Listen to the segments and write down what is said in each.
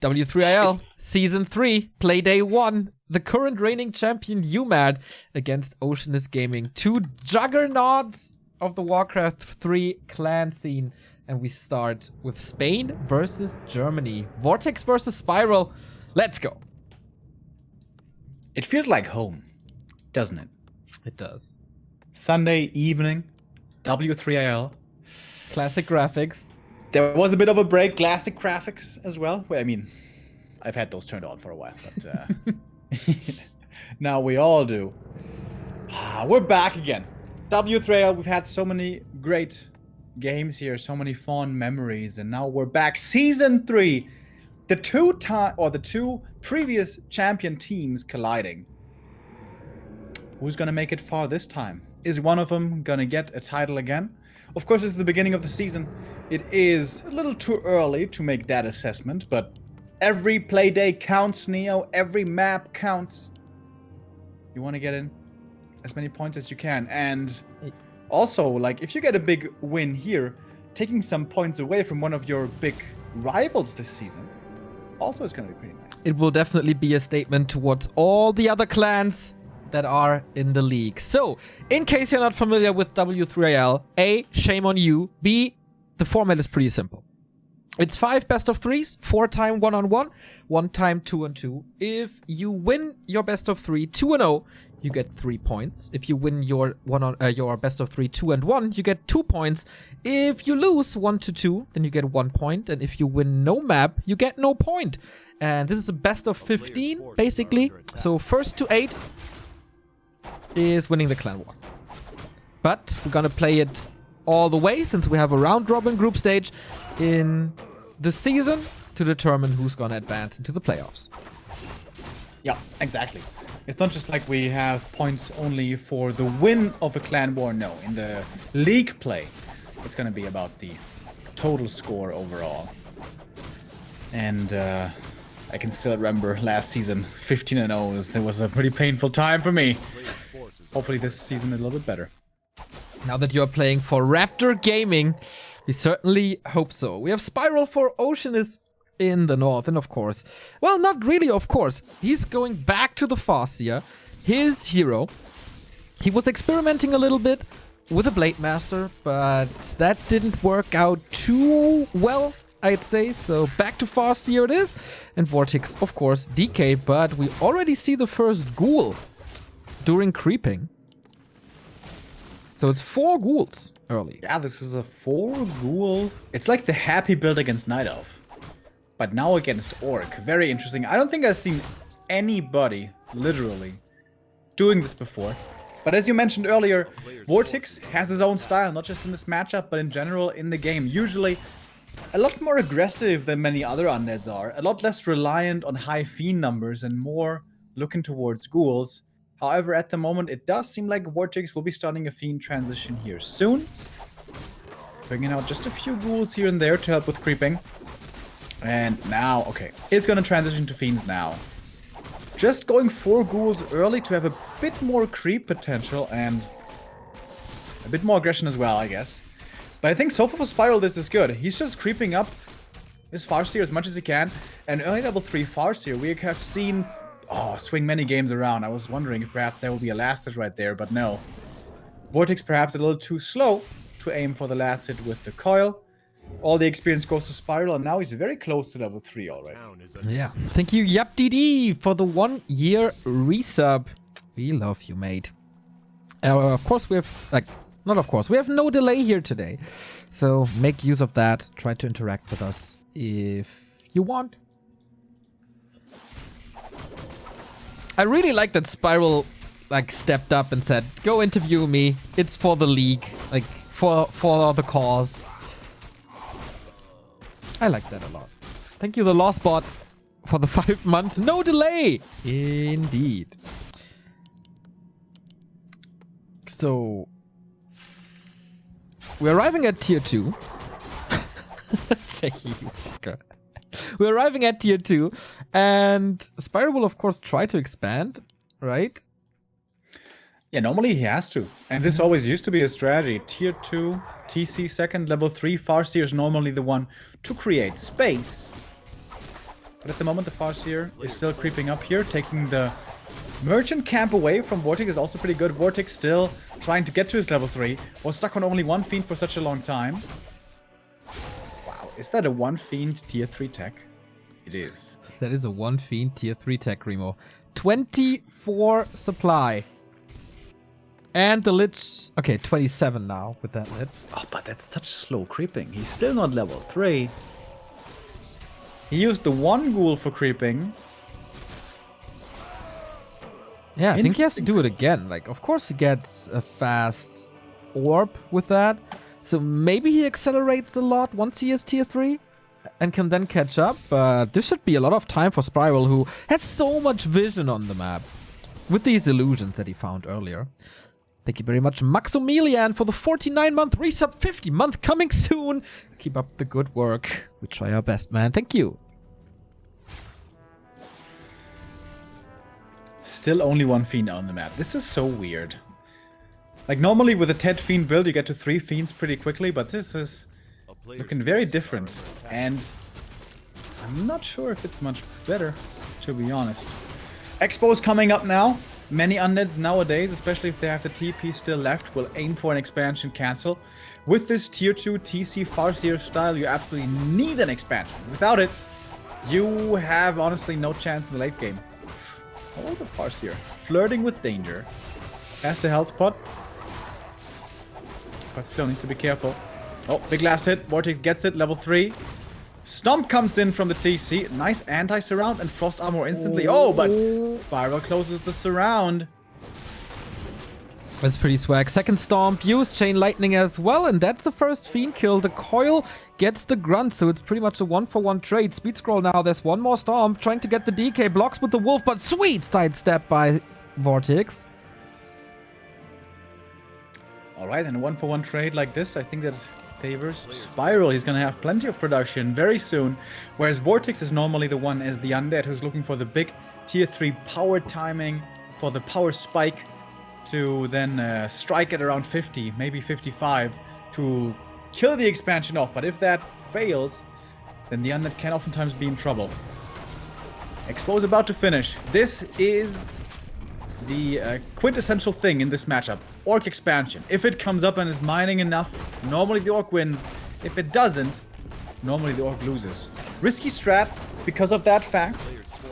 W3IL Season 3, Playday 1. The current reigning champion uMaD against Oceanus Gaming. Two juggernauts of the Warcraft 3 clan scene. And we start with Spain versus Germany. Vortex versus Spiral. Let's go. It feels like home, doesn't it? It does. Sunday evening, W3IL. Classic graphics. There was a bit of a break, classic graphics as well. Well, I mean, I've had those turned on for a while, but now we all do. We're back again. W3IL, we've had so many great games here, so many fond memories, and now we're back. Season 3, the two previous champion teams colliding. Who's gonna make it far this time? Is one of them gonna get a title again? Of course, it's the beginning of the season. It is a little too early to make that assessment, but every play day counts, Neo. Every map counts. You want to get in as many points as you can. And also, like, if you get a big win here, taking some points away from one of your big rivals this season also is going to be pretty nice. It will definitely be a statement towards all the other clans that are in the league. So, in case you're not familiar with W3IL, A, shame on you. B, the format is pretty simple. It's 5 best of 3s, 4 time 1-on-1, 1 time 2-on-2. If you win your best of 3 2-0, you get 3 points. If you win your your best of 3 2-1, you get 2 points. If you lose 1-2, then you get 1 point. And if you win no map, you get no point. And this is a best of 15, basically. So first to 8 is winning the clan war. But we're gonna play it all the way, since we have a round-robin group stage in the season to determine who's gonna advance into the playoffs. Yeah, exactly. It's not just like we have points only for the win of a clan war. No, in the league play, it's gonna be about the total score overall. And I can still remember last season, 15-0. It was a pretty painful time for me. Hopefully this season a little bit better. Now that you're playing for Raptor Gaming, we certainly hope so. We have Spiral for Oceanus in the north, and of course, well, not really of course, he's going back to the Farseer, his hero. He was experimenting a little bit with a Blade Master, but that didn't work out too well, I'd say. So back to Farseer it is, and Vortex, of course, DK, but we already see the first ghoul during creeping. So it's 4 ghouls early. Yeah, this is a 4 ghoul. It's like the happy build against Night Elf, but now against Orc. Very interesting. I don't think I've seen anybody, literally, doing this before. But as you mentioned earlier, Vortex has his own style, not just in this matchup, but in general in the game. Usually a lot more aggressive than many other undeads are. A lot less reliant on high fiend numbers and more looking towards ghouls. However, at the moment, it does seem like Vortex will be starting a Fiend transition here soon. Bringing out just a few ghouls here and there to help with creeping. And now, okay, it's going to transition to Fiends now. Just going 4 ghouls early to have a bit more creep potential and a bit more aggression as well, I guess. But I think so far for Spiral, this is good. He's just creeping up his Farseer as much as he can. And early level 3 Farseer, we have seen swing many games around. I was wondering if perhaps there will be a last hit right there, but no. Vortex perhaps a little too slow to aim for the last hit with the coil. All the experience goes to Spiral, and now he's very close to level 3 already. Yeah. Thank you, YapDD, for the 1-year resub. We love you, mate. Of course, we have, not of course, we have no delay here today. So make use of that. Try to interact with us if you want. I really like that Spiral stepped up and said, "Go interview me. It's for the league, for the cause." I like that a lot. Thank you, the Lost Bot, for the 5-month no delay. Indeed. So we're arriving at tier 2. Shaky, you fucker. We're arriving at tier 2, and Spiral will, of course, try to expand, right? Yeah, normally he has to. And this always used to be a strategy. Tier 2, TC second, level 3, Farseer is normally the one to create space. But at the moment, the Farseer is still creeping up here, taking the Merchant camp away from Vortex is also pretty good. Vortex still trying to get to his level 3. Was stuck on only one Fiend for such a long time. Wow, is that a 1 Fiend tier 3 tech? It is. That is a 1 Fiend tier 3 tech, Remo. 24 supply. And the Lich... Okay, 27 now with that Lich. Oh, but that's such slow creeping. He's still not level 3. He used the 1 Ghoul for creeping. Yeah, I think he has to do it again. Like, of course he gets a fast orb with that. So maybe he accelerates a lot once he is tier 3 and can then catch up. But this should be a lot of time for Spiral, who has so much vision on the map with these illusions that he found earlier. Thank you very much, Maximilian, for the 49-month resub, 50-month coming soon. Keep up the good work. We try our best, man. Thank you. Still only 1 Fiend on the map. This is so weird. Like, normally with a 10 Fiend build, you get to 3 Fiends pretty quickly, but this is looking very different. And I'm not sure if it's much better, to be honest. Expo is coming up now. Many undeads nowadays, especially if they have the TP still left, will aim for an expansion cancel. With this tier 2 TC Farseer style, you absolutely need an expansion. Without it, you have honestly no chance in the late game. Oh, the Farseer. Flirting with danger. Has the health pot. But still needs to be careful. Oh, big last hit. Vortex gets it. Level 3. Stomp comes in from the TC. Nice anti-surround and frost armor instantly. Oh, but Spiral closes the surround. That's pretty swag. Second Stomp used, Chain Lightning as well, and that's the first Fiend kill. The Coil gets the Grunt, so it's pretty much a 1-for-1 trade. Speed scroll now, there's one more Stomp, trying to get the DK, blocks with the Wolf, but sweet sidestep by Vortex. Alright, and a 1-for-1 trade like this, I think that favors Spiral. He's gonna have plenty of production very soon, whereas Vortex is normally the one as the undead who's looking for the big tier 3 power timing, for the power spike, to then strike at around 50, maybe 55, to kill the expansion off. But if that fails, then the undead can oftentimes be in trouble. Expo is about to finish. This is the quintessential thing in this matchup. Orc expansion. If it comes up and is mining enough, normally the Orc wins. If it doesn't, normally the Orc loses. Risky strat because of that fact.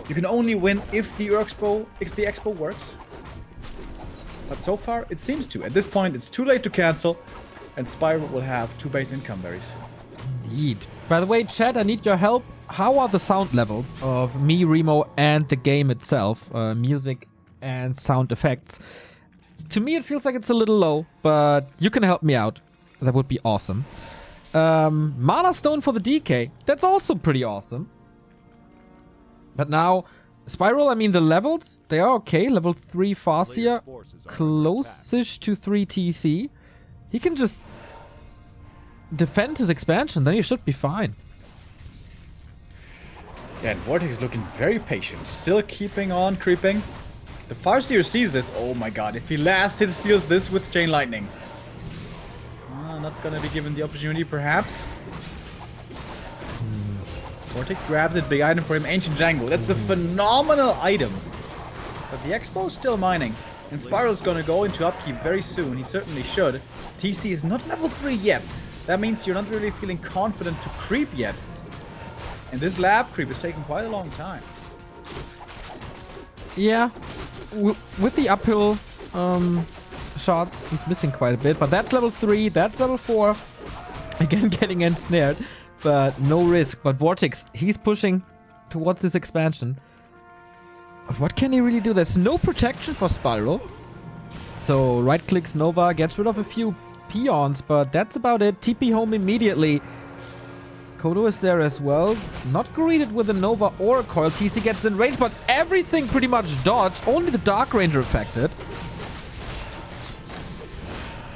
You can only win if the expo works. But so far, it seems to. At this point, it's too late to cancel, and Spiral will have 2 base income very soon. Indeed. By the way, chat, I need your help. How are the sound levels of me, Remo, and the game itself? Music and sound effects. To me, it feels like it's a little low, but you can help me out. That would be awesome. Mana Stone for the DK. That's also pretty awesome. But now... Spiral, I mean, the levels, they are okay. Level 3 Farseer, close-ish to 3 TC. He can just defend his expansion, then he should be fine. Yeah, and Vortex is looking very patient. Still keeping on creeping. The Farseer sees this. Oh my god, if he last hit seals this with Chain Lightning. Not gonna be given the opportunity, perhaps. Vortex grabs it, big item for him, Ancient Django. That's a phenomenal item. But the Expo is still mining. And Spiral's gonna go into upkeep very soon. He certainly should. TC is not level 3 yet. That means you're not really feeling confident to creep yet. And this lab creep is taking quite a long time. Yeah. With the uphill shots, he's missing quite a bit. But that's level 3, that's level 4. Again, getting ensnared. But no risk. But Vortex, he's pushing towards this expansion. But what can he really do? There's no protection for Spiral. So right-clicks Nova, gets rid of a few peons, but that's about it. TP home immediately. Kodo is there as well. Not greeted with a Nova or a Coil. TC gets in range, but everything pretty much dodged. Only the Dark Ranger affected.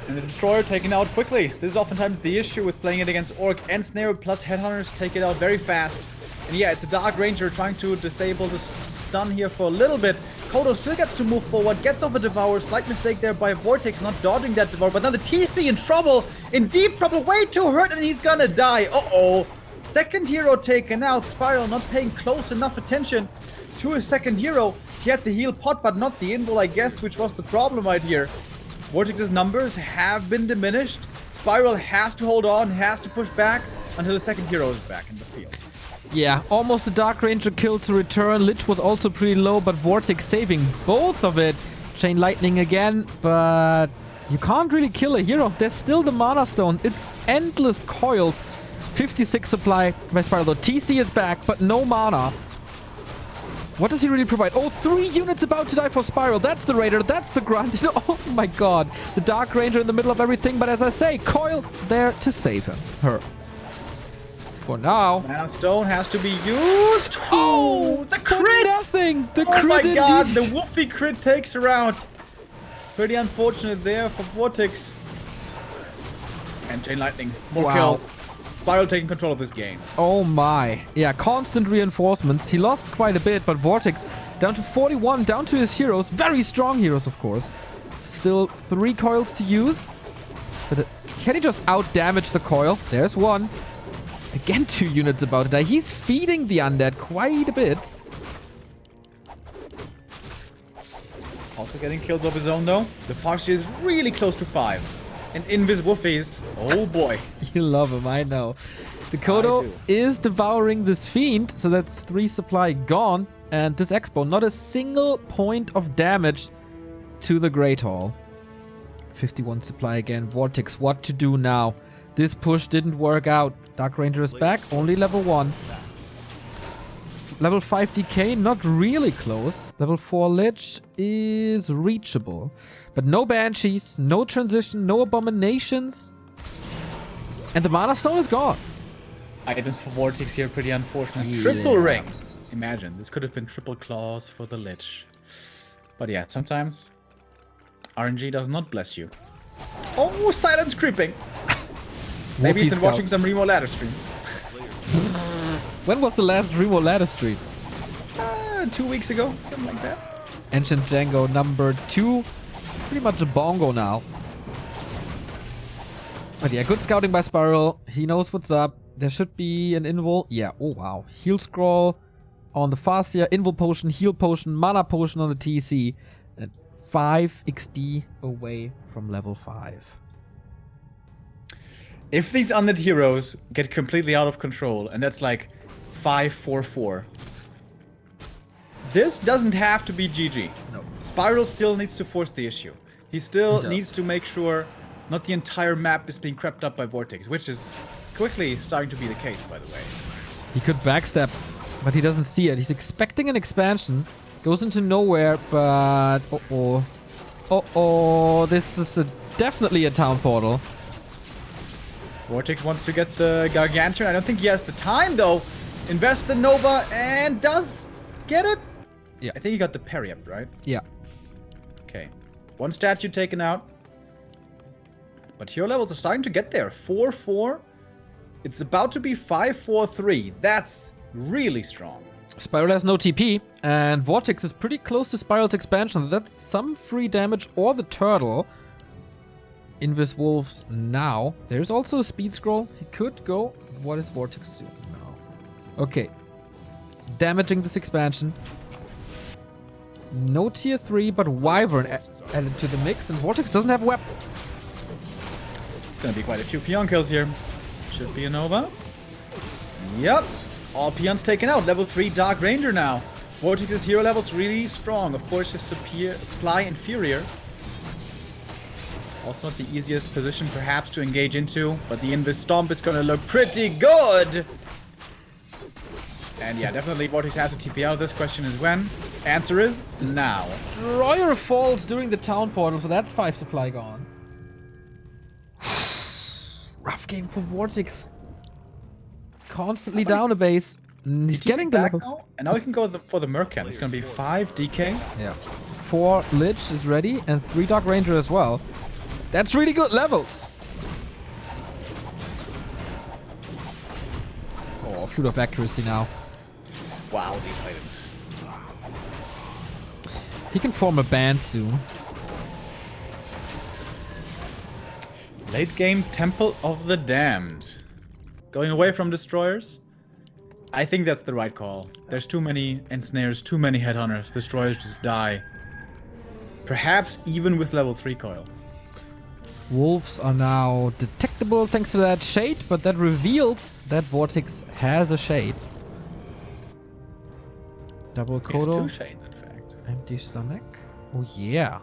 And the Destroyer taken out quickly. This is oftentimes the issue with playing it against Orc and Snare, plus Headhunters take it out very fast. And yeah, it's a Dark Ranger trying to disable the stun here for a little bit. Kodo still gets to move forward, gets off a Devour. Slight mistake there by Vortex not dodging that Devour. But now the TC in trouble, in deep trouble, way too hurt, and he's gonna die. Uh-oh. Second hero taken out. Spiral not paying close enough attention to his second hero. He had the heal pot, but not the invul, I guess, which was the problem right here. Vortex's numbers have been diminished. Spiral has to hold on, has to push back until the second hero is back in the field. Yeah, almost a Dark Ranger kill to return. Lich was also pretty low, but Vortex saving both of it. Chain Lightning again, but you can't really kill a hero. There's still the Mana Stone. It's endless coils. 56 supply by Spiral though. TC is back, but no mana. What does he really provide? Oh, 3 units about to die for Spiral. That's the Raider. That's the Grunt. Oh my god. The Dark Ranger in the middle of everything. But as I say, Coil there to save him. Her. For now. Mana Stone has to be used. Oh, the crit! Nothing. The oh crit my god, indeed. the Woofy crit takes her out. Pretty unfortunate there for Vortex. And Chain Lightning. More Wow. kills. Spiral taking control of this game. Oh my. Yeah, constant reinforcements. He lost quite a bit, but Vortex down to 41, down to his heroes. Very strong heroes, of course. Still 3 coils to use. But can he just out-damage the coil? There's one. Again, 2 units about to die. He's feeding the undead quite a bit. Also getting kills of his own, though. The Farsi is really close to 5. And Invis Woofies. Oh boy. You love him, I know. The Kodo is devouring this fiend, so that's 3 supply gone. And this Expo, not a single point of damage to the Great Hall. 51 supply again. Vortex, what to do now? This push didn't work out. Dark Ranger is back, only level 1. Level 5 DK, not really close. Level 4 Lich is reachable. But no Banshees, no Transition, no Abominations. And the Mana Stone is gone. Items for Vortex here, pretty unfortunate. Yeah. Triple ring. Imagine, this could have been triple claws for the Lich. But yeah, sometimes RNG does not bless you. Oh, silence creeping. Maybe he's been watching some Remo ladder stream. When was the last Remo ladder stream? 2 weeks ago, something like that. Ancient Django number 2. Pretty much a bongo now. But yeah, good scouting by Spiral. He knows what's up. There should be an invul. Yeah, oh wow. Heal scroll on the Fascia, invul potion, heal potion, mana potion on the TC. And 5 XP away from level 5. If these undead heroes get completely out of control, and that's like 5-4-4, this doesn't have to be GG. No. Spiral still needs to force the issue. He still He does. needs to make sure not the entire map is being crept up by Vortex, which is quickly starting to be the case, by the way. He could backstep, but he doesn't see it. He's expecting an expansion. Goes into nowhere, but... Uh-oh. Uh-oh. This is definitely a town portal. Vortex wants to get the Gargantuan. I don't think he has the time, though. Invest the Nova and does get it. Yeah. I think he got the parry up, right? Yeah. Okay. 1 statue taken out. But hero levels are starting to get there. 4-4. It's about to be 5-4-3. That's really strong. Spiral has no TP, and Vortex is pretty close to Spiral's expansion. That's some free damage or the turtle. Invis Wolves now. There's also a speed scroll. He could go. What is Vortex doing now? Okay. Damaging this expansion. No tier 3, but Wyvern added to the mix, and Vortex doesn't have a weapon. It's gonna be quite a few peon kills here. Should be a Nova. Yep. All peons taken out. Level 3 Dark Ranger now. Vortex's hero level's really strong. Of course, his supply inferior. Also not the easiest position perhaps to engage into, but the Invis Stomp is gonna look pretty good. And yeah, definitely Vortex has a TP out. This question is when. Answer is now. Royer falls during the town portal, so that's 5 supply gone. Rough game for Vortex. Constantly down a base. He's getting the back level. now, and now we can go for the Mercan. It's gonna be 5 DK. Yeah. 4 Lich is ready, and 3 Dark Ranger as well. That's really good levels. Oh, Flute of Accuracy now. Wow, these items. He can form a band soon. Late game Temple of the Damned. Going away from destroyers? I think that's the right call. There's too many ensnares, too many headhunters. Destroyers just die. Perhaps even with level 3 coil. Wolves are now detectable thanks to that shade, but that reveals that Vortex has a shade. Double It's Kodo. 2 shades, in fact. Empty stomach. Oh yeah.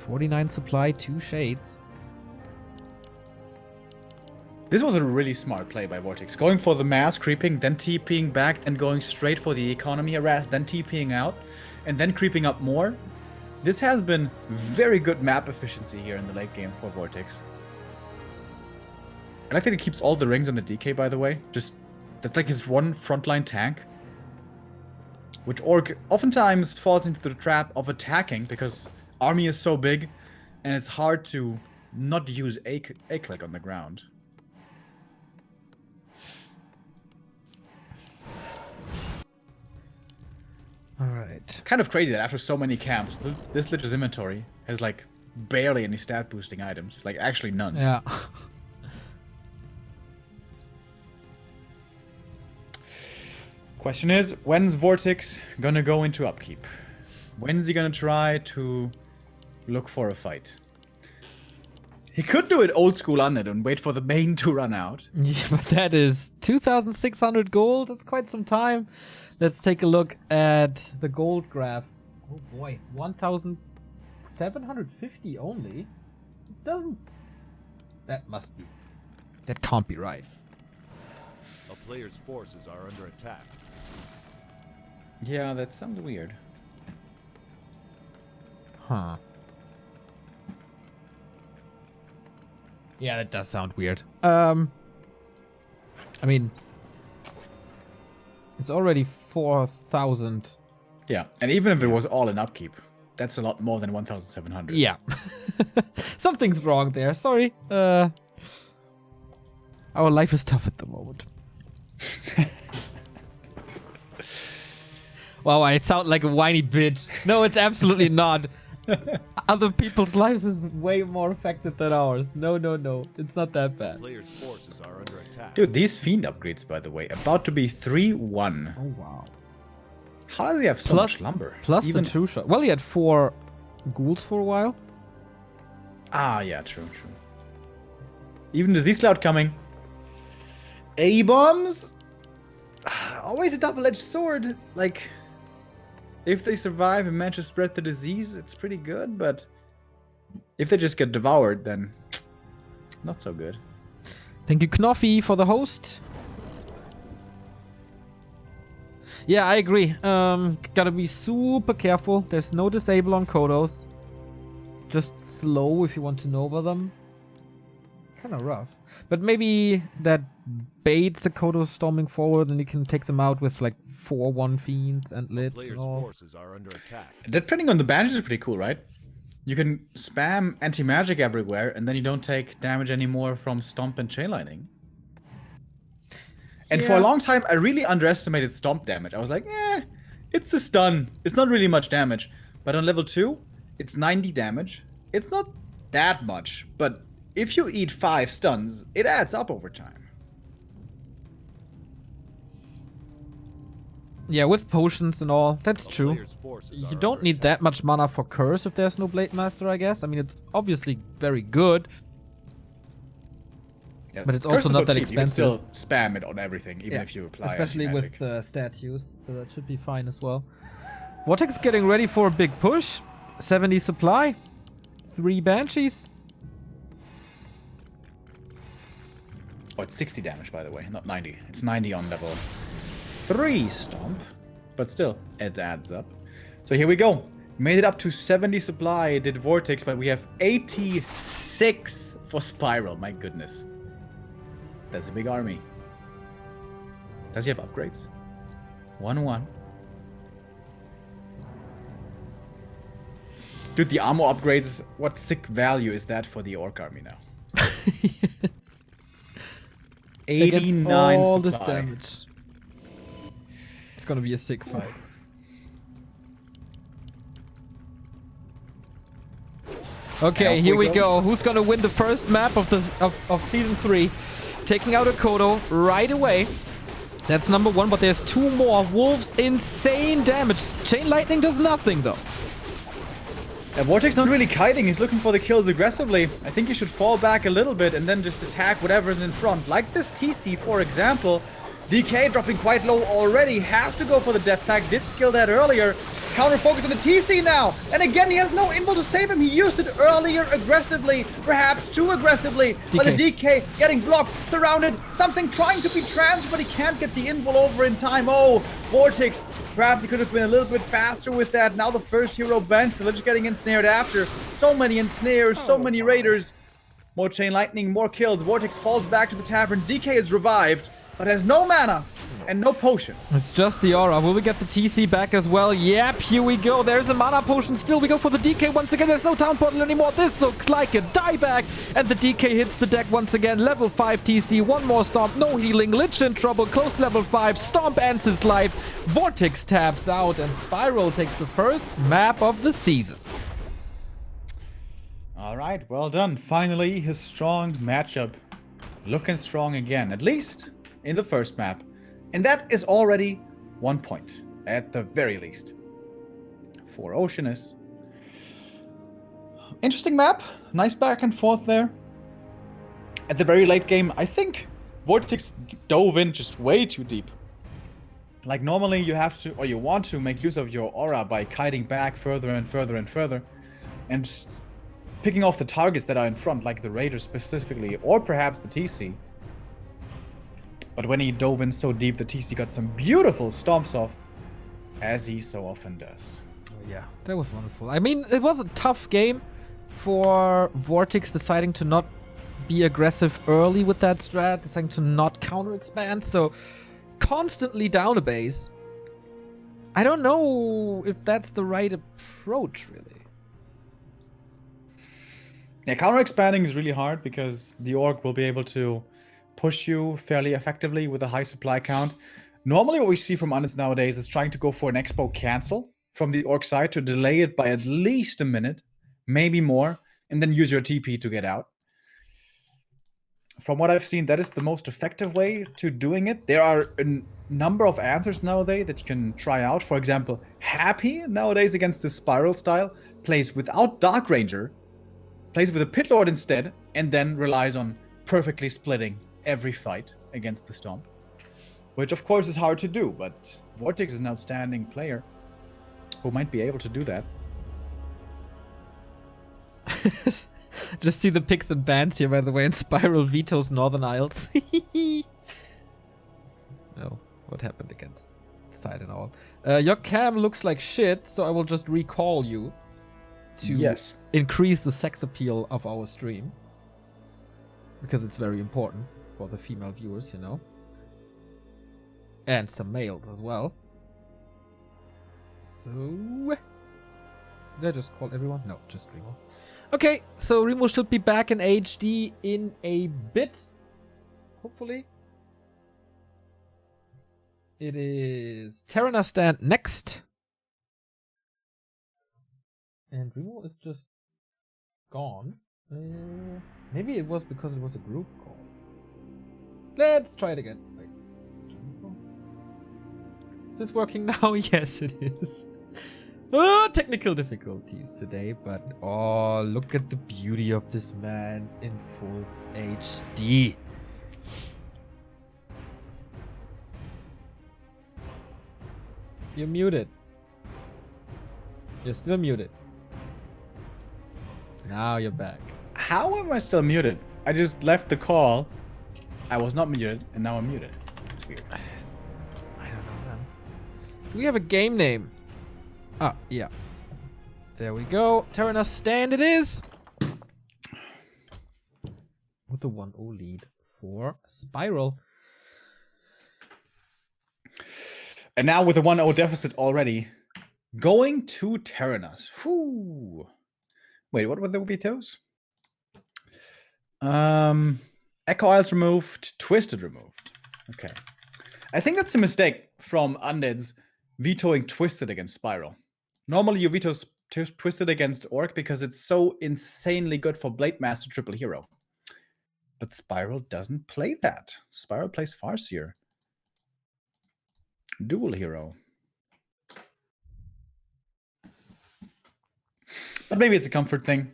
49 supply, 2 shades. This was a really smart play by Vortex. Going for the mass, creeping, then TPing back, and going straight for the economy harass, then TPing out, and then creeping up more. This has been very good map efficiency here in the late game for Vortex. I like that he keeps all the rings on the DK, by the way. That's like his one frontline tank. Which Orc oftentimes falls into the trap of attacking because army is so big and it's hard to not use A-click on the ground. Alright. Kind of crazy that after so many camps, this Lich's inventory has like barely any stat boosting items. Like actually none. Yeah. Question is, when's Vortex gonna go into upkeep? When's he gonna try to look for a fight? He could do it old school on it and wait for the main to run out. Yeah, but that is 2,600 gold. That's quite some time. Let's take a look at the gold graph. Oh boy, 1,750 only? Doesn't... That must be... That can't be right. A player's forces are under attack. Yeah, that sounds weird. Huh. Yeah, that does sound weird. I mean... It's already 4,000. Yeah, and even if it was all in upkeep, that's a lot more than 1,700. Yeah. Something's wrong there. Sorry. Our life is tough at the moment. Wow, I sound like a whiny bitch. No, it's absolutely not. Other people's lives is way more affected than ours. No, no, no. It's not that bad. Player's forces are under attack. Dude, these Fiend upgrades, by the way, about to be 3-1. Oh, wow. How does he have so much lumber? Plus Even the true shot. Well, he had 4 ghouls for a while. Ah, yeah, true. Even the Z-Cloud coming. A-bombs? Always a double-edged sword. Like, if they survive and manage to spread the disease, it's pretty good, but if they just get devoured, then not so good. Thank you, Knoffi, for the host. Yeah, I agree. Gotta be super careful. There's no disable on Kodos. Just slow if you want to Nova them. Kinda rough. But maybe that baits the Kodos storming forward and you can take them out with like 4-1 fiends and lids Player's and all. forces are under attack. Depending on the bandage is pretty cool, right? You can spam anti-magic everywhere and then you don't take damage anymore from stomp and chain lightning. And for a long time, I really underestimated stomp damage. I was like, it's a stun. It's not really much damage. But on level 2, it's 90 damage. It's not that much, but if you eat 5 stuns, it adds up over time. Yeah, with potions and all. That's A true. player's forces You are don't under need that much mana for Curse if there's no Blade Master, I guess. I mean, it's obviously very good. Yeah, But it's Curse also is not so that cheap. expensive. You can still spam it on everything, even if you apply especially with anti-magic. stat use, so that should be fine as well. Vortex getting ready for a big push. 70 supply. 3 Banshees. Oh, it's 60 damage, by the way, not 90. It's 90 on level 3 stomp, but still, it adds up. So here we go. Made it up to 70 supply, did Vortex, but we have 86 for Spiral. My goodness. That's a big army. Does he have upgrades? 1-1. Dude, the armor upgrades, what sick value is that for the Orc army now? 89 all supply. this damage. It's gonna be a sick fight. Okay, Off here we we go. Who's gonna win the first map of the of season 3? taking out a Kodo right away. That's number one, but there's two more. Wolves, insane damage. Chain Lightning does nothing, though. Vortex not really kiting. He's looking for the kills aggressively. I think he should fall back a little bit and then just attack whatever's in front. Like this TC, for example. DK dropping quite low already. Has to go for the death pack. Did skill that earlier. Counter focus on the TC now. And again, he has no invul to save him. He used it earlier aggressively. Perhaps too aggressively. But the DK getting blocked, surrounded. Something trying to be transferred, but he can't get the invul over in time. Oh, Vortex. Perhaps he could have been a little bit faster with that. Now the first hero bent. They're just getting ensnared after. So many ensnares, so many raiders. More Chain Lightning, more kills. Vortex falls back to the tavern. DK is revived, but has no mana and no potion. It's just the aura. Will we get the TC back as well? Yep, here we go. There's a mana potion still. We go for the DK once again. There's no town portal anymore. This looks like a dieback. And the DK hits the deck once again. Level 5 TC. One more stomp. No healing. Lich in trouble. Close to level 5. Stomp ends his life. Vortex taps out. And Spiral takes the first map of the season. All right, well done. Finally, his strong matchup. Looking strong again. At least in the first map. And that is already 1 point, at the very least, for Oceanus. Interesting map. Nice back and forth there. At the very late game, I think Vortex dove in just way too deep. Like normally you have to, or you want to make use of your aura by kiting back further and further and further. And just picking off the targets that are in front, like the Raiders specifically, or perhaps the TC. But when he dove in so deep, the TC got some beautiful stomps off, as he so often does. Oh, yeah, that was wonderful. I mean, it was a tough game for Vortex deciding to not be aggressive early with that strat, deciding to not counter-expand, so constantly down a base. I don't know if that's the right approach, really. Yeah, counter-expanding is really hard because the orc will be able to push you fairly effectively with a high supply count. Normally what we see from Units nowadays is trying to go for an expo cancel from the orc side to delay it by at least a minute, maybe more, and then use your TP to get out. From what I've seen, that is the most effective way to doing it. There are a number of answers nowadays that you can try out. For example, Happy nowadays against the Spiral style plays without Dark Ranger, plays with a Pit Lord instead, and then relies on perfectly splitting every fight against the Stomp. Which of course is hard to do, but Vortex is an outstanding player who might be able to do that. Just see the picks and bans here, by the way, and Spiral vetoes Northern Isles. Oh, what happened against Side and all? Your cam looks like shit, so I will just recall you to increase the sex appeal of our stream. Because it's very important for the female viewers, you know. And some males as well. So... did I just call everyone? No, just Remo. Okay, so Remo should be back in HD in a bit. Hopefully. It is Terrana stand next. And Remo is just gone. Maybe it was because it was a group call. Let's try it again. Wait. Is this working now? Yes, it is. Oh, technical difficulties today, but oh, look at the beauty of this man in full HD. You're muted. You're still muted. Now you're back. How am I still muted? I just left the call. I was not muted, and now I'm muted. It's weird. I don't know, man. Do we have a game name? Ah, yeah. There we go. Terrana stand it is. With the 1-0 lead for Spiral. And now with a 1-0 deficit already, going to Terranas. Whew. Wait, what were the vetoes? Echo Isles removed, Twisted removed. Okay. I think that's a mistake from Undead's vetoing Twisted against Spiral. Normally you veto Twisted against Orc because it's so insanely good for Blade Master triple hero. But Spiral doesn't play that. Spiral plays Farseer. Dual hero. But maybe it's a comfort thing.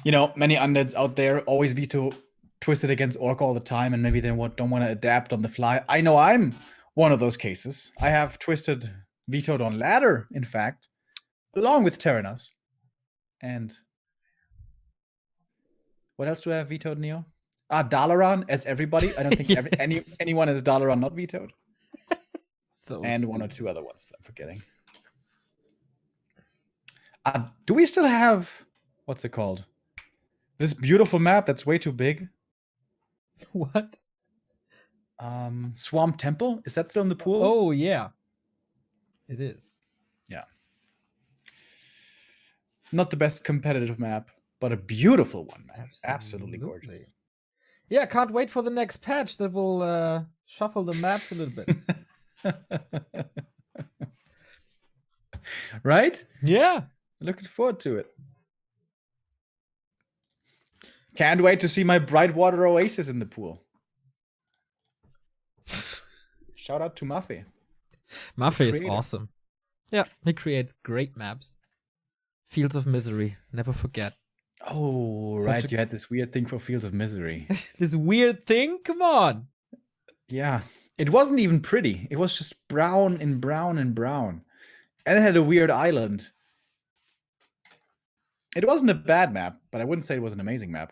You know, many undeads out there always veto Twisted against Orc all the time, and maybe they don't want to adapt on the fly. I know I'm one of those cases. I have Twisted vetoed on ladder, in fact, along with Terranos. And what else do I have vetoed, Neo? Dalaran as everybody. I don't think Yes. anyone has Dalaran not vetoed. So And one or two other ones that I'm forgetting. Do we still have, what's it called? This beautiful map that's way too big. What? Swamp Temple? Is that still in the pool? Oh, yeah. It is. Yeah. Not the best competitive map, but a beautiful one, man. Absolutely gorgeous. Yeah, can't wait for the next patch that will shuffle the maps a little bit. Right? Yeah. Looking forward to it. Can't wait to see my Brightwater Oasis in the pool. Shout out to Muffy. Muffy is creator. awesome. Yeah, he creates great maps. Fields of Misery, never forget. Oh, right. You had this weird thing for Fields of Misery. This weird thing? Come on. Yeah. It wasn't even pretty. It was just brown and brown and brown. And it had a weird island. It wasn't a bad map, but I wouldn't say it was an amazing map.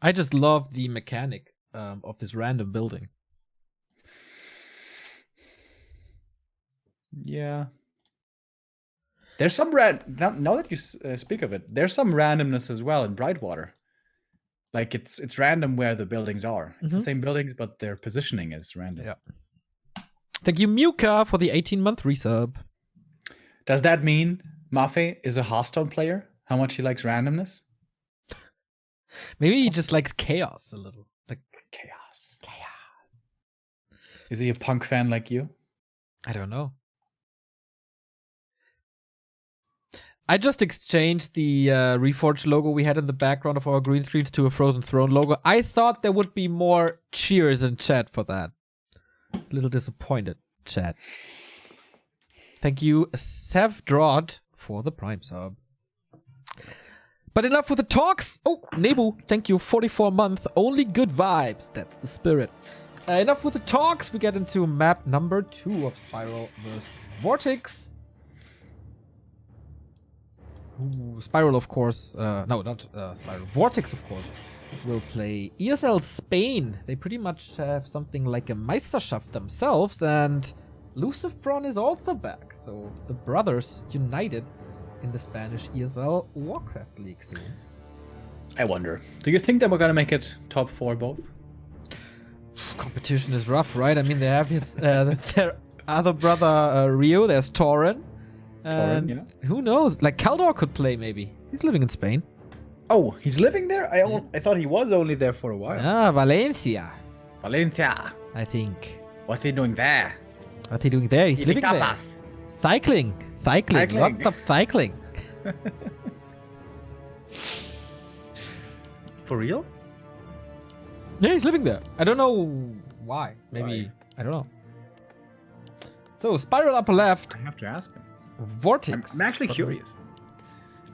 I just love the mechanic of this random building. Yeah. There's some now that you speak of it, there's some randomness as well in Brightwater. Like it's random where the buildings are. It's the same buildings, but their positioning is random. Yeah. Thank you, Muka, for the 18-month resub. Does that mean Mafe is a Hearthstone player? How much he likes randomness? Maybe he just likes chaos a little. Like Chaos. Is he a punk fan like you? I don't know. I just exchanged the Reforged logo we had in the background of our green screens to a Frozen Throne logo. I thought there would be more cheers in chat for that. A little disappointed, chat. Thank you, Savdrod, for the Prime sub. But enough with the talks. Oh, Nebu, thank you, 44 month. Only good vibes. That's the spirit. Enough with the talks. We get into map number 2 of Spiral vs. Vortex. Ooh, Spiral, of course. No, not Spiral. Vortex, of course, will play ESL Spain. They pretty much have something like a Meisterschaft themselves, and Lucifron is also back. So the brothers united in the Spanish ESL Warcraft League soon. I wonder. Do you think that we're gonna make it top 4 both? Competition is rough, right? I mean, they have his their other brother Rio. There's Torin. And yeah. who knows? Like Kaldor could play maybe. He's living in Spain. Oh, he's living there? I thought he was only there for a while. Ah, Valencia, Valencia. I think. What's he doing there? What's he doing there? He's living there. Cycling. Lots of cycling. For real? Yeah, he's living there. I don't know why. Maybe, I don't know. So, Spiral upper left. I have to ask him. Vortex. I'm actually curious.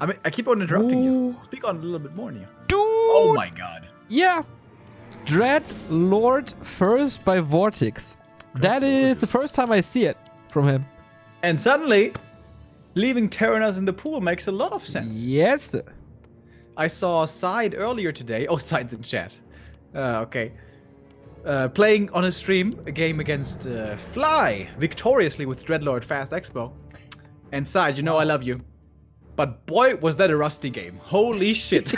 I mean, I keep on interrupting you. Ooh. Speak on it a little bit more, Neo. Dude! Oh my god. Yeah. Dread Lord first by Vortex. That is the first time I see it from him. And suddenly, leaving Terranos in the pool makes a lot of sense. Yes. I saw Side earlier today. Oh, Side's in chat. Okay. Playing on a stream a game against Fly victoriously with Dreadlord Fast Expo. And Side, you know I love you. But boy, was that a rusty game. Holy shit.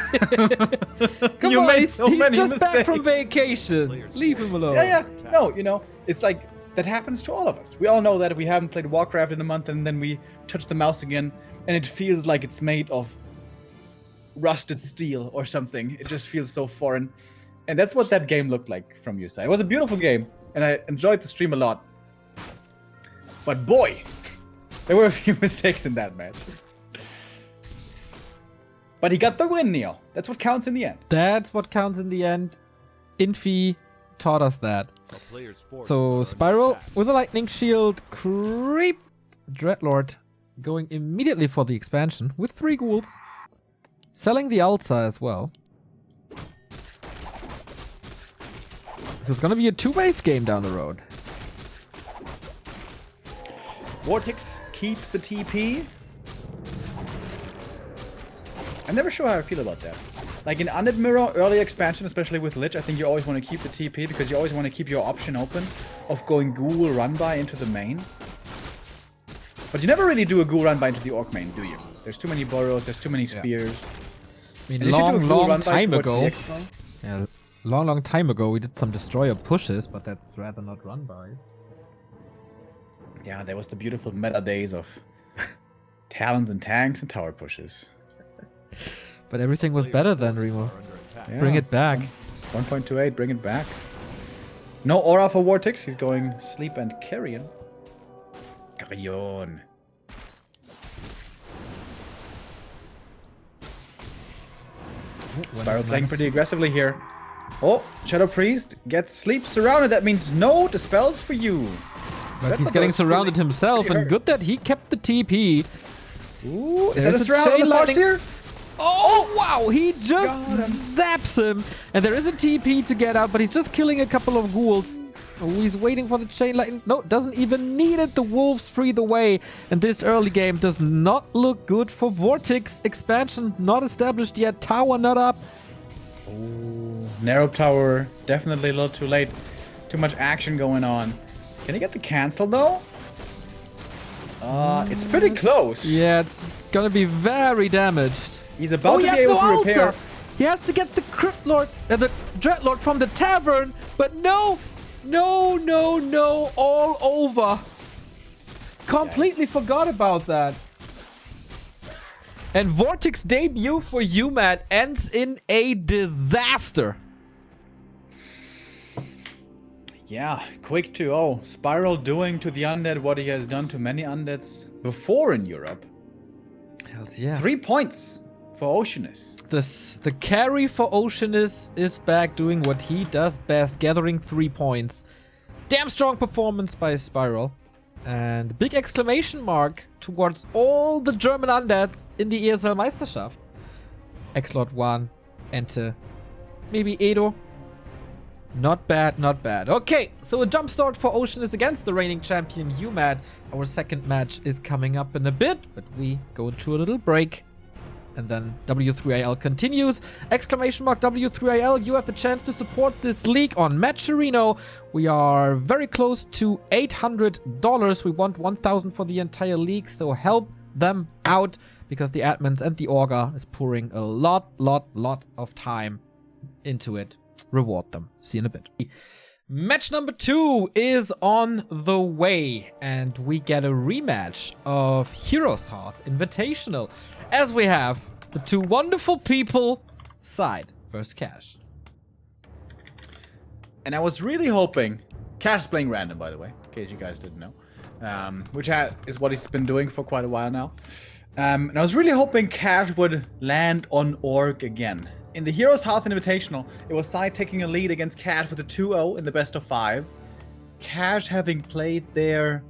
Come on, he's just back from vacation. Leave him alone. Yeah. No, you know, it's like, that happens to all of us. We all know that we haven't played Warcraft in a month and then we touch the mouse again and it feels like it's made of rusted steel or something. It just feels so foreign. And that's what that game looked like from your side. It was a beautiful game and I enjoyed the stream a lot. But boy, there were a few mistakes in that match. But he got the win, Neo. That's what counts in the end. That's what counts in the end. Infi taught us that. A player's forces are So under Spiral attack. with a lightning shield, creep, Dreadlord going immediately for the expansion with 3 ghouls, selling the Alta as well. So it's gonna be a 2-base game down the road. Vortex keeps the TP. I'm never sure how I feel about that. Like in Undead Mirror, early expansion, especially with Lich, I think you always want to keep the TP because you always want to keep your option open of going ghoul run by into the main. But you never really do a ghoul run by into the orc main, do you? There's too many burrows, there's too many spears. I mean, And if you do a long ghoul run by time towards the ago. expo- Yeah, long time ago we did some destroyer pushes, but that's rather not run by. Yeah, there was the beautiful meta days of talons and tanks and tower pushes. But everything was Player's better than forces Remo. are under attack. Yeah. Bring it back. 1.28, bring it back. No aura for Vortex, he's going sleep and carrion. Carrion. Spiral playing pretty aggressively here. Oh, Shadow Priest gets sleep surrounded. That means no dispels for you. But he's Dreadlord getting was surrounded pretty himself, and hurt. good that he kept the TP. Ooh, is that There's a a surround on chain the lightning. Farseer? Oh, wow, he just Got him. zaps him. And there is a TP to get out, but he's just killing a couple of ghouls. Oh, he's waiting for the chain lightning. No, doesn't even need it. The wolves free the way. And this early game does not look good for Vortex. Expansion not established yet. Tower not up. Ooh, narrow tower. Definitely a little too late. Too much action going on. Can he get the cancel though? It's pretty close. Yeah, it's gonna be very damaged. He's about he to be has able no to repair. altar. He has to get the Crypt Lord, the Dreadlord from the tavern, but no, all over. Completely forgot about that. And Vortex debut for uMaD ends in a disaster. Yeah, quick 2-0. Spiral doing to the undead what he has done to many undeads before in Europe. Hells yeah. 3 points for Oceanus. The carry for Oceanus is back doing what he does best, gathering 3 points. Damn strong performance by Spiral. And big exclamation mark towards all the German undeads in the ESL Meisterschaft. X-Lord 1, Ente, maybe Edo. Not bad, not bad. Okay, so a jump start for Oceanus against the reigning champion uMaD. Our second match is coming up in a bit, but we go to a little break. And then W3IL continues. Exclamation mark W3IL, you have the chance to support this league on Matcherino. We are very close to $800. We want 1,000 for the entire league, so help them out because the admins and the orga is pouring a lot of time into it. Reward them. See you in a bit. Match number 2 is on the way, and we get a rematch of Heroes Hearth Invitational, as we have the two wonderful people side versus Cash. And I was really hoping... Cash is playing random, by the way, in case you guys didn't know. Which is what he's been doing for quite a while now. And I was really hoping Cash would land on Orc again. In the Heroes Hearth Invitational, it was Side taking a lead against Cash with a 2-0 in the best of 5. Cash having played their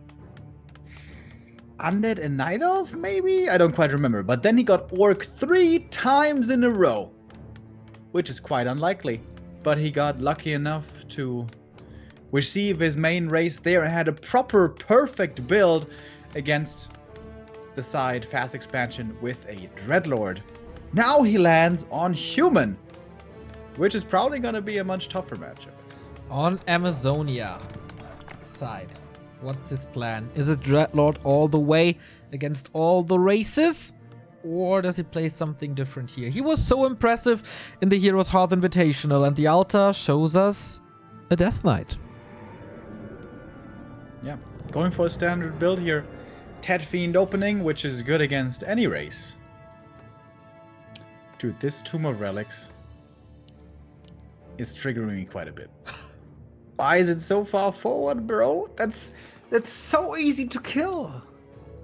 Undead and Night Elf, maybe? I don't quite remember. But then he got Orc 3 times in a row, which is quite unlikely. But he got lucky enough to receive his main race there and had a proper perfect build against the side fast expansion with a Dreadlord. Now he lands on Human, which is probably going to be a much tougher matchup. On Amazonia side, what's his plan? Is it Dreadlord all the way against all the races? Or does he play something different here? He was so impressive in the Heroes Hearth Invitational, and the altar shows us a Death Knight. Yeah, going for a standard build here. Ted Fiend opening, which is good against any race. Dude, this Tomb of Relics is triggering me quite a bit. Why is it so far forward, bro? That's so easy to kill.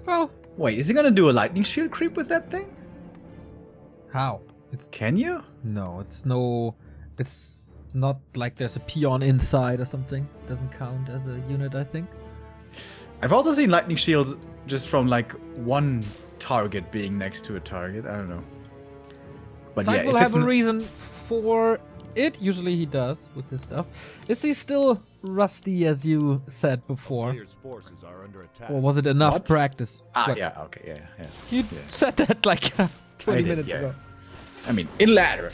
Well, Wait, is he gonna do a lightning shield creep with that thing? how? Can you? No, it's no... It's not like there's a peon inside or something. Doesn't count as a unit, I think. I've also seen lightning shields just from like one target being next to a target. I don't know. But Side yeah, will if have it's a reason for it. Usually he does with his stuff. Is he still rusty, as you said before? Players' forces are under attack. Or was it enough What? practice? What? yeah, okay, yeah. You said that like 20 did, minutes yeah. ago. I mean, in ladder,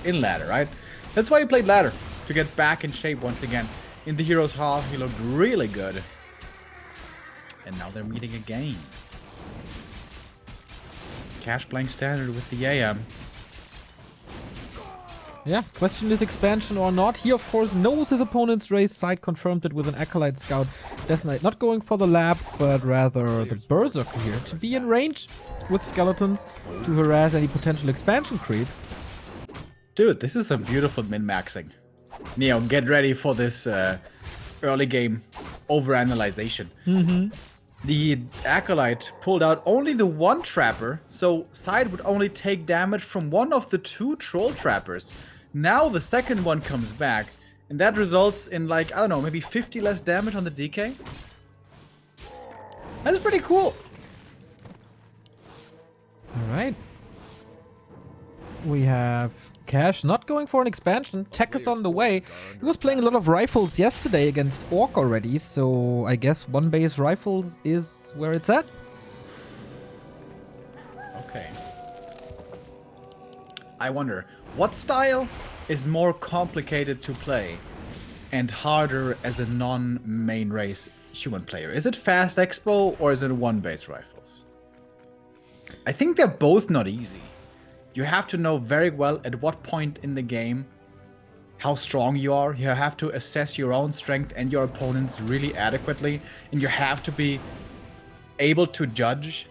right? That's why you played ladder, to get back in shape once again. In the Heroes Hall, he looked really good. And now they're meeting again. Cash playing standard with the AM. Yeah, question is expansion or not. He, of course, knows his opponent's race. Side confirmed it with an Acolyte Scout. Death Knight not going for the lab, but rather the Berserker here to be in range with skeletons to harass any potential expansion creep. Dude, this is some beautiful min-maxing. Neo, get ready for this early game overanalyzation. The Acolyte pulled out only the one Trapper, so Side would only take damage from one of the two Troll Trappers. Now the second one comes back, and that results in like, I don't know, maybe 50 less damage on the DK? That's pretty cool. Alright. We have Cash not going for an expansion. Tech is on the way. He was playing a lot of rifles yesterday against Orc already, so I guess one base rifles is where it's at. Okay. I wonder, what style is more complicated to play and harder as a non-main race human player? Is it Fast Expo or is it one base rifles? I think they're both not easy. You have to know very well at what point in the game how strong you are. You have to assess your own strength and your opponent's really adequately. And you have to be able to judge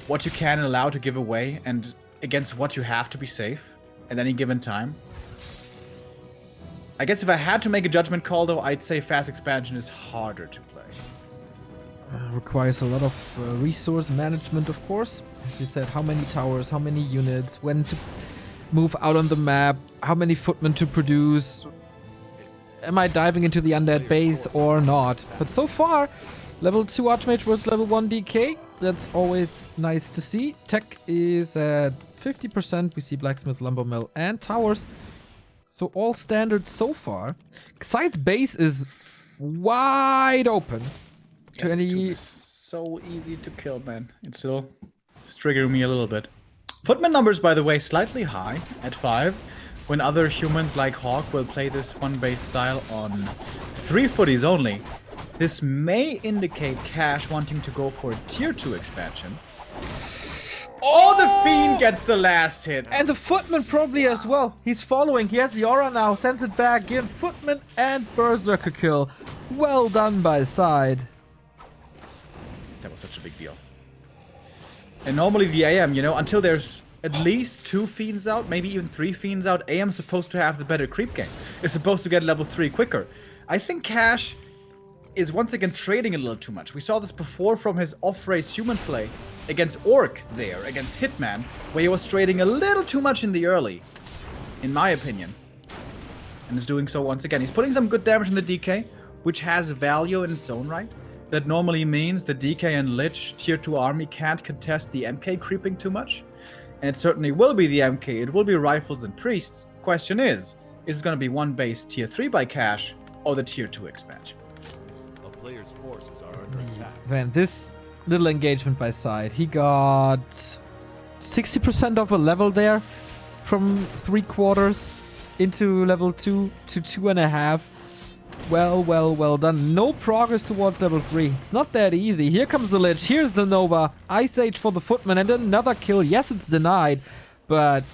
what you can and allow to give away and against what you have to be safe at any given time. I guess if I had to make a judgment call, though, I'd say Fast Expansion is harder to play. Requires a lot of resource management, of course. As you said, how many towers, how many units, when to move out on the map, how many footmen to produce. Am I diving into the undead base or not? But so far, level 2 Archmage versus level 1 DK. That's always nice to see. Tech is at 50%. We see Blacksmith, Lumber Mill, and Towers. So all standard so far. Side's base is wide open. To Yeah, this any... tube is so easy to kill, man. It's still triggering me a little bit. Footman numbers, by the way, slightly high at 5. When other humans like Hawk will play this one base style on 3 footies only. This may indicate Cash wanting to go for a tier 2 expansion. Oh, the Fiend gets the last hit. And the Footman probably as well. He's following. He has the aura now. Sends it back. Give Footman and Berserker kill. Well done by Side. That was such a big deal. And normally the AM, you know, until there's at least 2 Fiends out, maybe even 3 Fiends out, AM's supposed to have the better creep game. It's supposed to get level 3 quicker. I think Cash is once again trading a little too much. We saw this before from his off-race human play against Orc there, against Hitman, where he was trading a little too much in the early, in my opinion. And is doing so once again. He's putting some good damage in the DK, which has value in its own right. That normally means the DK and Lich tier 2 army can't contest the MK creeping too much. And it certainly will be the MK. It will be Rifles and Priests. Question is it going to be one base tier 3 by Cash or the tier 2 expansion? A player's forces are under attack. Man, this little engagement by Side. He got 60% of a level there from 3/4 into level 2 to 2.5. Well done. No progress towards level 3. It's not that easy. Here comes the Lich. Here's the Nova. Ice Age for the Footman and another kill. Yes, it's denied. But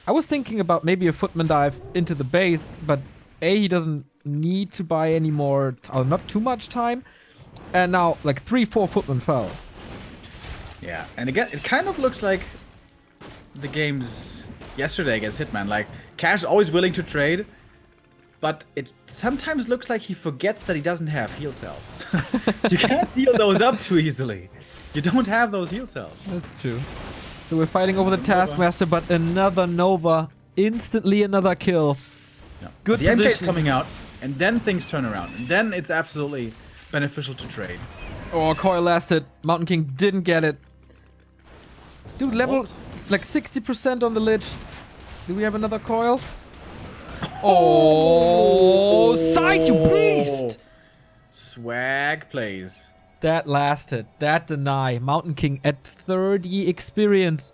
I was thinking about maybe a Footman dive into the base. But A, he doesn't need to buy any more, not too much time. And now, like 3-4 Footman fell. Yeah, and again, it kind of looks like the games yesterday against Hitman. Like, Cash is always willing to trade. But it sometimes looks like he forgets that he doesn't have heal cells. You can't heal those up too easily. You don't have those heal cells. That's true. So we're fighting over the Taskmaster, but another Nova. Instantly another kill. Yeah. Good The MK is position. coming out, and then things turn around. And then it's absolutely beneficial to trade. Oh, coil lasted. Mountain King didn't get it. Dude, level What? it's like 60% on the Lich. Do we have another coil? Oh, psych, you beast! Swag plays. That lasted. That deny. Mountain King at 30 experience.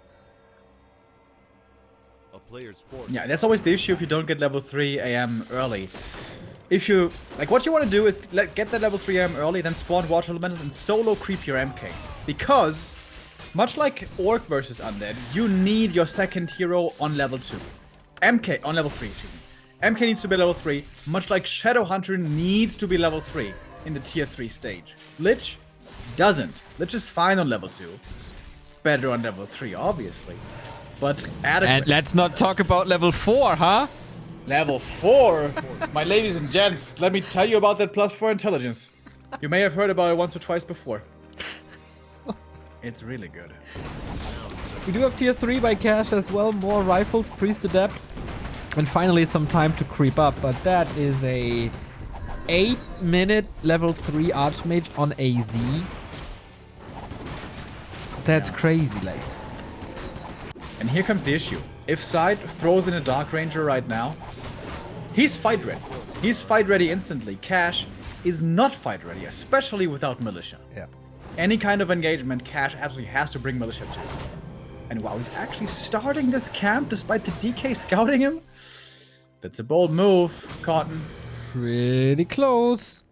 A player's force. Yeah, that's always the issue if you don't get level 3 AM early. If you, like, what you want to do is get that level 3 AM early, then spawn Water Elementals and solo creep your MK. Because, much like Orc versus Undead, you need your second hero on level 2. MK, on level 3, excuse me. MK needs to be level 3, much like Shadowhunter needs to be level 3 in the tier 3 stage. Lich doesn't. Lich is fine on level 2. Better on level 3, obviously. But adequate. And let's not talk about level 4, huh? Level 4? My ladies and gents, let me tell you about that +4 intelligence. You may have heard about it once or twice before. It's really good. We do have tier 3 by cash as well. More rifles, priest adept. And finally some time to creep up. But that is a 8-minute level 3 Archmage on AZ. That's crazy late. And here comes the issue. If Side throws in a Dark Ranger right now, he's fight ready. He's fight ready instantly. Cash is not fight ready, especially without Militia. Yeah. Any kind of engagement, Cash absolutely has to bring Militia to. And wow, he's actually starting this camp despite the DK scouting him? That's a bold move, Cotton. Pretty close.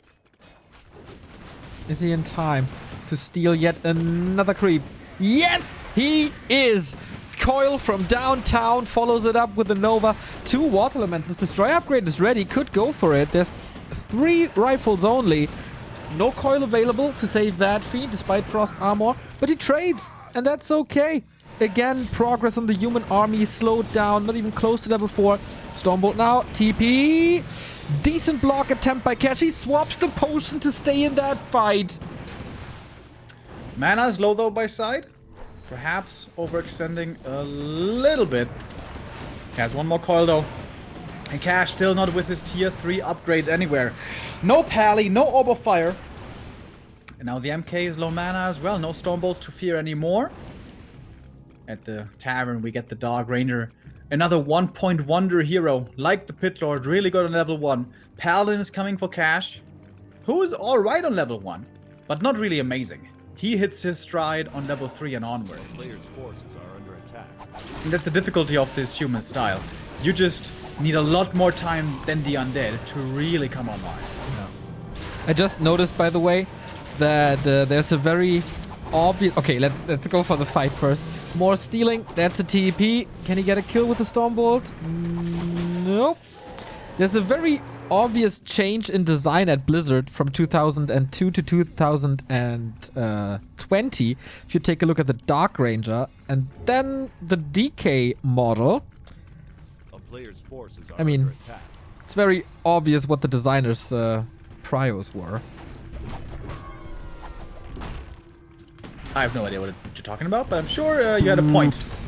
Is he in time to steal yet another creep? Yes, he is! Coil from downtown follows it up with the Nova. 2 Water Elementals. Destroy upgrade is ready. Could go for it. There's 3 rifles only. No coil available to save that Fiend despite Frost Armor. But he trades. And that's okay. Again, progress on the human army slowed down. Not even close to level 4. Stormbolt now. TP. Decent block attempt by Cash. He swaps the potion to stay in that fight. Mana is low though by Side. Perhaps overextending a little bit. Has one more coil though. And Cash still not with his tier 3 upgrades anywhere. No Pally, no Orb of Fire. And now the MK is low mana as well. No Stormbolts to fear anymore. At the tavern we get the Dark Ranger. Another 1-point wonder hero. Like the Pit Lord. Really good on level 1. Paladin is coming for Cash. Who is alright on level 1. But not really amazing. He hits his stride on level 3 and onward. Players' forces are under attack. And that's the difficulty of this human style. You just need a lot more time than the undead to really come online. I just noticed, by the way, that there's a very obvious... Okay, let's go for the fight first. More stealing. That's a TP. Can he get a kill with the Stormbolt? Nope. There's a very obvious change in design at Blizzard from 2002 to 2020. If you take a look at the Dark Ranger and then the DK model, A player's forces are I mean, under attack. it's very obvious what the designers' priors were. I have no idea what you're talking about, but I'm sure you had a point. Oops.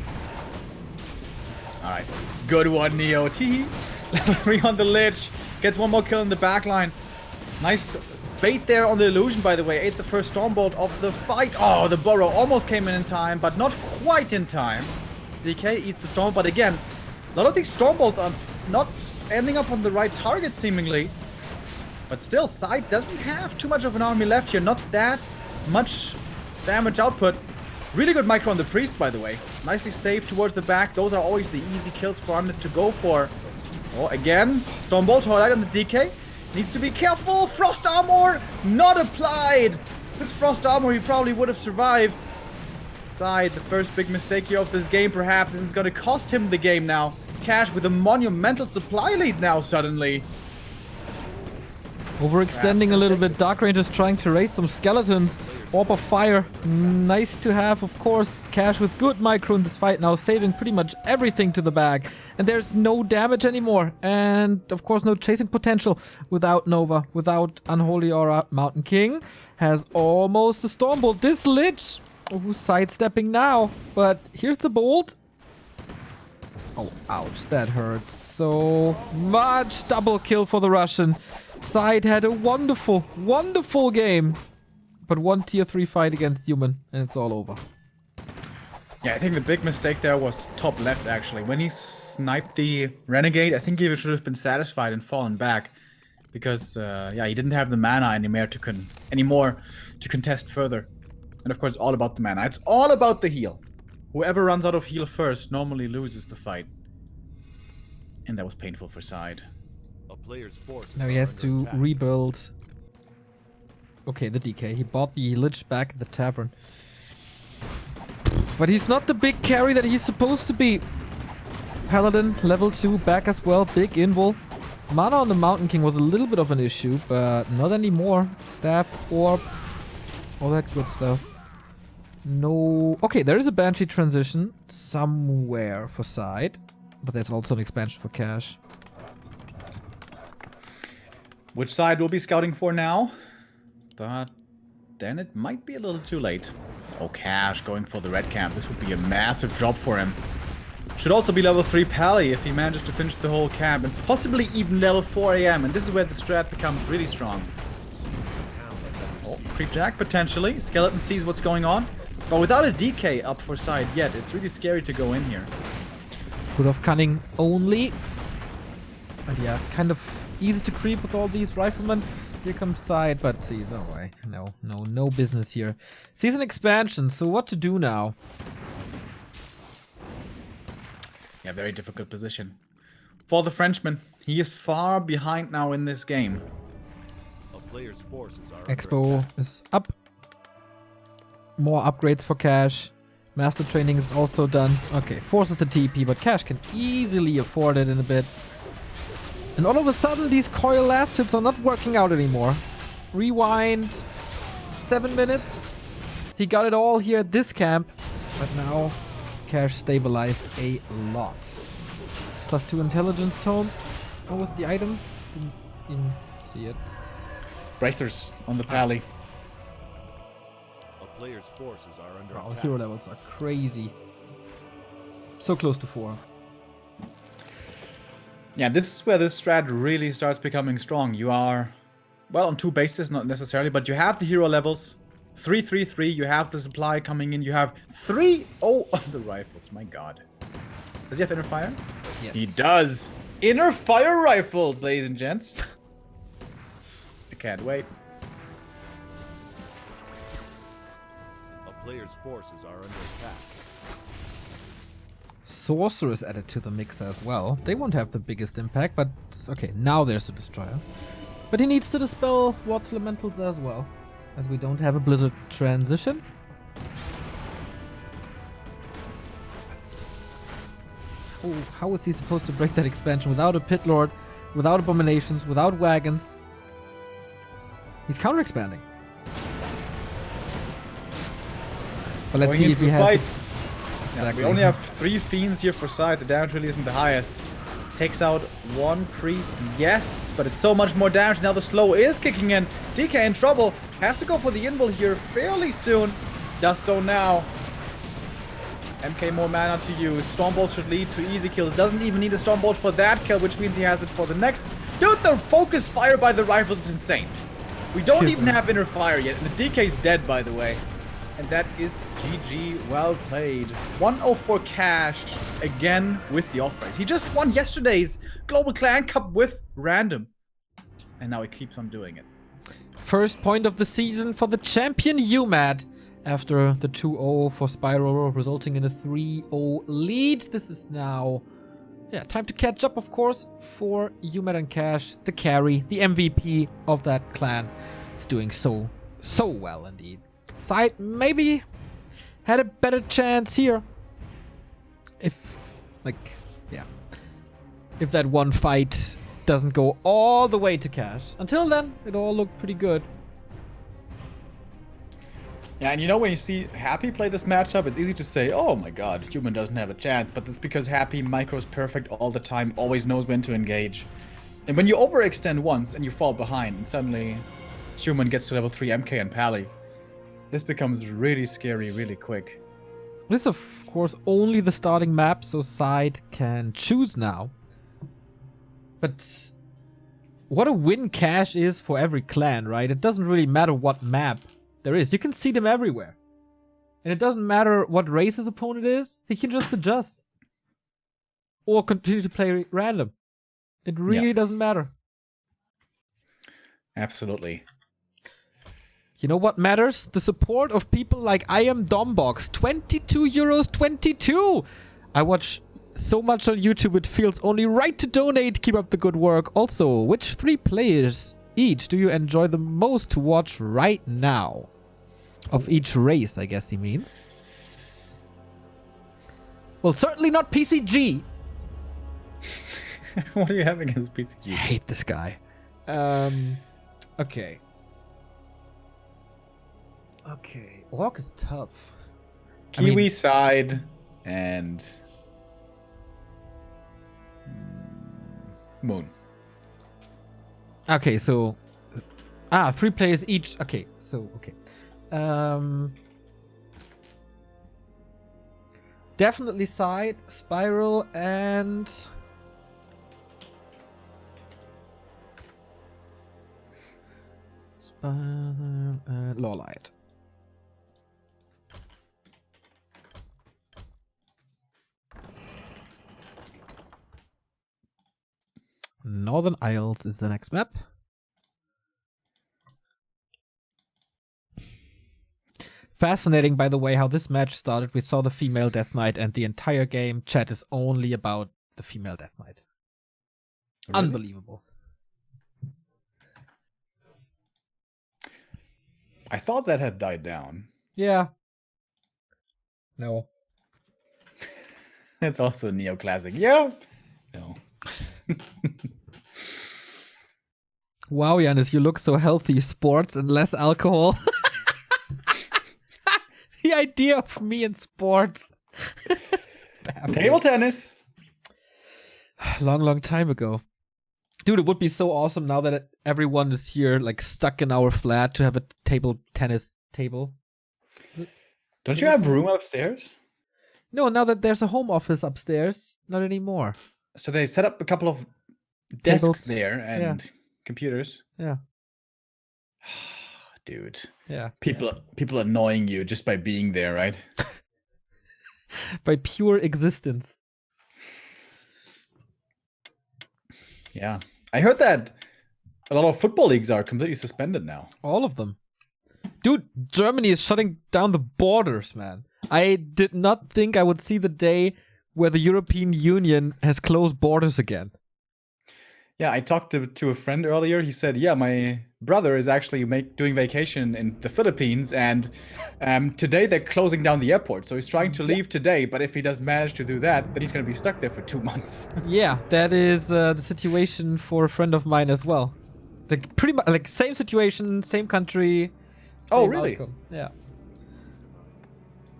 Alright. Good one, Neo. Teehee. Level 3 on the Lich. Gets one more kill in the backline. Nice bait there on the illusion, by the way. Ate the first Stormbolt of the fight. Oh, the Burrow almost came in time, but not quite in time. DK eats the Storm, but again, a lot of these Stormbolts are not ending up on the right target, seemingly. But still, Side doesn't have too much of an army left here. Not that much damage output. Really good micro on the Priest, by the way. Nicely saved towards the back. Those are always the easy kills for Undead to go for. Oh, again, Stormbolt right on the DK. Needs to be careful. Frost Armor not applied. With Frost Armor, he probably would have survived. Side, the first big mistake here of this game, perhaps. This is going to cost him the game now. Cash with a monumental supply lead now, suddenly. Overextending a little bit. Dark Ranger's trying to raise some skeletons. Orb of Fire. Nice to have, of course. Cash with good micro in this fight now, saving pretty much everything to the bag. And there's no damage anymore. And, of course, no chasing potential without Nova, without Unholy Aura. Mountain King has almost a Stormbolt. This Lich, who's sidestepping now. But here's the bolt. Oh, ouch. That hurts so much. Double kill for the Russian. Side had a wonderful, wonderful game. But one tier 3 fight against human, and it's all over. Yeah, I think the big mistake there was top left, actually. When he sniped the Renegade, I think he should have been satisfied and fallen back. Because, yeah, he didn't have the mana anymore to contest further. And of course, it's all about the mana. It's all about the heal. Whoever runs out of heal first normally loses the fight. And that was painful for Side. A player's forces Now he are has under to attack. rebuild. Okay, the DK. He bought the Lich back at the tavern. But he's not the big carry that he's supposed to be. Paladin, level 2, back as well. Big invul. Mana on the Mountain King was a little bit of an issue, but not anymore. Staff, orb, all that good stuff. No... Okay, there is a Banshee transition somewhere for Side. But there's also an expansion for Cash. Which side we'll be scouting for now? But then it might be a little too late. Oh, Cash going for the red camp. This would be a massive drop for him. Should also be level 3 Pally if he manages to finish the whole camp. And possibly even level 4 AM. And this is where the strat becomes really strong. Oh, Creep Jack potentially. Skeleton sees what's going on. But without a DK up for Side yet, it's really scary to go in here. Good of Cunning only. But yeah, kind of easy to creep with all these riflemen. Here comes Side, but sees, oh way. No business here. Season expansion, so what to do now? Yeah, very difficult position. For the Frenchman, he is far behind now in this game. A player's forces are under Expo attack. is up. More upgrades for Cash. Master training is also done. Okay, forces the TP, but Cash can easily afford it in a bit. And all of a sudden, these coil last hits are not working out anymore. Rewind. 7 minutes. He got it all here at this camp. But now, Cash stabilized a lot. +2 intelligence tome. What was the item? Didn't see it. Bracers on the Pally. A player's forces are under Wow, attack. hero levels are crazy. So close to 4. Yeah, this is where this strat really starts becoming strong. You are, well, on 2 bases, not necessarily, but you have the hero levels. 3-3-3, you have the supply coming in, you have 3-0 on the rifles, my god. Does he have inner fire? Yes. He does! Inner fire rifles, ladies and gents. I can't wait. A player's forces are under attack. Sorceress added to the mix as well. They won't have the biggest impact, but okay, now there's a Destroyer. But he needs to dispel Water Elementals as well, as we don't have a Blizzard transition. Oh, how is he supposed to break that expansion without a Pit Lord, without Abominations, without Wagons? He's counter-expanding. But let's Going see if into he the has... fight. the- Yeah, Exactly. we only have 3 Fiends here for Side. The damage really isn't the highest. Takes out 1 Priest, yes, but it's so much more damage. Now the slow is kicking in. DK in trouble. Has to go for the invul here fairly soon. Does so now. MK more mana to use. Stormbolt should lead to easy kills. Doesn't even need a Stormbolt for that kill, which means he has it for the next. Dude, the focus fire by the rifles is insane. We don't even have inner fire yet. And the DK's dead, by the way. And that is GG, well played. 104 cash, again with the off-race. He just won yesterday's Global Clan Cup with random. And now he keeps on doing it. First point of the season for the champion uMaD after the 2-0 for Spiral, resulting in a 3-0 lead. This is now, yeah, time to catch up, of course, for uMaD and Cash, the carry, the MVP of that clan. He's doing so well indeed. Side maybe had a better chance here. If, like, yeah. If that one fight doesn't go all the way to Cash. Until then, it all looked pretty good. Yeah, and you know when you see Happy play this matchup, it's easy to say, oh my god, Human doesn't have a chance. But that's because Happy micros perfect all the time, always knows when to engage. And when you overextend once and you fall behind, and suddenly Human gets to level 3 MK and Pally, this becomes really scary really quick. This is, of course, only the starting map, so side can choose now. But what a win cache is for every clan, right? It doesn't really matter what map there is. You can see them everywhere. And it doesn't matter what race his opponent is. He can just adjust. Or continue to play random. It really doesn't matter. Absolutely. You know what matters? The support of people like I am Dombox. 22 euros 22! I watch so much on YouTube, it feels only right to donate. Keep up the good work. Also, which 3 players each do you enjoy the most to watch right now? Of each race, I guess he means. Well, certainly not PCG. What are you having against PCG? I hate this guy. Okay. Okay. Walk is tough. Kiwi side and Moon. Okay, so 3 players each. Okay, so okay. Definitely side, Spiral, and Lawlight. Northern Isles is the next map. Fascinating, by the way, how this match started. We saw the female Death Knight, and the entire game chat is only about the female Death Knight. Really? Unbelievable. I thought that had died down. Yeah. No. It's also a neoclassic. Yeah. No. Wow, Janis, you look so healthy. Sports and less alcohol. The idea of me in sports. Table tennis. Long time ago. Dude, it would be so awesome now that everyone is here, like stuck in our flat, to have a table tennis table. Don't you have room upstairs? No, now that there's a home office upstairs, not anymore. So they set up a couple of desks Tables. there and computers. Yeah. Dude. Yeah. People annoying you just by being there, right? By pure existence. Yeah. I heard that a lot of football leagues are completely suspended now. All of them. Dude, Germany is shutting down the borders, man. I did not think I would see the day where the European Union has closed borders again. Yeah, I talked to a friend earlier. He said, yeah, my brother is actually doing vacation in the Philippines, and today they're closing down the airport. So he's trying to leave today, but if he does manage to do that, then he's going to be stuck there for 2 months. Yeah, that is the situation for a friend of mine as well. Like pretty much like same situation, same country. Oh, same really? outcome. Yeah.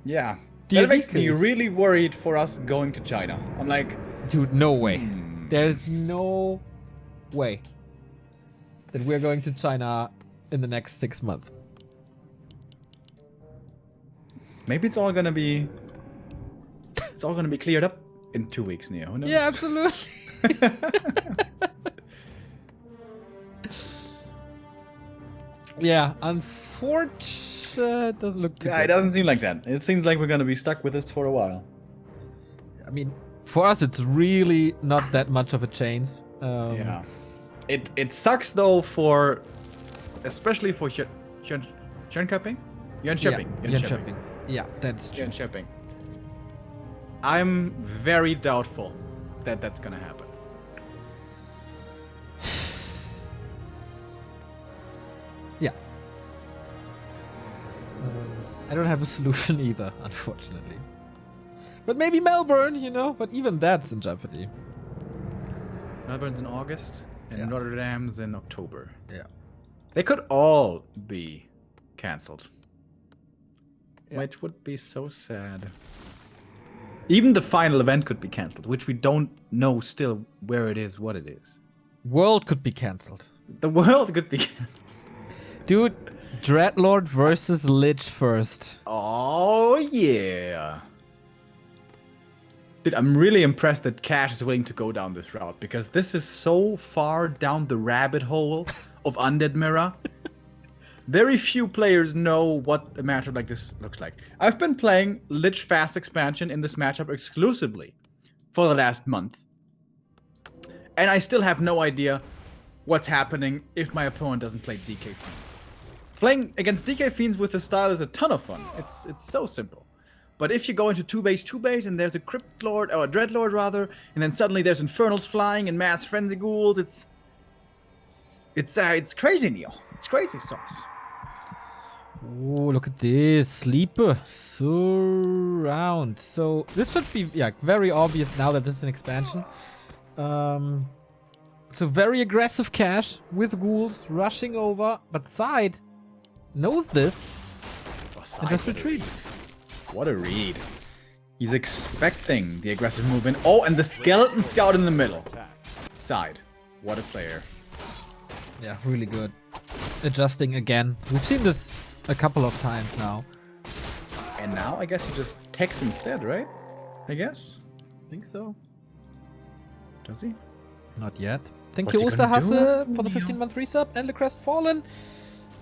Yeah. The That makes me Enriquez. really worried for us going to China. I'm like, Dude, no way. There's no way that we're going to China in the next 6 months. maybe it's all gonna be cleared up in 2 weeks, Neo. Who knows? Yeah, absolutely. Yeah, unfortunately, it doesn't look too Yeah, it good. doesn't seem like that. It seems like we're gonna be stuck with this for a while. I mean, for us, it's really not that much of a change. Yeah. It sucks though especially for Jönköping? Jönköping. Jönköping. Yeah, that's true. Jönköping. I'm very doubtful that that's gonna happen. Yeah. I don't have a solution either, unfortunately. But maybe Melbourne, you know? But even that's in jeopardy. Melbourne's in August, and Yeah. Notre Dame's in October. Yeah. They could all be cancelled. Yeah. Which would be so sad. Even the final event could be cancelled, which we don't know still where it is, what it is. World could be cancelled. The world could be cancelled. Dude, Dreadlord versus Lich first. Oh, yeah. Dude, I'm really impressed that Cash is willing to go down this route, because this is so far down the rabbit hole of Undead Mirror. Very few players know what a matchup like this looks like. I've been playing Lich Fast expansion in this matchup exclusively for the last month. And I still have no idea what's happening if my opponent doesn't play DK Fiends. Playing against DK Fiends with this style is a ton of fun. It's so simple. But if you go into 2-base, and there's a Crypt Lord, or a Dreadlord rather, and then suddenly there's Infernals flying and Mass Frenzy Ghouls, it's crazy, Neo. It's crazy sauce. Oh, look at this. Sleeper. Surround. So this should be very obvious now that this is an expansion. So very aggressive Cash with ghouls rushing over, but Side knows this and just retreat. What a read. He's expecting the aggressive move in. Oh, and the Skeleton Scout in the middle. Side. What a player. Yeah, really good. Adjusting again. We've seen this a couple of times now. And now I guess he just techs instead, right? I guess. I think so. Does he? Not yet. Thank What's you, he gonna Osterhasse, do? for the 15-month resub and the Crest Fallen.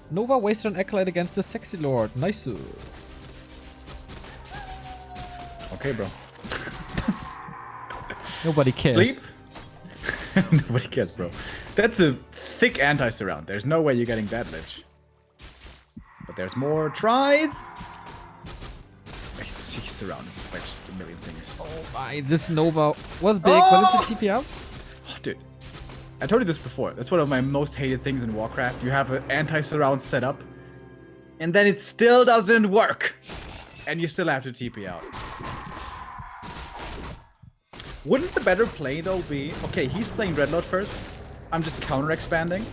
Nova wasted an Acolyte against the Sexy Lord. Nice. Okay, bro. Nobody cares. Sleep? Nobody cares, bro. That's a thick anti-surround. There's no way you're getting that Lich. But there's more tries. This surround is like just a million things. Oh my, this Nova was big, but it's a TP out. Oh, dude. I told you this before. That's one of my most hated things in Warcraft. You have an anti-surround set up, and then it still doesn't work. And you still have to TP out. Wouldn't the better play, though, be... Okay, he's playing Dreadlord first. I'm just counter-expanding.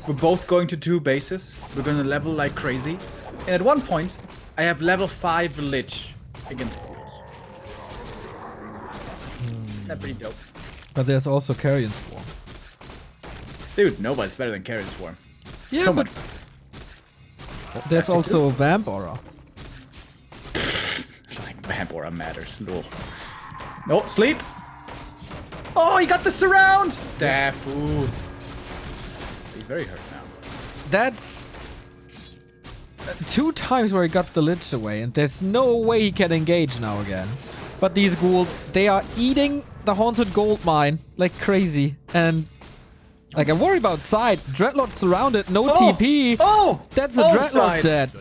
We're both going to 2 bases. We're going to level like crazy. And at one point, I have level 5 Lich against ghouls. That's pretty dope. But there's also Carrion Swarm. Dude, nobody's better than Carrion Swarm. Yeah, So but much. there's also Vamp Aura. Like Vamp Aura matters. Lol. No, sleep. Oh, he got the surround! Staff. Ooh. He's very hurt now. That's 2 times where he got the Lich away, and there's no way he can engage now again. But these ghouls, they are eating the Haunted Gold Mine like crazy. And like, I'm worried about Side. Dreadlord surrounded, no TP. Oh! That's a Dreadlord Side. dead.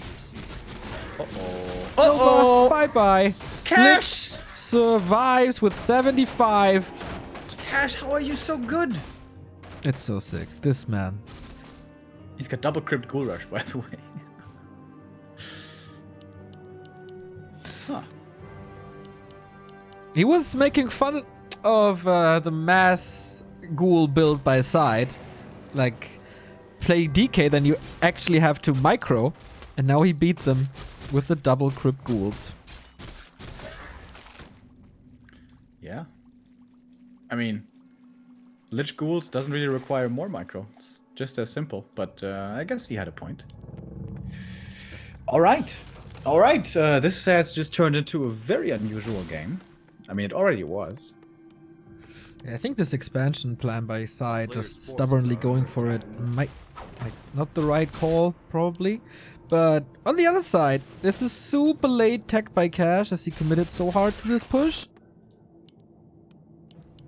Uh-oh. Uh-oh. Bye-bye. Cash! Lich survives with 75. Cash, how are you so good? It's so sick. This man. He's got double Crypt Ghoul Rush, by the way. Huh. He was making fun of the mass ghoul build by Side. Like, play DK, then you actually have to micro. And now he beats him with the double Crypt Ghouls. Yeah. I mean, Lich Ghouls doesn't really require more micro. It's just as simple, but I guess he had a point. Alright. Alright, this has just turned into a very unusual game. I mean, it already was. Yeah, I think this expansion plan by Side, just stubbornly going for it, might not the right call, probably. But on the other side, it's a super late tech by Cash as he committed so hard to this push.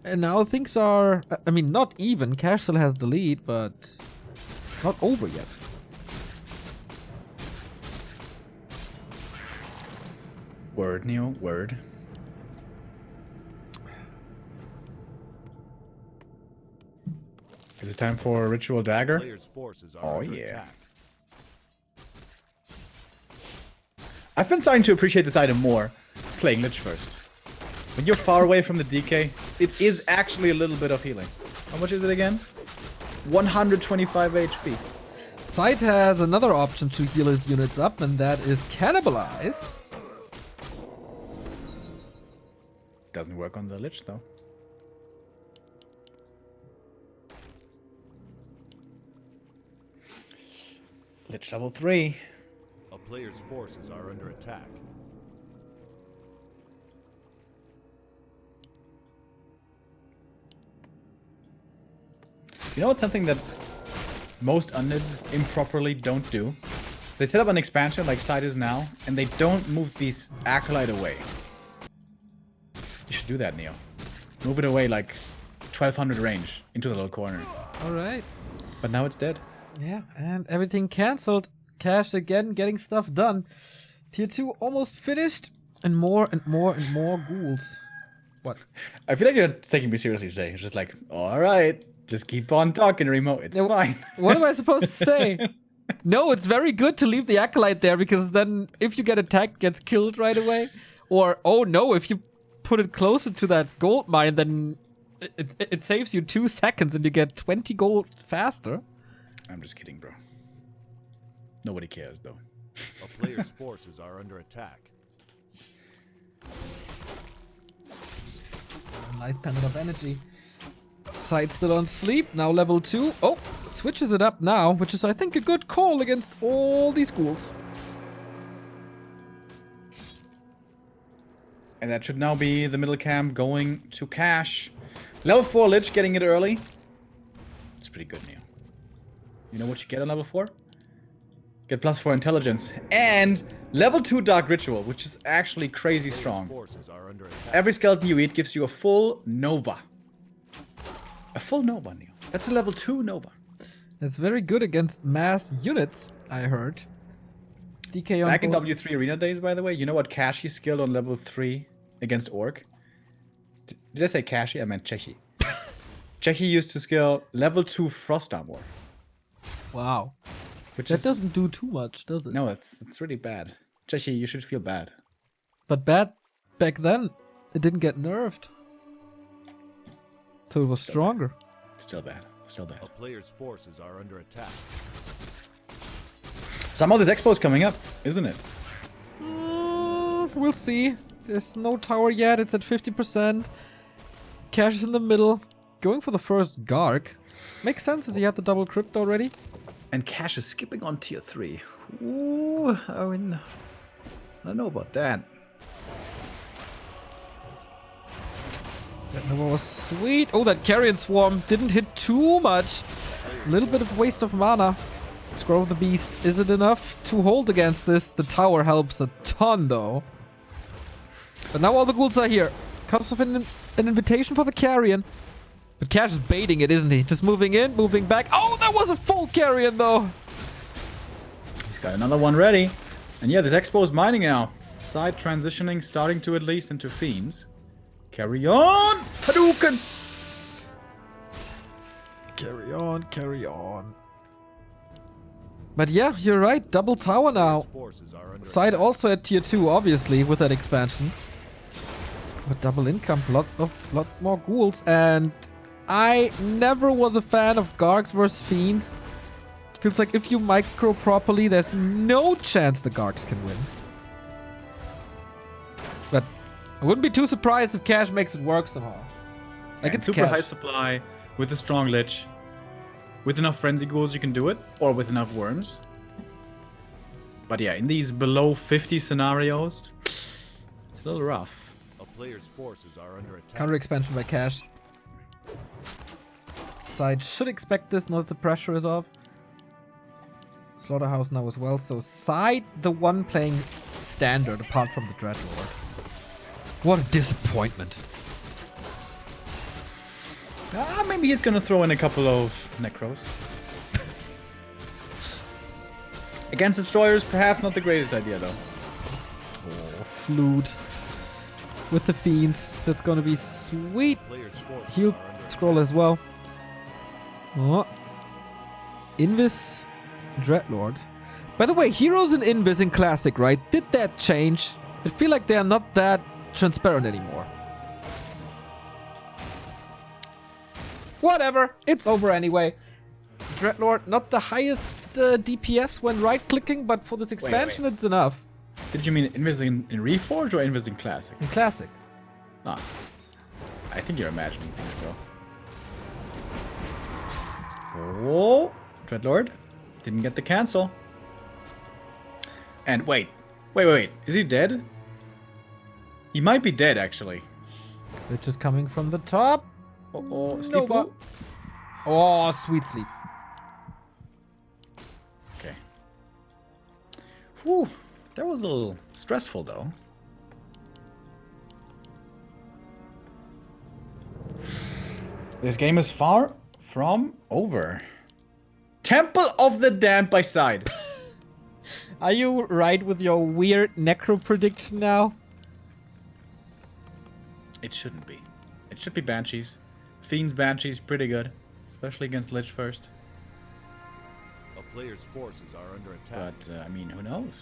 And now things are, I mean, not even. Cash still has the lead, but not over yet. Word, Neo, word. Is it time for Ritual Dagger? Players' forces are Oh, under yeah. attack. I've been starting to appreciate this item more, playing Lich first. When you're far away from the DK, it is actually a little bit of healing. How much is it again? 125 HP. Side has another option to heal his units up, and that is Cannibalize. Doesn't work on the Lich, though. Lich level 3. A player's forces are under attack. You know what's something that most unlids improperly don't do? They set up an expansion like side is now, and they don't move these Acolyte away. You should do that, Neo. Move it away like 1200 range into the little corner. Alright. But now it's dead. Yeah, and everything cancelled. Cash again, getting stuff done. Tier 2 almost finished. And more and more and more ghouls. What? I feel like you're not taking me seriously today. It's just like, alright, just keep on talking, Remo. It's fine. What am I supposed to say? No, it's very good to leave the Acolyte there, because then if you get attacked, gets killed right away. Or, oh no, if you put it closer to that gold mine, then it saves you 2 seconds and you get 20 gold faster. I'm just kidding, bro. Nobody cares, though. A player's forces are under attack. Nice pendant of energy. Side still on sleep, now level 2. Oh, switches it up now, which is, I think, a good call against all these ghouls. And that should now be the middle camp going to Cash. Level 4 Lich getting it early. It's pretty good, Neo. You know what you get on level 4? Get +4 intelligence. And level 2 Dark Ritual, which is actually crazy strong. Forces are under attack. Every skeleton you eat gives you a full Nova. A full Nova, Neo. That's a level 2 Nova. It's very good against mass units, I heard. DK on Back in board. W3 Arena days, by the way, you know what Kashi skilled on level 3 against Orc? Did I say Kashi? I meant Chechi. Chechi used to skill level 2 Frost Armor. Wow. Which That is, doesn't do too much, does it? No, it's really bad. Chechi, you should feel bad. But bad back then, it didn't get nerfed. So it was stronger. Still bad. Still bad. A player's forces are under attack. Somehow this expo is coming up, isn't it? We'll see. There's no tower yet. It's at 50%. Cash is in the middle. Going for the first Garg. Makes sense as he had the double crypt already. And Cash is skipping on tier 3. Ooh, I mean, I don't know about that. That Nova was sweet. Oh, that Carrion Swarm didn't hit too much. A little bit of waste of mana. Scroll of the Beast. Is it enough to hold against this? The tower helps a ton, though. But now all the ghouls are here. Comes with an invitation for the Carrion. But Cash is baiting it, isn't he? Just moving in, moving back. Oh, that was a full Carrion, though. He's got another one ready. And yeah, this expo is mining now. Side transitioning, starting to at least into Fiends. Carry on! Hadouken! Carry on, carry on. But yeah, you're right. Double tower now. Forces are under Side also at tier 2, obviously, with that expansion. But double income, lot more ghouls. And I never was a fan of Gargs versus Fiends. Feels like if you micro properly, there's no chance the Gargs can win. But I wouldn't be too surprised if Cash makes it work somehow. Like, And it's super Cash. high supply with a strong Lich. With enough Frenzy Ghouls you can do it, or with enough Worms. But yeah, in these below 50 scenarios, it's a little rough. A player's forces are under attack. Counter expansion by Cash. Side should expect this, now that the pressure is off. Slaughterhouse now as well, so Side the one playing standard apart from the Dreadlord. What a disappointment. Maybe he's gonna throw in a couple of Necros. Against Destroyers, perhaps not the greatest idea though. Oh, Flute. With the Fiends, that's gonna be sweet. Player's forces Heal are under scroll as well. Oh. Invis Dreadlord. By the way, Heroes in Invis in Classic, right? Did that change? I feel like they are not that transparent anymore. Whatever, it's over anyway. Dreadlord, not the highest DPS when right-clicking, but for this expansion, it's enough. Did you mean Invis in Reforged or Invis in Classic? In Classic. Ah. I think you're imagining things, bro. Oh, Dreadlord. Didn't get the cancel. And wait. Is he dead? He might be dead, actually. Which is coming from the top. Oh, Nova. Sleepo. Oh, sweet sleep. Okay. Whew. That was a little stressful, though. This game is far from over. Temple of the Damned by side. Are you right with your weird necro prediction now? It shouldn't be. It should be Banshees. Fiend's Banshees, pretty good. Especially against Lich first. A player's forces are under attack. But, I mean, who knows?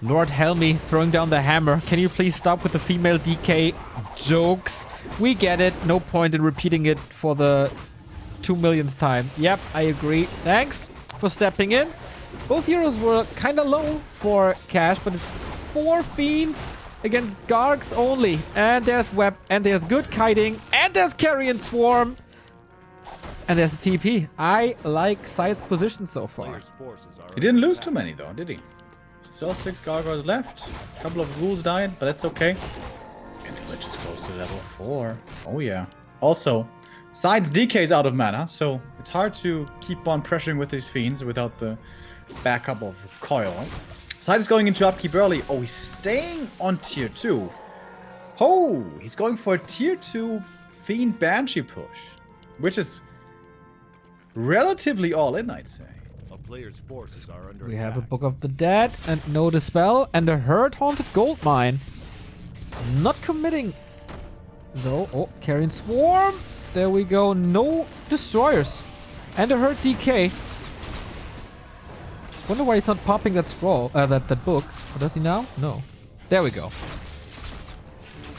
Lord Helmy throwing down the hammer. Can you please stop with the female DK jokes? We get it. No point in repeating it for the 2 millionth time. Yep, I agree. Thanks for stepping in. Both heroes were kind of low for cash, but it's 4 fiends against Gargs only. And there's Web, and there's good kiting, and there's Carrion Swarm. And there's a TP. I like Side's position so far. Player's forces are He didn't lose too many, though, did he? Still 6 gargoyles left. A couple of ghouls died, but that's okay. And the Lich is close to level 4. Oh, yeah. Also, Side's DK is out of mana, so it's hard to keep on pressuring with these fiends without the backup of Coil. Side is going into upkeep early. Oh, he's staying on tier 2. Oh, he's going for a tier 2 Fiend Banshee push, which is relatively all in, I'd say. A player's forces are under We attack. have a Book of the Dead and no Dispel and a Herd Haunted Gold Mine. Not committing though. Oh, Carrion Swarm. There we go. No Destroyers. And a Herd DK. Wonder why he's not popping that scroll, that book. Or does he now? No. There we go.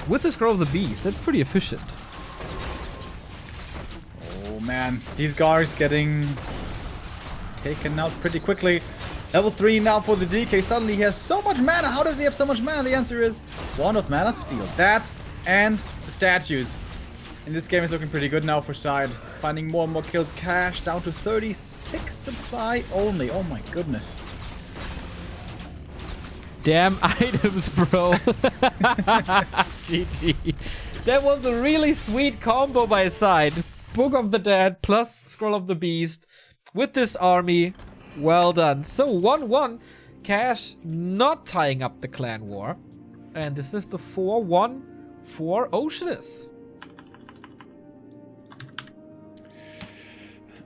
With the Scroll of the Beast, that's pretty efficient. Oh man, these guards getting taken out pretty quickly. Level 3 now for the DK. Suddenly he has so much mana. How does he have so much mana? The answer is 1 of Mana Steal. That and the statues. And this game is looking pretty good now for Side. It's finding more and more kills. Cash down to 36 supply only. Oh my goodness. Damn items, bro. GG. That was a really sweet combo by Side. Book of the Dead plus Scroll of the Beast with this army. Well done. So 1-1. Cash not tying up the clan war. And this is the 4-1 for Oceanus.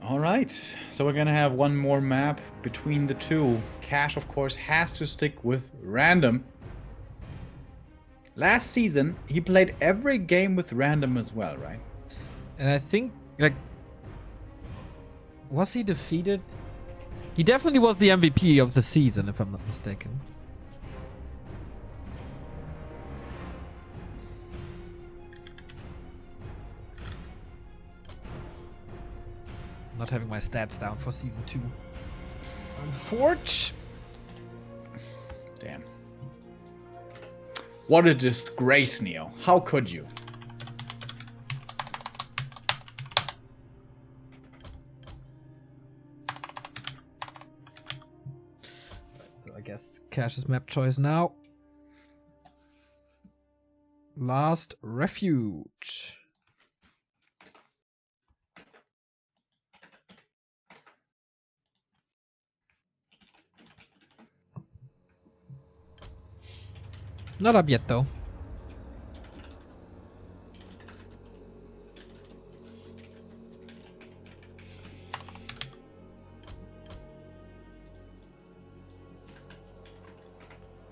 All right, so we're gonna have one more map between the two. Cash, of course, has to stick with random. Last season, he played every game with random as well, right? And I think, like, was he defeated? He definitely was the MVP of the season, if I'm not mistaken. Not having my stats down for season 2. Unfortunately. Damn. What a disgrace, Neo. How could you? So I guess Cash's map choice now. Last Refuge. Not up yet, though.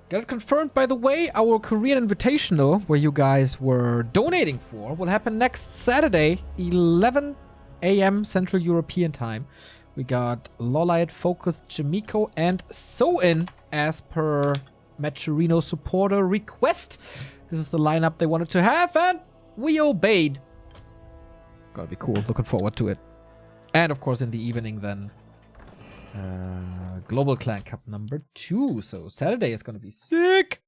Got it confirmed, by the way. Our Korean Invitational, where you guys were donating for, will happen next Saturday, 11 a.m. Central European Time. We got Lolite, Focus, Jamiko, and So-In as per Maturino supporter request. This is the lineup they wanted to have, and we obeyed. Gotta be cool. Looking forward to it. And of course, in the evening, then Global Clan Cup number 2. So Saturday is gonna be sick.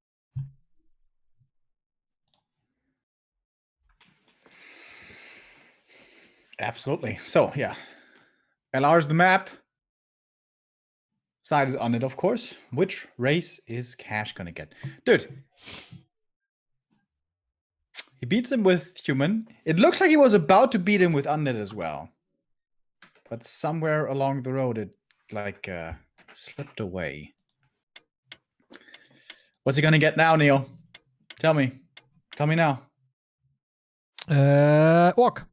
Absolutely. So, yeah. LR's the map. Side is on it, of course. Which race is Cash gonna get? Dude. He beats him with human. It looks like he was about to beat him with undead as well. But somewhere along the road, it like slipped away. What's he gonna get now, Neil? Tell me. Tell me now. Orc.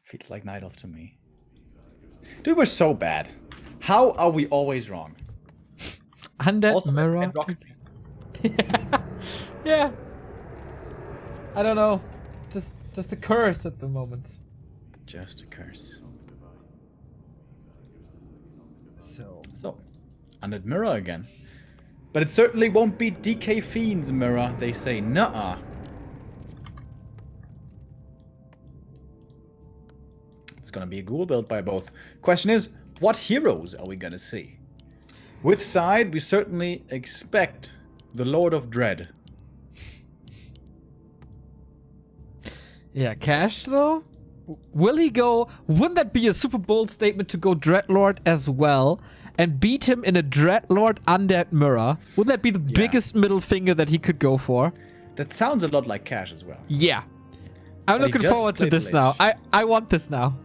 Feels like Night Elf to me. Dude, we're so bad. How are we always wrong? Undead Also, mirror. and Rocket Yeah. I don't know. Just a curse at the moment. Just a curse. So. Undead mirror again. But it certainly won't be DK Fiend's mirror, they say. Nuh-uh. It's gonna be a ghoul build by both. Question is, what heroes are we gonna see? With side, we certainly expect the Lord of Dread. Yeah, Cash though? Will he go? Wouldn't that be a super bold statement to go Dreadlord as well and beat him in a Dreadlord undead mirror? Wouldn't that be the biggest middle finger that he could go for? That sounds a lot like Cash as well. Yeah. I'm But he looking just forward to played this now. Lich. I want this now.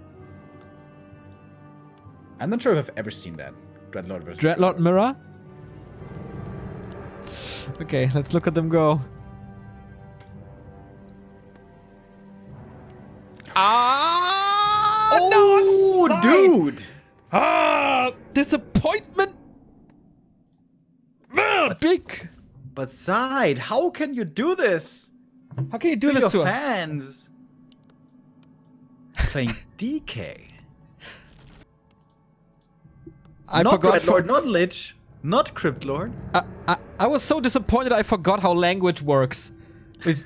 I'm not sure if I've ever seen that. Dreadlord versus Dreadlord mirror? Okay, let's look at them go. Ah! Oh, no, dude! Ah! Disappointment! Big! But side, how can you do this? How can you do To this your to us? fans? Playing DK. I not forgot. Dreadlord, not Lich, not Crypt Lord. I was so disappointed I forgot how language works. It's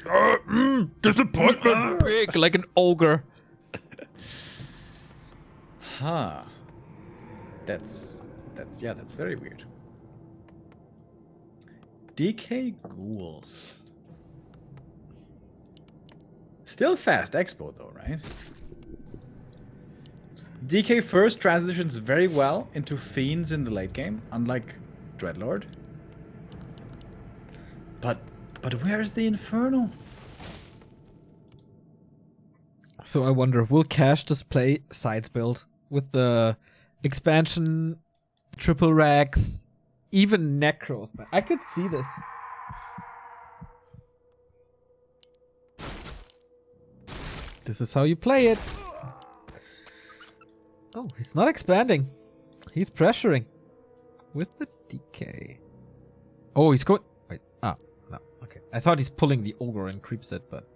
disappointment big, like an ogre. Huh. That's very weird. DK Ghouls. Still fast expo though, right? DK first transitions very well into Fiends in the late game, unlike Dreadlord. But where is the Infernal? So I wonder, will Cash just play sides build with the expansion, triple racks, even necros? I could see this. This is how you play it. Oh, he's not expanding. He's pressuring with the DK. Oh, he's going. Wait. Ah, no. Okay. I thought he's pulling the ogre and creeps it, but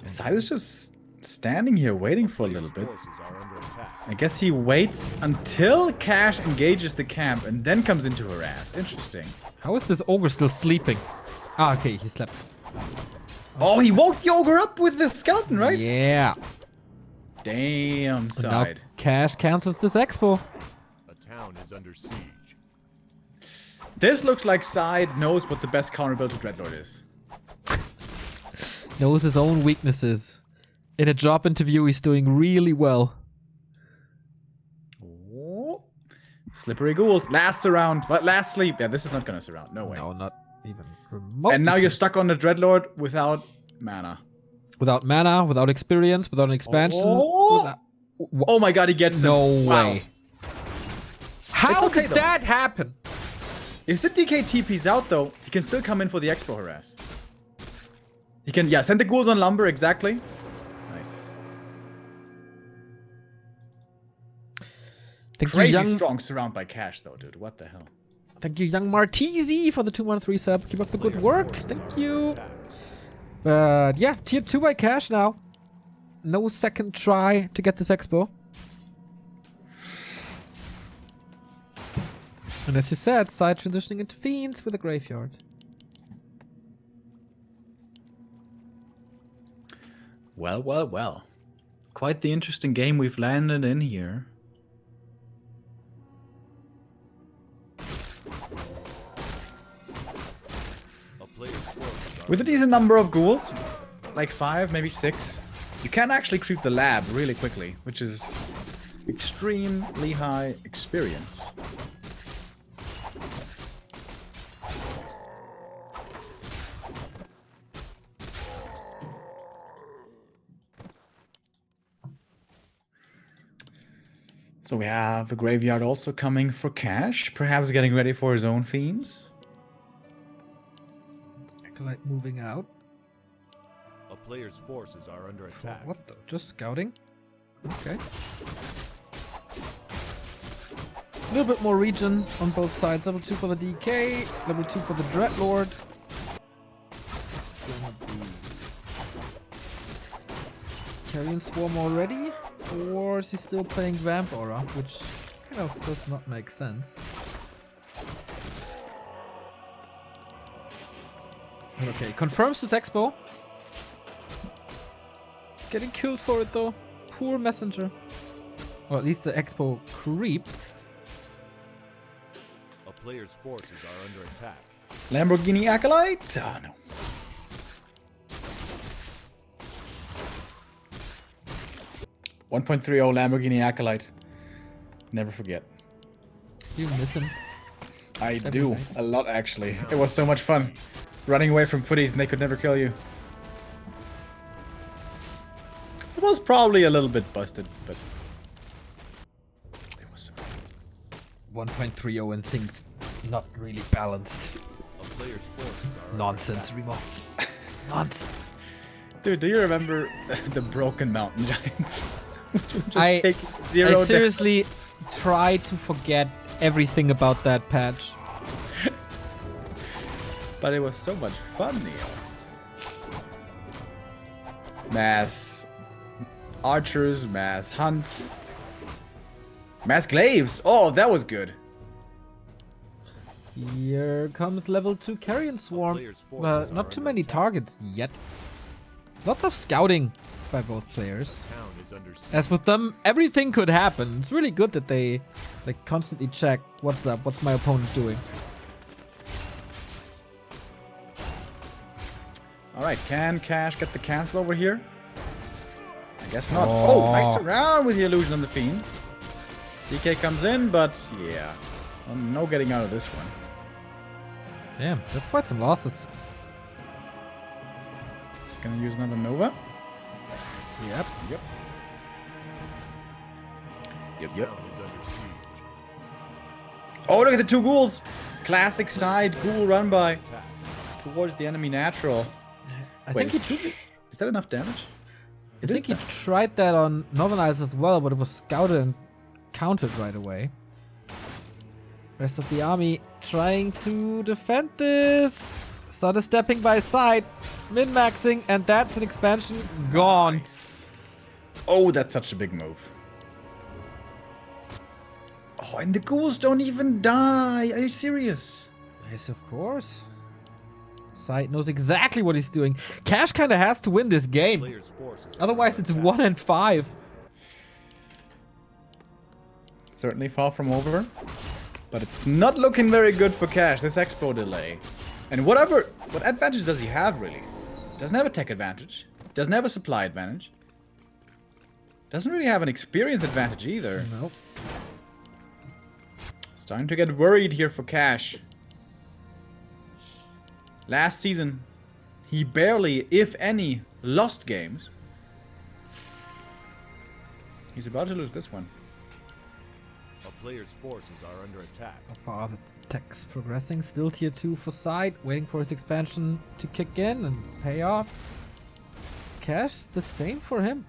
Side is just standing here waiting for a little bit. Forces are under attack. I guess he waits until Cash engages the camp and then comes into harass. Interesting. how is this ogre still sleeping? Ah, okay, he slept. Oh, he woke the ogre up with the skeleton, right? Yeah. Damn, But now Side. Cash cancels this expo. A town is under siege. This looks like Side knows what the best counter build to Dreadlord is. Knows his own weaknesses. In a job interview, he's doing really well. Oh. Slippery ghouls. Last surround, but last sleep. Yeah, this is not gonna surround. No way. No, not even remotely. And now you're stuck on the Dreadlord without mana. Without mana, without experience, without an expansion. Oh, without- oh my god, he gets No him. Wow. way. How okay, did though. that happen? If the DK TP's out though, he can still come in for the expo harass. He can, yeah, send the ghouls on lumber, exactly. Nice. Thank Crazy you, young, strong surround by Cash though, dude. What the hell? Thank you, young Martese, for the 213 sub. Keep up the good work. Thank you. But yeah, tier 2 by Cash now. No second try to get this expo. And as you said, side transitioning into Fiends with a graveyard. Well, well, well. Quite the interesting game we've landed in here. A player's forces are With a decent number of ghouls, like 5, maybe 6, you can actually creep the lab really quickly, which is extremely high experience. So we have the graveyard also coming for cash, perhaps getting ready for his own fiends. Acolyte moving out. A player's forces are under attack. What the? Just scouting? Okay. A little bit more region on both sides. Level 2 for the DK, level 2 for the Dreadlord. Gonna be Carrion Swarm already? Or is he still playing Vamp Aura? Which kind of does not make sense. Okay, confirms his expo. Getting killed for it though. Poor messenger. Or at least the expo creep. A player's forces are under attack. Lamborghini Acolyte? Oh no. .30 Lamborghini Acolyte. Never forget. You miss him. I do. A lot actually. It was so much fun. Running away from footies and they could never kill you. It was probably a little bit busted, but it was so fun. 1.30 and things not really balanced. A player's forces are Nonsense, Remo. Nonsense. Dude, do you remember the Broken Mountain Giants? Just I take 0 I damage. seriously try to forget everything about that patch. But it was so much fun, Neo. Mass archers, mass hunts, mass glaives. Oh, that was good. Here comes level 2 Carrion Swarm. Not too many targets yet. Lots of scouting by both players. Town is under siege. As with them, everything could happen. It's really good that they constantly check what's up, what's my opponent doing. Alright, can Cash get the cancel over here? I guess not. Oh, nice round with the illusion on the Fiend. DK comes in, but yeah. No getting out of this one. Damn, that's quite some losses. Just gonna use another Nova. Yep. Yep. Yep, Town is under siege. Oh, look at the 2 ghouls! Classic side ghoul run by Attack. towards the enemy natural. I Wait, think is that enough damage? I think he tried that on Novelize as well, but it was scouted and countered right away. Rest of the army trying to defend this. Started stepping by side, min-maxing, and that's an expansion gone. Nice. Oh, that's such a big move. Oh, and the ghouls don't even die. Are you serious? Yes, of course. Side knows exactly what he's doing. Cash kind of has to win this game. Player's forces are Otherwise, under it's attack. 1 and 5. Certainly far from over. But it's not looking very good for Cash, this expo delay. And what advantage does he have, really? Doesn't have a tech advantage. Doesn't have a supply advantage. Doesn't really have an experience advantage either. Nope. Starting to get worried here for Cash. Last season, he barely, if any, lost games. He's about to lose this one. A player's forces are under attack. How far are the techs progressing? Still tier 2 for side, waiting for his expansion to kick in and pay off. Cash, the same for him.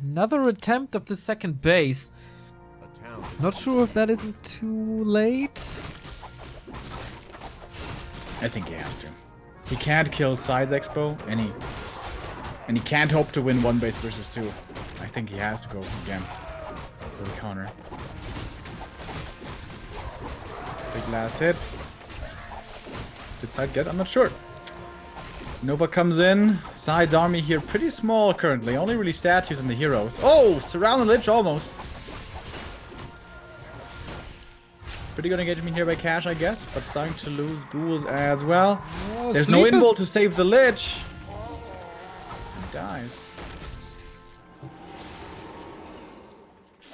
Another attempt of the second base. A town is Not under sure if siege. that isn't too late. I think he has to. He can't kill Sides Expo, and he can't hope to win 1 base versus 2. I think he has to go again for the counter. Big last hit. Did Side get? I'm not sure. Nova comes in. Side's army here pretty small currently. Only really statues and the heroes. Oh! Surround the Lich almost. Pretty good engagement here by Cash, I guess. But starting to lose ghouls as well. Oh, There's no Sleep is- invul to save the Lich. He dies.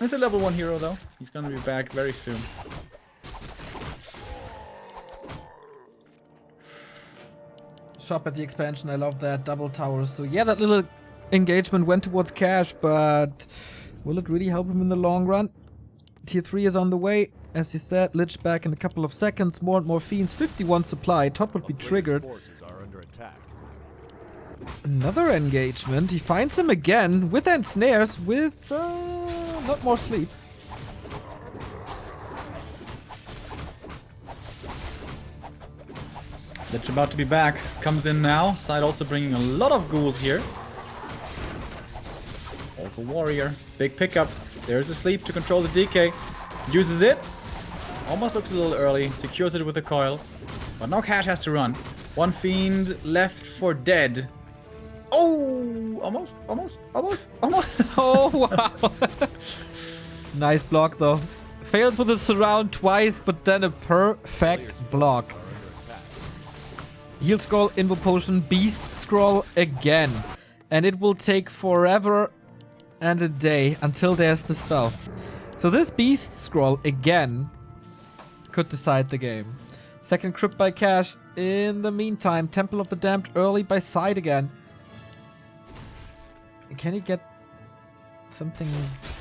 It's a level 1 hero though. He's gonna be back very soon. Shop at the expansion, I love that. Double towers. So yeah, that little engagement went towards Cash, but Will it really help him in the long run? Tier 3 is on the way. As you said, Lich back in a couple of seconds. More and more fiends. 51 supply. Top would be triggered. Forces are under attack. Another engagement. He finds him again with ensnares with not more sleep. Lich about to be back. Comes in now. Side also bringing a lot of ghouls here. Orca warrior. Big pickup. There's a sleep to control the DK. Uses it. Almost looks a little early. Secures it with a coil. But now Cash has to run. One fiend left for dead. Oh! Almost. Oh, wow. Nice block, though. Failed with the surround twice, but then a perfect block. Heal scroll, invo potion, beast scroll again. And it will take forever and a day until there's the spell. So this beast scroll again could decide the game. Second crypt by Cash. In the meantime, Temple of the Damned early by side again. Can he get something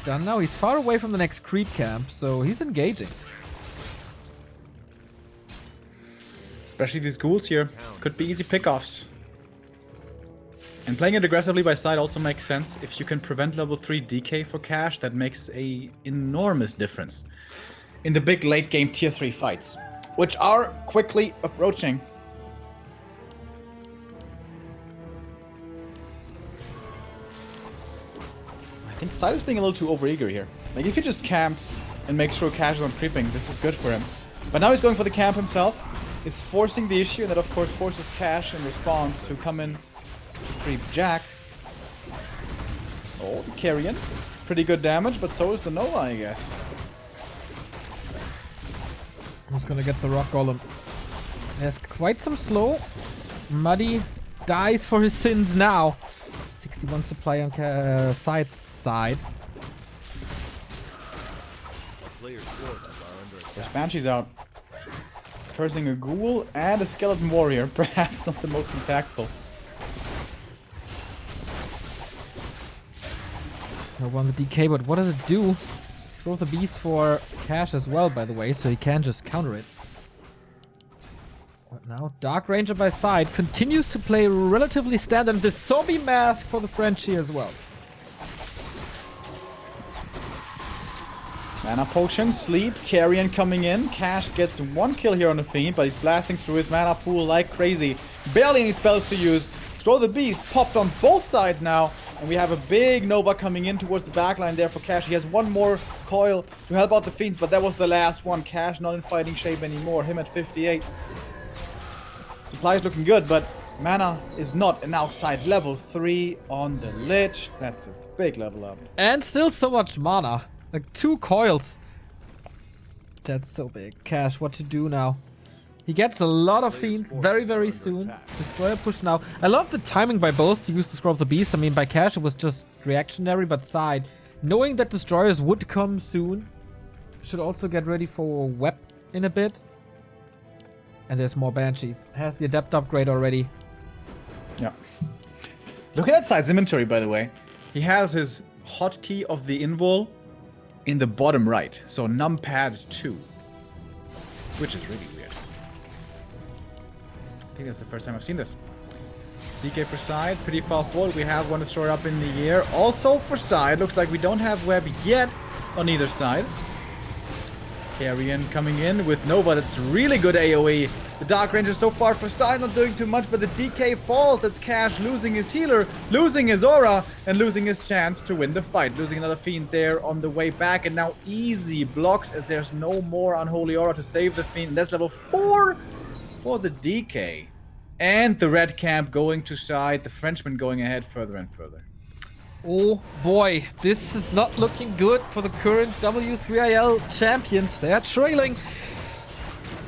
done now? He's far away from the next creep camp, so he's engaging. Especially these ghouls here. Could be easy pickoffs. And playing it aggressively by side also makes sense. If you can prevent level 3 DK for Cash, that makes a enormous difference in the big late game tier 3 fights, which are quickly approaching. I think Side is being a little too overeager here. Like, if he just camps and makes sure Cash is not creeping, this is good for him. But now he's going for the camp himself. Is forcing the issue, and that of course forces Cash in response to come in to creep Jack. Oh, the Carrion. Pretty good damage, but so is the Nova, I guess. Who's gonna get the rock golem? There's quite some slow. Muddy dies for his sins now. 61 supply on Side's side. There's Banshees out. Cursing a ghoul and a skeleton warrior. Perhaps not the most impactful. No one the DK, but what does it do? Throw the beast for Cash as well, by the way, so he can just counter it. What now? Dark Ranger by side continues to play relatively standard. The zombie mask for the Frenchie as well. Mana potion, sleep, Carrion coming in. Cash gets one kill here on the Fiend, but he's blasting through his mana pool like crazy. Barely any spells to use. Throw the Beast, popped on both sides now. And we have a big Nova coming in towards the backline there for Cash. He has one more coil to help out the Fiends, but that was the last one. Cash not in fighting shape anymore. Him at 58. Supply is looking good, but mana is not. And now Side level 3 on the Lich. That's a big level up. And still so much mana. Like 2 coils. That's so big. Cash, what to do now? He gets a lot of fiends very, very soon. Destroyer push now. I love the timing by both to use the Scroll of the Beast. I mean, by Cash, it was just reactionary, but Side, knowing that Destroyers would come soon, should also get ready for Web in a bit. And there's more Banshees. Has the Adept upgrade already. Yeah. Looking at Side's inventory, by the way, he has his hotkey of the invul in the bottom right. So numpad 2. Which is really weird. I think that's the first time I've seen this. DK for Side, pretty far forward. We have one Destroyer up in the air. Also for Side, looks like we don't have Web yet on either side. Carrion coming in with Nova. That's really good AoE. The Dark Ranger so far for Side not doing too much, but the DK falls. That's Cash losing his healer, losing his aura, and losing his chance to win the fight. Losing another Fiend there on the way back, and now easy blocks as there's no more Unholy Aura to save the Fiend. That's level 4 for the DK. And the red camp going to Side, the Frenchman going ahead further and further. Oh boy, this is not looking good for the current W3IL champions. They are trailing.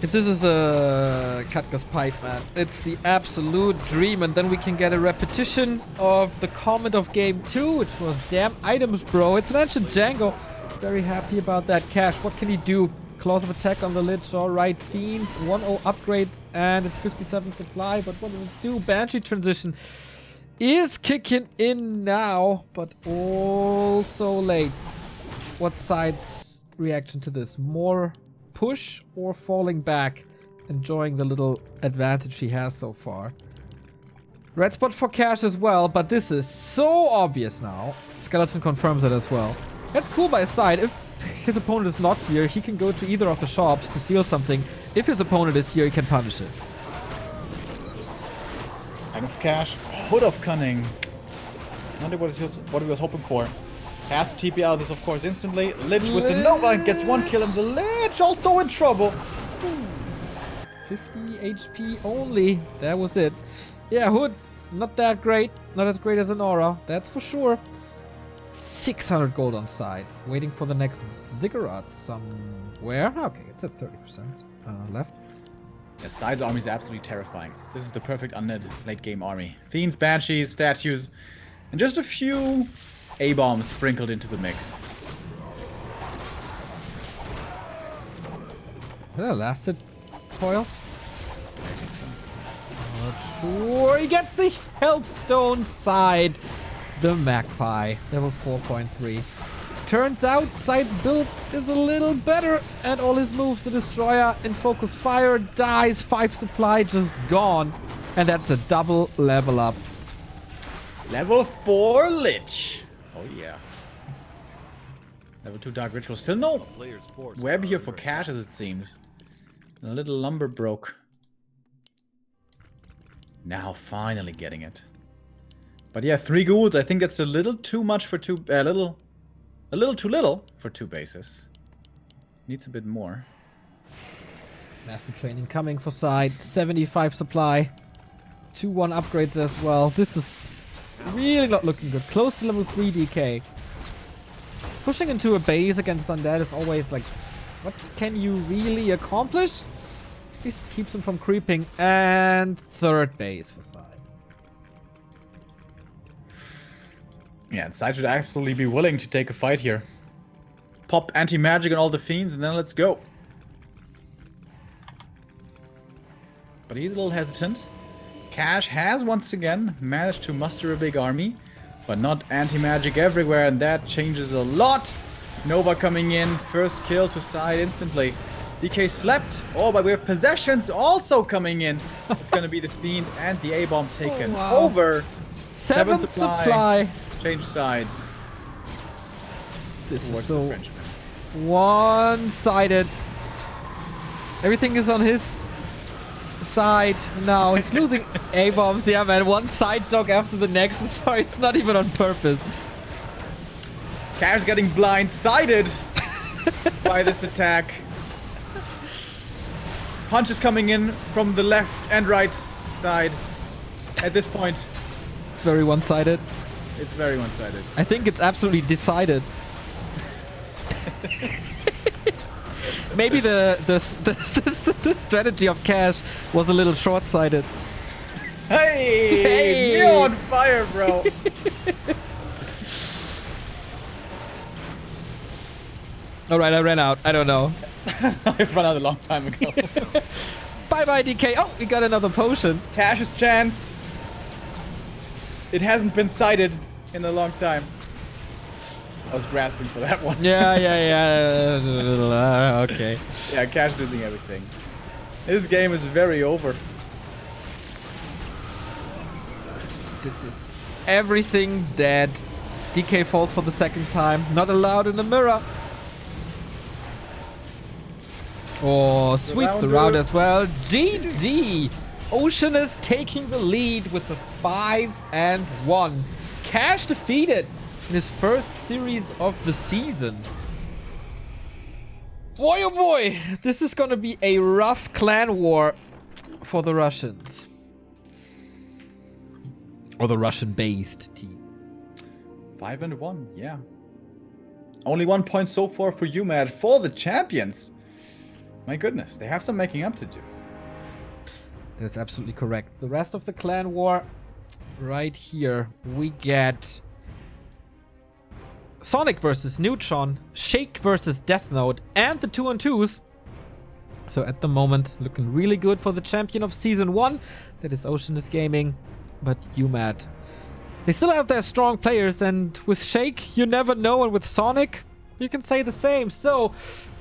If this is a Katka's pipe, man, it's the absolute dream. And then we can get a repetition of the comment of game 2, which was damn items, bro. It's an ancient Django. Very happy about that. Cash, what can he do? Claws of attack on the Lich, alright. Fiends, 1-0 upgrades, and it's 57 supply. But what does it do? Banshee transition. is kicking in now, but also late. What's side's reaction to this? More push or falling back? Enjoying the little advantage he has so far. Red spot for cash as well, but this is so obvious now. Skeleton confirms it as well. That's cool by his side. If his opponent is not here, he can go to either of the shops to steal something. If his opponent is here, he can punish it. Kind of cash. Hood of Cunning. Not what he was hoping for. Has to TP out of this, of course, instantly. Lich with the Nova gets 1 kill, and the Lich also in trouble. 50 HP only. That was it. Yeah, Hood, not that great. Not as great as an Aura, that's for sure. 600 gold on side. Waiting for the next Ziggurat somewhere. Okay, it's at 30% left. The side's army is absolutely terrifying. This is the perfect undead late game army. Fiends, Banshees, statues, and just a few A-bombs sprinkled into the mix. Last hit coil. Sure, he gets the health stone side. The Magpie, level 4.3. Turns out Side's build is a little better, and all his moves, the Destroyer in focus fire dies, 5 supply just gone, and that's a double level up. Level 4 Lich. Oh yeah. Level 2 Dark Ritual. Still no Player's forces web are here for under cash, attack. as it seems. A little lumber broke. Now finally getting it. But yeah, 3 ghouls. I think that's a little too much for two. A little too little for 2 bases. Needs a bit more. Master training coming for Side. 75 supply. 2-1 upgrades as well. This is really not looking good. Close to level 3 DK. Pushing into a base against undead is always like, what can you really accomplish? At least keeps him from creeping. And 3rd base for Side. Yeah, and Side should absolutely be willing to take a fight here. Pop anti-magic on all the fiends, and then let's go. But he's a little hesitant. Cash has once again managed to muster a big army, but not anti-magic everywhere, and that changes a lot. Nova coming in, first kill to Side instantly. DK slept. Oh, but we have possessions also coming in. It's gonna be the fiend and the A-bomb taken over. 7 supply. Change sides. This is Towards so the Frenchman. one-sided. Everything is on his side now. He's losing A-bombs. Yeah, man. One side joke after the next. I'm sorry, it's not even on purpose. Cash getting blindsided by this attack. Punches coming in from the left and right side. At this point, It's very one-sided. it's very one-sided. I think it's absolutely decided. Maybe the strategy of Cash was a little short-sighted. Hey! Hey! You're on fire, bro! Alright, I ran out. I don't know. I've run out a long time ago. Bye-bye, DK. Oh, we got another potion. Cash's chance. It hasn't been sighted in a long time. I was grasping for that one. Yeah. Okay. Yeah, Cash losing everything. This game is very over. This is everything dead. DK falls for the 2nd time. Not allowed in the mirror. Oh, sweet surround as well. GG! Oceanus taking the lead with the 5-1. Cash defeated in his first series of the season. Boy, oh boy, this is gonna be a rough clan war for the Russians. Or the Russian-based team. 5-1, yeah. Only 1 point so far for uMaD for the champions. My goodness, they have some making up to do. That's absolutely correct. The rest of the clan war, right here, we get Sonic versus Neutron, Shake versus Death Note, and the 2-on-2s. So at the moment, looking really good for the champion of Season 1. That is Oceanus Gaming, but uMaD They still have their strong players, and with Shake, you never know, and with Sonic, you can say the same. So,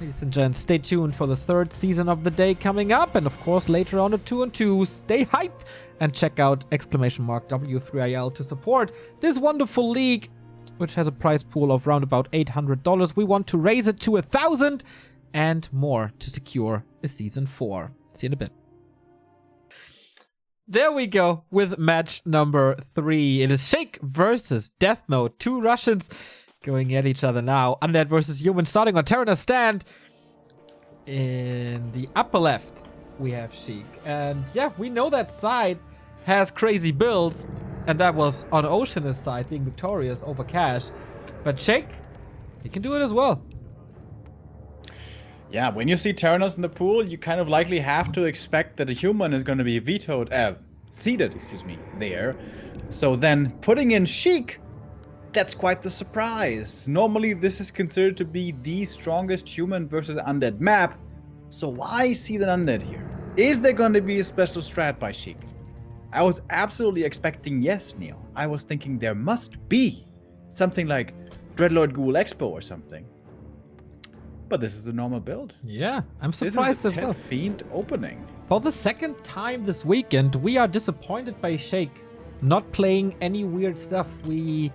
ladies and gents, stay tuned for the 3rd season of the day coming up, and of course later on a 2-on-2. Stay hyped and check out !W3IL to support this wonderful league, which has a prize pool of around about $800. We want to raise it to 1,000 and more to secure a season 4. See you in a bit. There we go with match number 3. It is Shake versus Death Note. 2 Russians going at each other now. Undead versus Human, starting on Terraner's stand. In the upper left, we have Sheik. And yeah, we know that side has crazy builds. And that was on Oceanus' side, being victorious over Cash. But Shake, he can do it as well. Yeah, when you see Terranos in the pool, you kind of likely have to expect that a human is going to be seeded, there. So then putting in Sheik, that's quite the surprise. Normally this is considered to be the strongest human versus undead map. So why seed an undead here? Is there going to be a special strat by Sheik? I was absolutely expecting yes, Neil. I was thinking there must be something like Dreadlord Ghoul Expo or something. But this is a normal build. Yeah, I'm surprised this is a as well. Fiend opening. For the 2nd time this weekend, we are disappointed by Shake not playing any weird stuff. We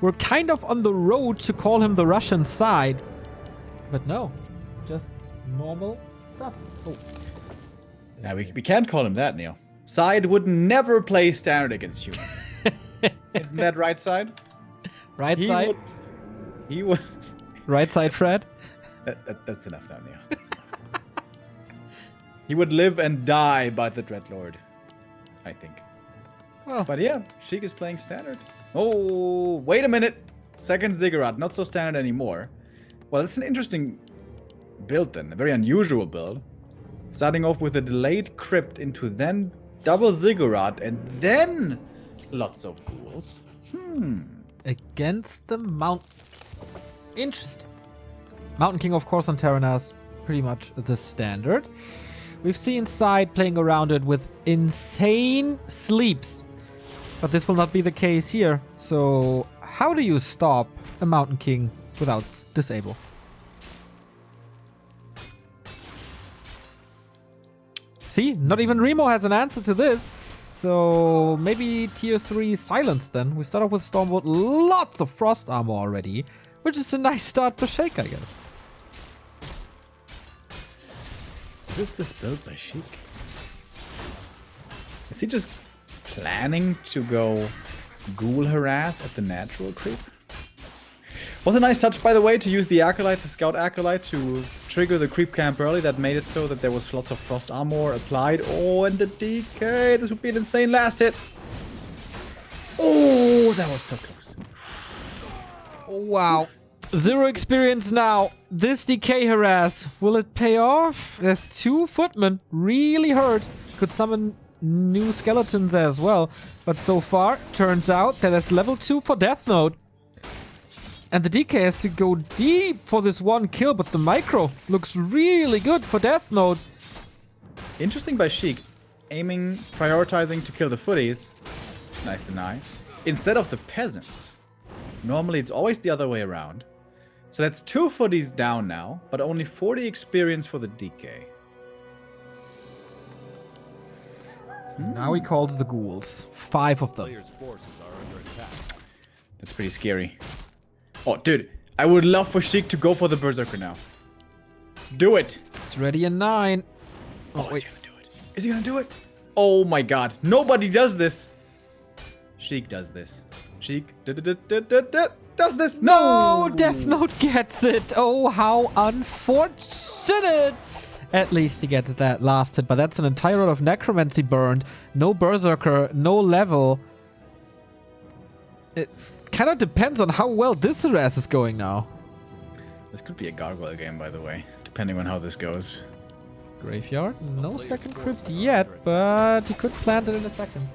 were kind of on the road to call him the Russian side. But no, just normal stuff. Oh. Yeah, we can't call him that, Neil. Side would never play standard against human. Isn't that right side? Right side? He would. Right side, Fred? That's enough now, Neil. That's enough. He would live and die by the Dreadlord, I think. Well, but yeah, Sheik is playing standard. Oh, wait a minute. 2nd Ziggurat, not so standard anymore. Well, it's an interesting build then, a very unusual build. Starting off with a delayed crypt into then double Ziggurat and then lots of ghouls. Against the Mountain. Interesting. Mountain King, of course, on Terranas, pretty much the standard. We've seen Side playing around it with insane sleeps. But this will not be the case here. So, how do you stop a Mountain King without disable? See, not even Remo has an answer to this. So, maybe tier 3 silence then. We start off with Stormwood, lots of frost armor already, which is a nice start for Shake, I guess. What is this build by Sheik? Is he just planning to go ghoul harass at the natural creep? Was a nice touch, by the way, to use the Acolyte, the Scout Acolyte, to trigger the creep camp early. That made it so that there was lots of frost armor applied. Oh, and the DK. This would be an insane last hit. Oh, that was so close. Wow. 0 experience now. This DK harass, will it pay off? There's 2 footmen, really hurt. Could summon new skeletons as well. But so far, turns out that it's level 2 for Death Note. And the DK has to go deep for this 1 kill, but the micro looks really good for Death Note. Interesting by Sheik, prioritizing to kill the footies. Nice deny. Instead of the peasants. Normally it's always the other way around. So that's 2 footies down now, but only 40 experience for the DK. Now he calls the ghouls. 5 of them. Players' forces are under attack. That's pretty scary. Oh, dude, I would love for Sheik to go for the Berserker now. Do it! It's ready in 9. Oh, is he gonna do it? Is he gonna do it? Oh my god, nobody does this! Sheik does this. Sheik does this! No! Death Note gets it! Oh, how unfortunate! At least he gets that last hit, but that's an entire lot of Necromancy burned. No Berserker, no level. It kind of depends on how well this harass is going now. This could be a gargoyle game, by the way, depending on how this goes. Graveyard? No second crypt yet, but he could plant it in a second.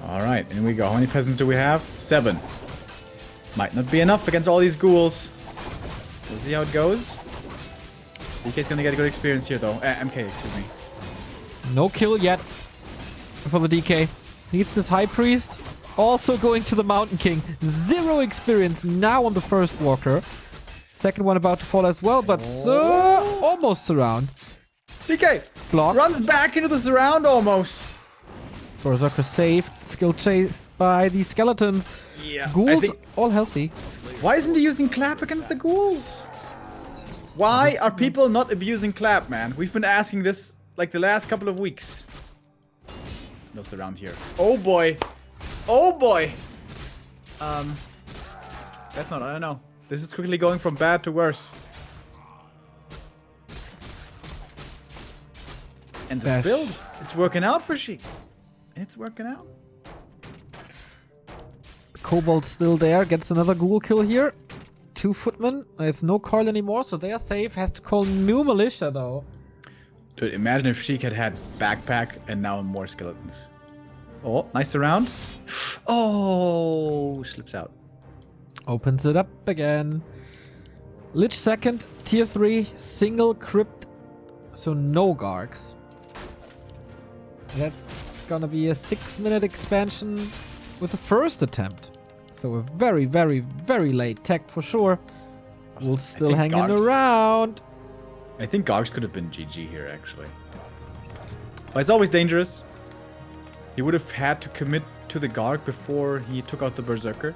Alright, in we go. How many peasants do we have? 7. Might not be enough against all these ghouls. We'll see how it goes. DK's gonna get a good experience here, though. MK, excuse me. No kill yet for the DK. Needs this High Priest. Also going to the Mountain King. 0 experience now on the first walker. Second one about to fall as well, but almost surround. DK Block. runs back into the surround almost. Berserker saved. Skill chased by the skeletons. Yeah. Ghouls all healthy. Why isn't he using clap against the ghouls? Why are people not abusing clap, man? We've been asking this like the last couple of weeks. No surround here. Oh boy. Oh boy. That's not, I don't know. This is quickly going from bad to worse. And this build, it's working out for Sheik. It's working out. Kobold's still there. Gets another ghoul kill here. 2 footmen. There's no coil anymore, so they are safe. Has to call new militia, though. Dude, imagine if Sheik had backpack and now more skeletons. Oh, nice surround. Oh, slips out. Opens it up again. Lich second. Tier 3. Single crypt. So no Gargs. That's gonna be a 6-minute expansion with the first attempt. So a very, very, very late tech for sure. We'll still hanging around. I think Gargs could have been GG here, actually. But it's always dangerous. He would have had to commit to the Garg before he took out the Berserker.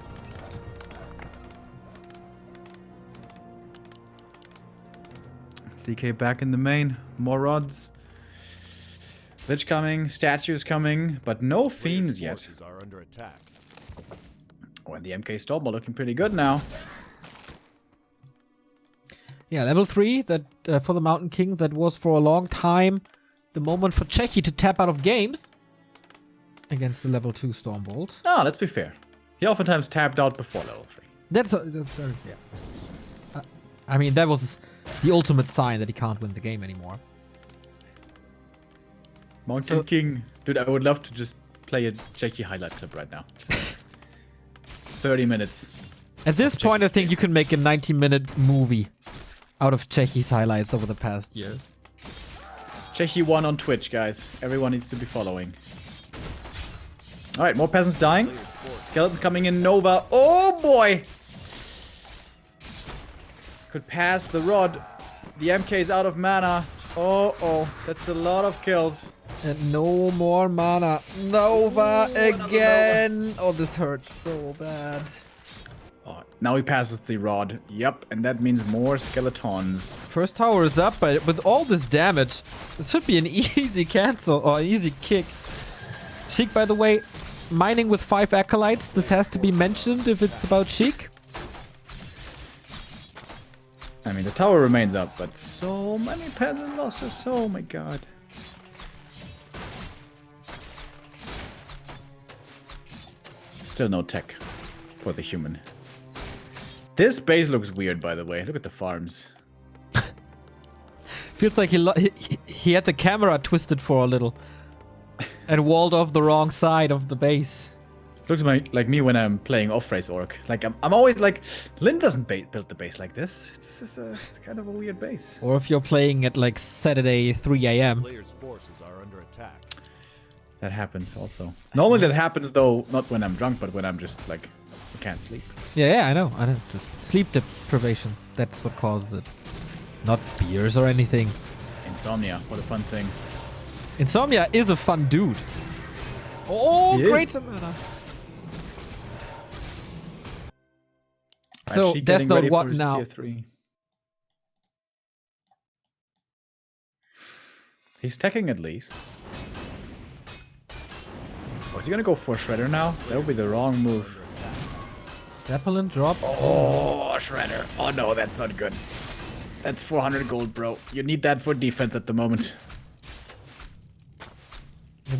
DK back in the main. More rods. Lich coming. Statues coming. But no fiends yet. Are under attack. Oh, and the MK Storm are looking pretty good now. Yeah, level 3 that for the Mountain King, that was for a long time the moment for Czechi to tap out of games against the level 2 Stormbolt. Ah, let's be fair. He oftentimes tapped out before level 3. That's very fair. I mean, that was the ultimate sign that he can't win the game anymore. Mountain King. Dude, I would love to just play a Czechi highlight clip right now. Just like 30 minutes. At this point, I think you can make a 90-minute movie out of Czechi's highlights over the past years. Czechi won on Twitch, guys. Everyone needs to be following. Alright, more peasants dying. Skeletons coming in. Nova. Oh boy! Could pass the rod. The MK is out of mana. Oh. That's a lot of kills. And no more mana. Nova again! Oh, this hurts so bad. Oh, now he passes the rod. Yep, and that means more skeletons. First tower is up, but with all this damage, this should be an easy cancel or an easy kick. Sheik, by the way, mining with 5 acolytes. This has to be mentioned if it's about Sheik. I mean, the tower remains up, but so many peasant losses. Oh my god. Still no tech for the human. This base looks weird, by the way. Look at the farms. Feels like he had the camera twisted for a little and walled off the wrong side of the base. Looks like me when I'm playing off-race orc. Like I'm always like, Lynn doesn't build the base like this. It's kind of a weird base. Or if you're playing at like Saturday 3 a.m. Players' forces are under attack. That happens also. Normally that happens though, not when I'm drunk, but when I'm just like, I can't sleep. Yeah, I know. Just sleep deprivation. That's what causes it. Not beers or anything. Insomnia, what a fun thing. Insomnia is a fun dude. Oh, He is. great mana. So, Actually Death getting Note, ready what for his now? Tier 3. He's teching at least. Oh, is he gonna go for Shredder now? That would be the wrong move. Zeppelin drop. Oh, Shredder. Oh no, that's not good. That's 400 gold, bro. You need that for defense at the moment.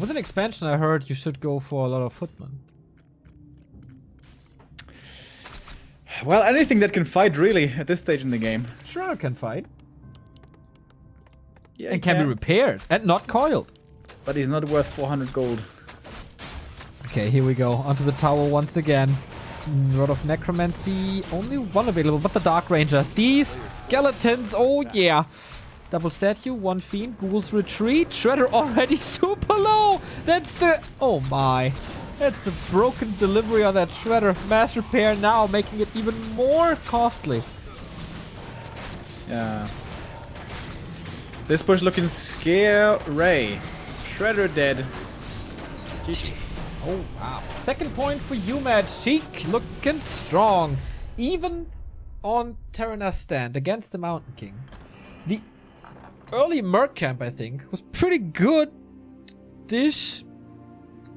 With an expansion, I heard you should go for a lot of footmen. Well, anything that can fight, really, at this stage in the game. Shredder can fight. Yeah, And can be repaired. And not coiled. But he's not worth 400 gold. Okay, here we go. Onto the tower once again. Rod of Necromancy. Only one available, but the Dark Ranger. These skeletons. Oh, yeah. Double statue, 1 fiend. Ghouls retreat. Shredder already super low. That's the... Oh, my. It's a broken delivery on that shredder. Mass repair now, making it even more costly. Yeah. This push looking scary. Shredder dead. GG. Oh, wow. Second point for uMaD. Sheik looking strong. Even on Terrana's stand against the Mountain King. The early Merc camp, I think, was pretty good dish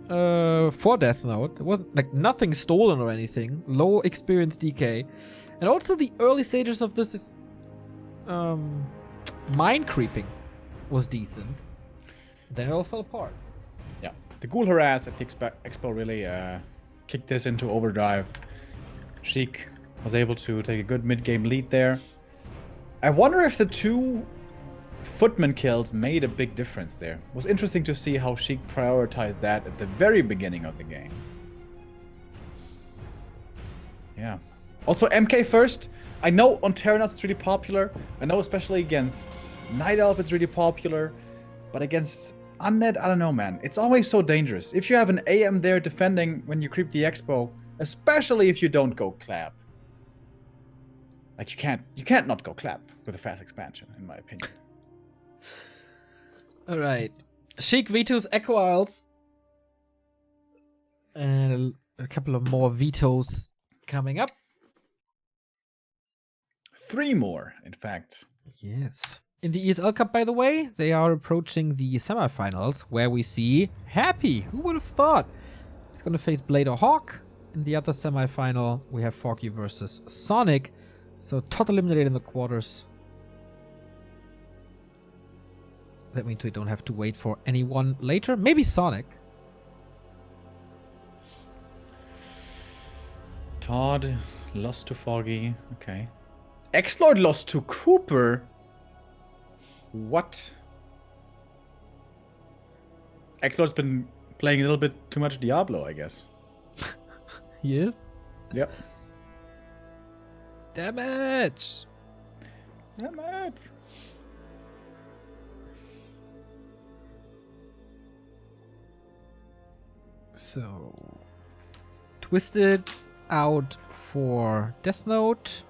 for Death Note. There wasn't like nothing stolen or anything. Low experience DK. And also the early stages of this is mine creeping was decent. Then it all fell apart. Yeah. The Ghoul Harass at the Expo really kicked this into overdrive. Sheik was able to take a good mid-game lead there. I wonder if the 2 footman kills made a big difference there. It was interesting to see how Sheik prioritized that at the very beginning of the game. Yeah. Also, MK first. I know on Terranuts it's really popular. I know especially against Night Elf it's really popular. But against Undead, I don't know, man. It's always so dangerous. If you have an AM there defending when you creep the Expo, especially if you don't go clap. Like you can't not go clap with a fast expansion, in my opinion. Alright. Sheik vetoes Echo Isles. And a couple of more vetoes coming up. 3 more, in fact. Yes. In the ESL Cup, by the way, they are approaching the semifinals where we see Happy. Who would have thought? He's going to face Blade or Hawk. In the other semifinal, we have Foggy versus Sonic. So tot eliminated in the quarters. That means we don't have to wait for anyone later. Maybe Sonic. Todd lost to Foggy. Okay. X-Lord lost to Cooper. What? X-Lord's been playing a little bit too much Diablo, I guess. Yes. Yep. Damage. Damage. So, Twisted out for Death Note.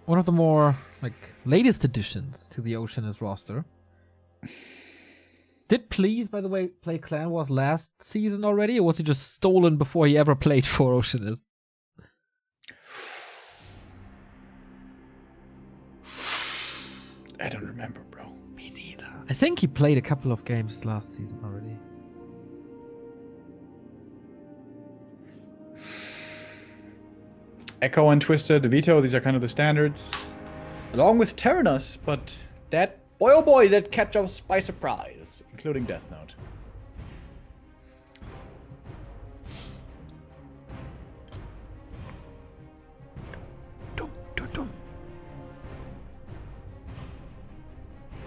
One of the more latest additions to the Oceanus roster. Did Please, by the way, play Clan Wars last season already, or was he just stolen before he ever played for Oceanus? I don't remember, bro. Me neither. I think he played a couple of games last season already. Echo and Twisted, Veto, these are kind of the standards. Along with Terranus, but that, boy oh boy, that catch us by surprise, including Death Note.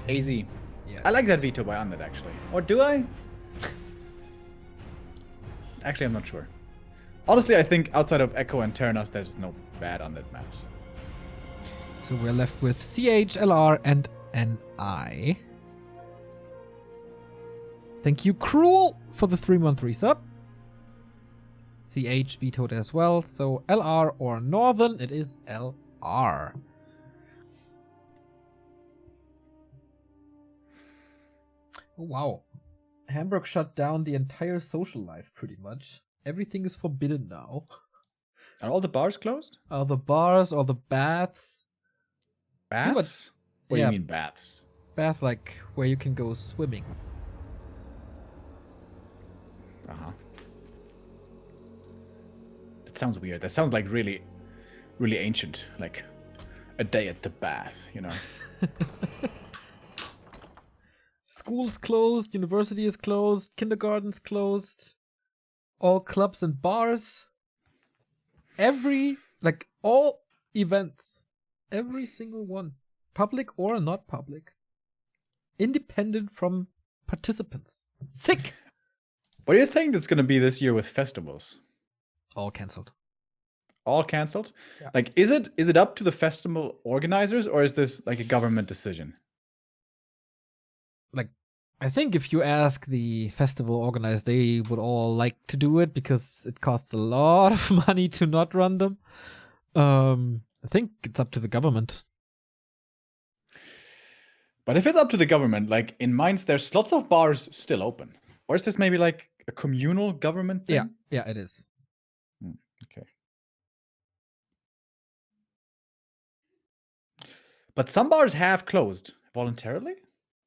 AZ. Yes. I like that veto by Undead, actually. Or do I? Actually, I'm not sure. Honestly, I think outside of Echo and Terranos, there's no bad Undead match. So we're left with CH, LR, and NI. Thank you, Cruel, for the 3-month resub. CH vetoed as well, so LR or Northern, it is LR. Oh, wow. Hamburg shut down the entire social life, pretty much. Everything is forbidden now. Are all the bars closed? All the bars, all the baths. Baths? What do yeah. you mean baths? Bath, like where you can go swimming. Uh-huh. That sounds weird. That sounds like really, really ancient. Like a day at the bath, you know? School's closed, university is closed, kindergarten's closed, all clubs and bars. All events. Every single one. Public or not public. Independent from participants. Sick! What do you think that's going to be this year with festivals? All cancelled. All cancelled? Yeah. Like, is it up to the festival organizers, or is this like a government decision? I think if you ask the festival organizers, they would all like to do it because it costs a lot of money to not run them. I think it's up to the government. But if it's up to the government, like in Mainz, there's lots of bars still open. Or is this maybe like a communal government thing? Yeah, it is. Okay. But some bars have closed voluntarily?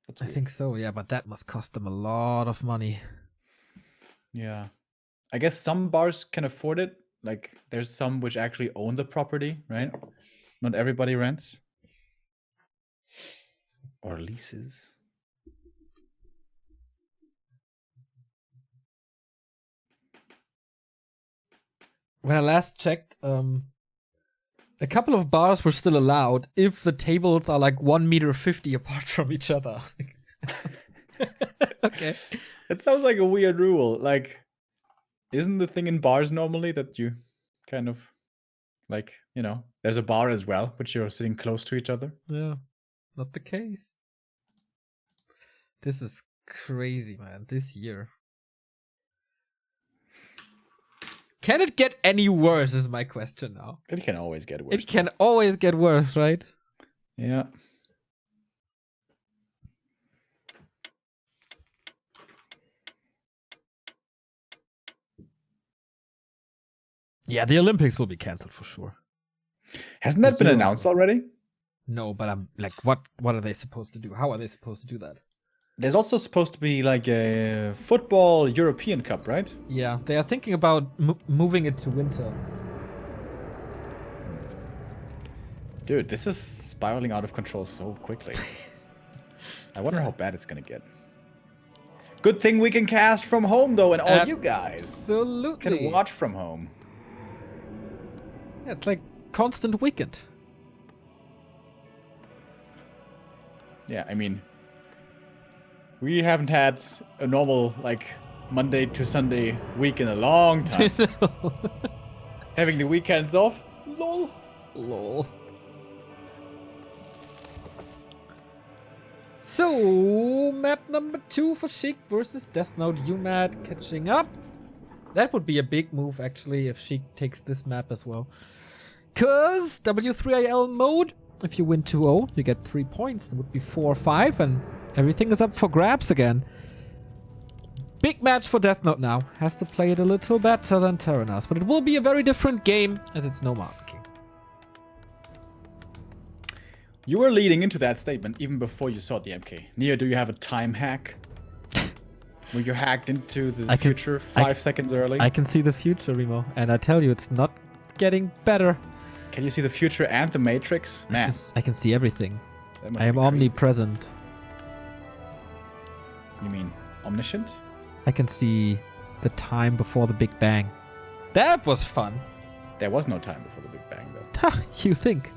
That's I weird. think so, yeah, but that must cost them a lot of money. Yeah. I guess some bars can afford it. Like there's some which actually own the property, right? Not everybody rents. Or leases. When I last checked, a couple of bars were still allowed if the tables are like 1.50 meters apart from each other. Okay. It sounds like a weird rule. Like, isn't the thing in bars normally that you kind of like, you know, there's a bar as well, but you're sitting close to each other? Yeah, not the case. This is crazy, man. This year. Can it get any worse is my question now. It can always get worse. It can always get worse, right? Yeah. Yeah, the Olympics will be cancelled for sure. Hasn't that been announced already? No, but I'm like, what are they supposed to do? How are they supposed to do that? There's also supposed to be like a football European Cup, right? Yeah, they are thinking about moving it to winter. Dude, this is spiraling out of control so quickly. I wonder how bad it's gonna get. Good thing we can cast from home though, and all you guys Absolutely. can watch from home. Yeah, it's like constant weekend. Yeah, I mean, we haven't had a normal, like, Monday to Sunday week in a long time. Having the weekends off? Lol. Lol. So, map number 2 for Sheik versus Death Note uMaD catching up. That would be a big move, actually, if Sheik takes this map as well. Because W3IL mode, if you win 2-0, you get 3 points. It would be 4-5, and everything is up for grabs again. Big match for Death Note now. Has to play it a little better than Terranas, but it will be a very different game as it's no marking. You were leading into that statement even before you saw the MK. Neo, do you have a time hack? Were you hacked into the future 5 seconds early? I can see the future, Remo, and I tell you, it's not getting better. Can you see the future and the Matrix? Man, I can see everything. that must I am be crazy. omnipresent. You mean omniscient? I can see the time before the Big Bang. That was fun. There was no time before the Big Bang, though. You think?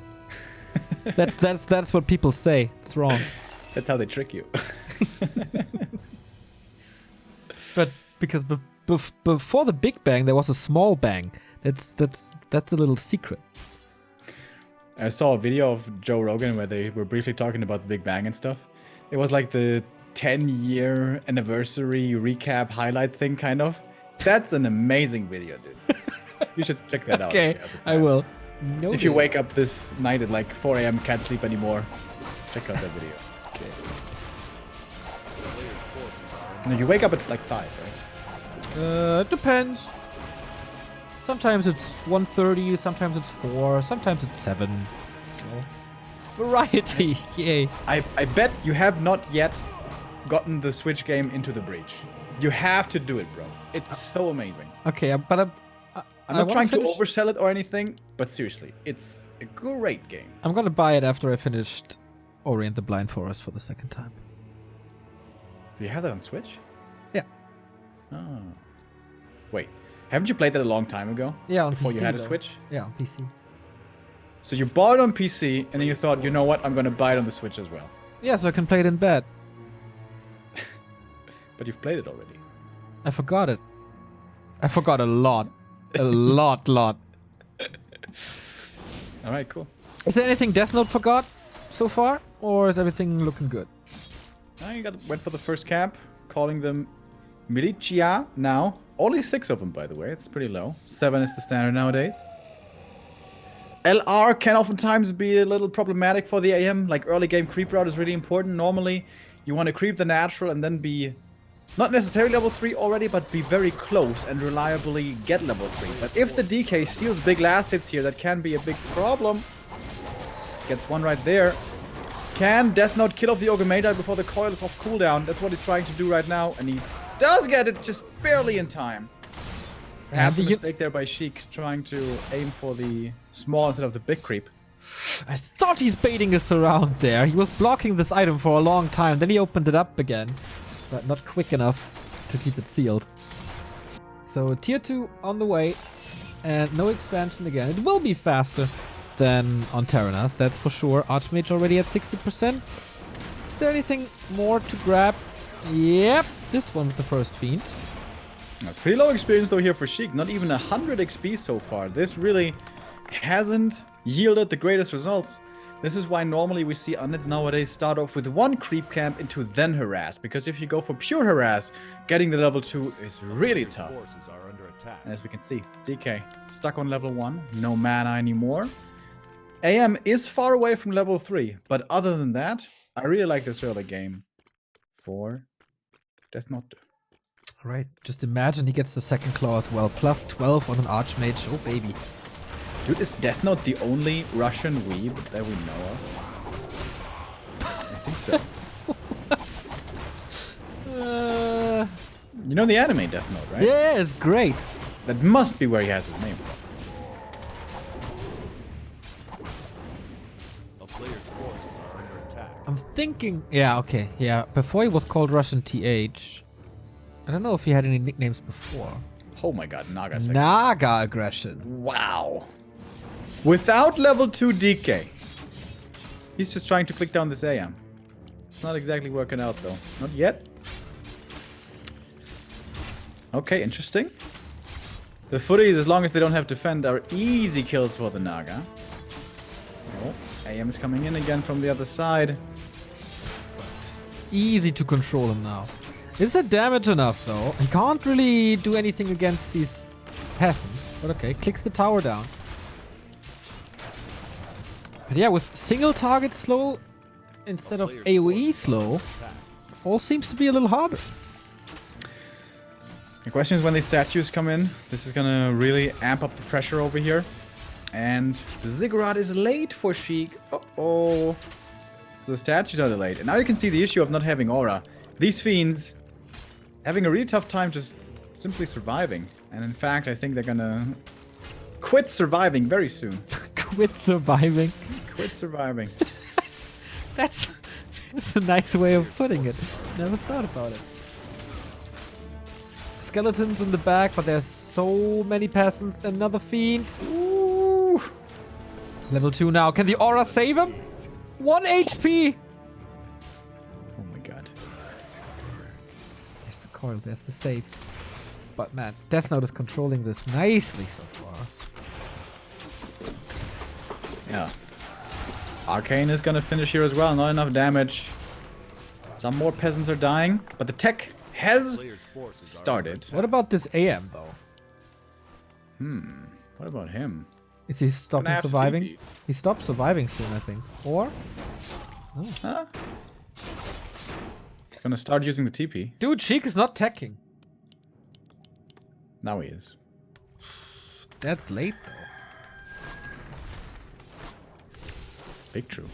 That's what people say. It's wrong. That's how they trick you. But because before the Big Bang, there was a small bang. That's a little secret. I saw a video of Joe Rogan where they were briefly talking about the Big Bang and stuff. It was like the 10-year anniversary recap highlight thing, kind of. That's an amazing video, dude. You should check that out. Okay, I will. No. If you wake up this night at like 4 a.m., can't sleep anymore, check out that video. Okay. No, you wake up at like 5, right? It depends. Sometimes it's 1:30, sometimes it's 4, sometimes it's 7. Variety, yay. I bet you have not yet gotten the Switch game Into the Breach. You have to do it, bro. It's so amazing. Okay, but I'm not trying to oversell it or anything, but seriously, it's a great game. I'm gonna buy it after I finished Ori and the Blind Forest for the second time. Do you have that on Switch? Yeah. Oh. Wait, haven't you played that a long time ago? Yeah, on Before PC, you had a though. Switch? Yeah, on PC. So you bought it on PC, and then you thought, you know what, I'm gonna buy it on the Switch as well. Yeah, so I can play it in bed. But you've played it already. I forgot it. I forgot a lot. A lot. Alright, cool. Is there anything Death Note forgot so far? Or is everything looking good? Went for the first camp, calling them Militia now. Only 6 of them, by the way. It's pretty low. 7 is the standard nowadays. LR can oftentimes be a little problematic for the AM. Like early game creep route is really important. Normally, you want to creep the natural and then be not necessarily level 3 already, but be very close and reliably get level 3. But if the DK steals big last hits here, that can be a big problem. Gets one right there. Can Death Note kill off the uMaD before the coil is off cooldown? That's what he's trying to do right now, and he does get it just barely in time. Perhaps a mistake there by Sheik, trying to aim for the small instead of the big creep. I thought he's baiting us around there. He was blocking this item for a long time. Then he opened it up again, but not quick enough to keep it sealed. So tier 2 on the way, and no expansion again. It will be faster than on Terranas, that's for sure. Archmage already at 60%. Is there anything more to grab? Yep, this one with the first Fiend. That's pretty low experience though here for Sheik. Not even 100 XP so far. This really hasn't yielded the greatest results. This is why normally we see units nowadays start off with 1 creep camp into then harass. Because if you go for pure harass, getting the level 2 is really tough. Forces are under attack. And as we can see, DK stuck on level 1. No mana anymore. AM is far away from level 3. But other than that, I really like this early game for Death Note. Right, just imagine he gets the second claw as well. Plus 12 on an Archmage. Oh, baby. Dude, is Death Note the only Russian weeb that we know of? I think so. You know the anime Death Note, right? Yeah, it's great. That must be where he has his name from. A player's forces are under attack. I'm thinking... Yeah, okay. Yeah, before he was called Russian TH. I don't know if he had any nicknames before. Oh my god, Naga second. Naga aggression. Wow. Without level 2 DK. He's just trying to click down this AM. It's not exactly working out though. Not yet. Okay, interesting. The footies, as long as they don't have defend, are easy kills for the Naga. Oh, AM is coming in again from the other side. Easy to control him now. Is the damage enough though? He can't really do anything against these peasants. But okay, clicks the tower down. But yeah, with single target slow instead of AoE slow, all seems to be a little harder. The question is when these statues come in, this is gonna really amp up the pressure over here. And the Ziggurat is late for Sheik. Uh-oh. So the statues are delayed. And now you can see the issue of not having aura. These fiends having a really tough time just simply surviving. And in fact, I think they're gonna quit surviving very soon. Quit surviving. Quit surviving. That's a nice way of putting it. Never thought about it. Skeletons in the back, but there's so many peasants. Another fiend. Ooh. Level 2 now. Can the aura save him? 1 HP. Oh my god. There's the coil. There's the save. But man, Death Note is controlling this nicely so far. Yeah. Arcane is gonna finish here as well. Not enough damage. Some more peasants are dying, but the tech has started. What about this AM though? What about him? Is he stopping surviving? He stopped surviving soon, I think. Or? Oh. Huh? He's gonna start using the TP. Dude, Sheik is not teching. Now he is. That's late though. Big true.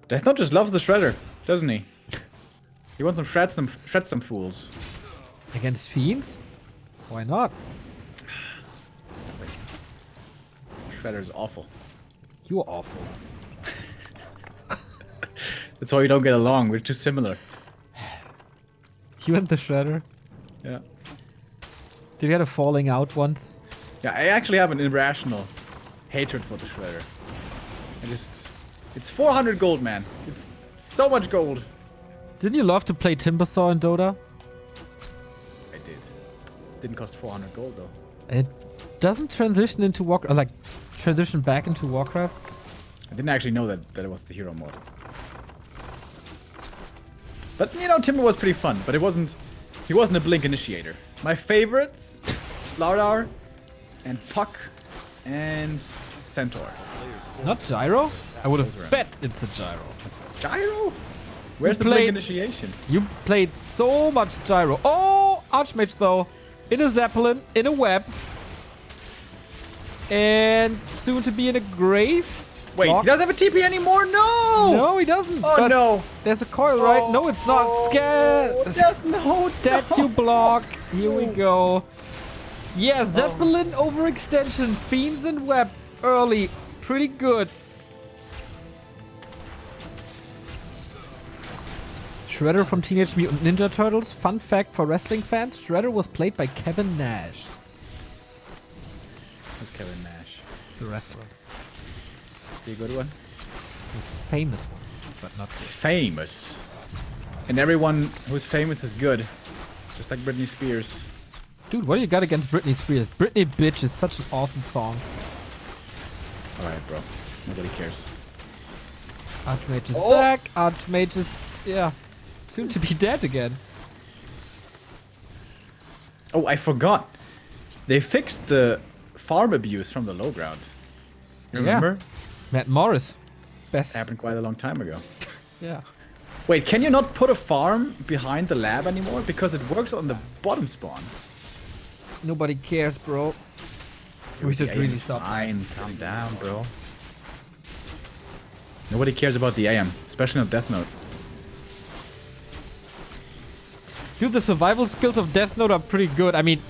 Death Note just loves the shredder, doesn't he? He wants to shred some fools. Against fiends? Why not? Stop it. Shredder is awful. You're awful. That's why we don't get along. We're too similar. You and the shredder? Yeah. Did you had a falling out once? Yeah, I actually have an irrational hatred for the shredder. It's 400 gold, man. It's so much gold. Didn't you love to play Timbersaw in Dota? I did. Didn't cost 400 gold though. It doesn't transition into Warcraft, like transition back into Warcraft. I didn't actually know that it was the hero mod. But you know, Timber was pretty fun, but he wasn't a Blink initiator. My favorites, Slardar and Puck and Centaur. Not Gyro? I would Those have were- bet it's a Gyro. Gyro? Where's the played- Blink initiation? You played so much Gyro. Oh, Archmage though. In a Zeppelin, in a web. And soon to be in a grave. Wait, Block. he doesn't have a TP anymore? No! No, he doesn't. Oh but no! There's a coil, right? No, it's not. No, Statue no. block. Here we go. Yeah, Zeppelin overextension. Fiends and web early. Pretty good. Shredder from Teenage Mutant Ninja Turtles. Fun fact for wrestling fans, Shredder was played by Kevin Nash. Who's Kevin Nash? He's a wrestler. Is he a good one? Famous one, but not good. Famous. And everyone who's famous is good. Just like Britney Spears. Dude, what do you got against Britney Spears? Britney Bitch is such an awesome song. Alright, bro. Nobody cares. Archmage is Oh. back. Archmage is, yeah, soon to be dead again. Oh, I forgot. They fixed the farm abuse from the low ground. You Yeah. remember? Matt Morris. Best. Happened quite a long time ago. Yeah. Wait, can you not put a farm behind the lab anymore? Because it works on the bottom spawn. Nobody cares, bro. We Dude, should the AM really is stop. Fine, calm down, bro. Nobody cares about the AM, especially on Death Note. Dude, the survival skills of Death Note are pretty good. I mean,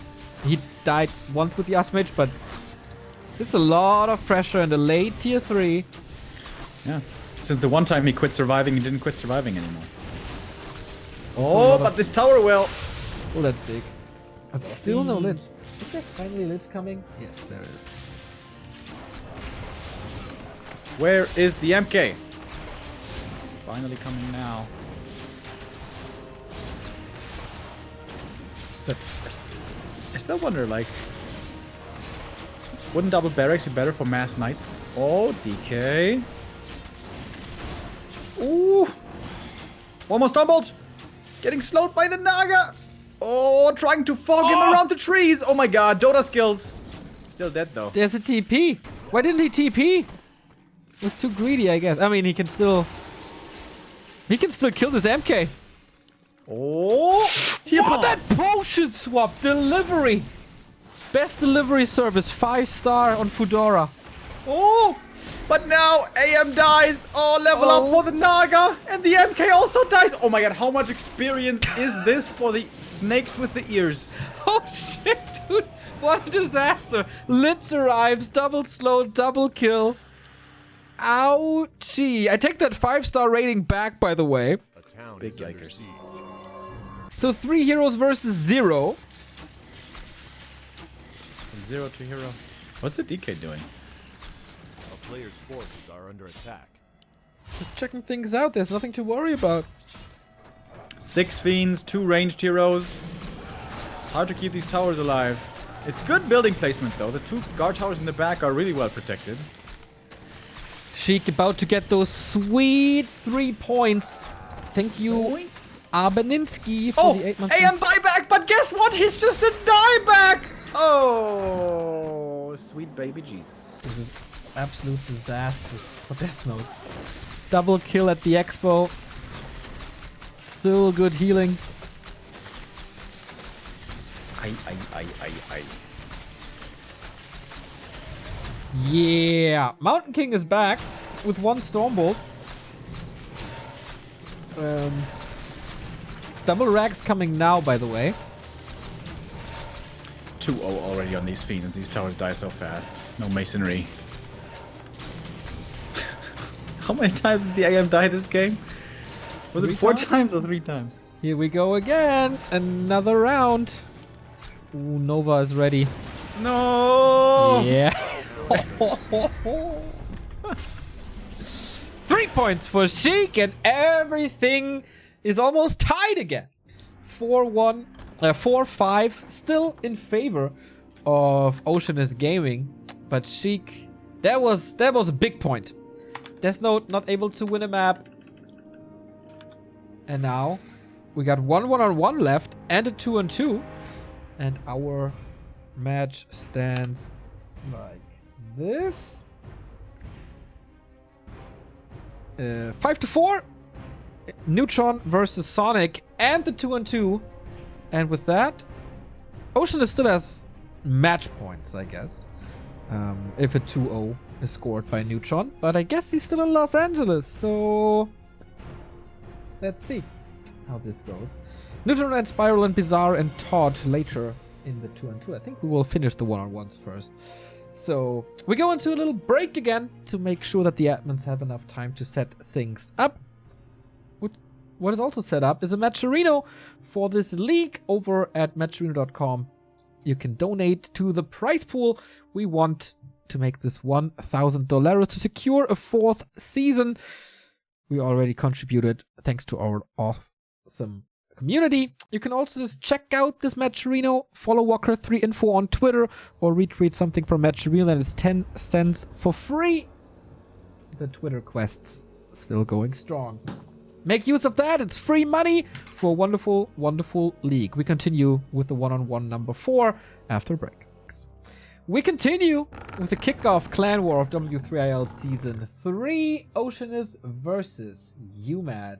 he died once with the Archmage, but there's a lot of pressure in the late tier 3. Yeah. Since the one time he quit surviving, he didn't quit surviving anymore. a Oh, lot but of- this tower will. Oh, that's big. But still no lids. Is there finally lids coming? Yes, there is. Where is the MK? Finally coming now. But I still wonder, like, wouldn't double barracks be better for mass knights? Oh, DK. Ooh. Almost stumbled. Getting slowed by the Naga. Oh, trying to fog him around the trees. Oh my god, Dota skills. Still dead though. There's a TP. Why didn't he TP? Was too greedy, I guess. I mean, he can still kill this MK. Oh, he Oh, that potion swap delivery. Best delivery service, 5-star on Foodora. Oh, but now AM dies. Oh, level up Oh. for the Naga. And the MK also dies. Oh my god, how much experience is this for the snakes with the ears? Oh shit, dude. What a disaster. Lit arrives, double slow, double kill. Ouchie. I take that 5-star rating back, by the way. A town Big is under yikers. siege. So 3 heroes versus 0. From 0 to hero. What's the DK doing? A player's forces are under attack. Just checking things out. There's nothing to worry about. 6 fiends, 2 ranged heroes. It's hard to keep these towers alive. It's good building placement though. The 2 guard towers in the back are really well protected. Sheik about to get those sweet 3 points. Thank you, Points. Arbaninski, for Oh, the 8 months. AM buyback, but guess what? He's just a dieback. Oh, sweet baby Jesus. This is absolute disaster for Death Note. Double kill at the expo. Still good healing. I. Yeah. Mountain King is back with 1 Stormbolt. Double racks coming now, by the way. 2-0 already on these fiends. These towers die so fast. No masonry. How many times did the AM die this game? Was it 3 4 times? times or 3 times? Here we go again. Another round. Ooh, Nova is ready. No! Yeah. 3 points for Sheik, and everything is almost tied again. 4-1, 4-5, still in favor of Oceanus Gaming, but Sheik, that was a big point. Death Note not able to win a map. And now we got 1-1-on-1 left and a 2-on-2. And our match stands like this. 5-4. Neutron versus Sonic and the 2-on-2. And with that, Oceanus still has match points, I guess. If a 2-0 is scored by Neutron. But I guess he's still in Los Angeles, so let's see how this goes. Neutron and Spiral and Bizarre and Todd later in the 2-on-2. I think we will finish the 1-on-1s first. So we go into a little break again to make sure that the admins have enough time to set things up. What is also set up is a Matcherino for this league over at matcherino.com. You can donate to the prize pool. We want to make this $1,000 to secure a 4th season. We already contributed thanks to our awesome community. You can also just check out this Matcherino, follow Warcraft 3 info on Twitter, or retweet something from Matcherino, and it's 10 cents for free. The Twitter quests still going strong. Make use of that. It's free money for a wonderful, wonderful league. We continue with the 1-on-1 number 4 after break. We continue with the kickoff clan war of W3IL Season 3, Oceanus versus uMaD.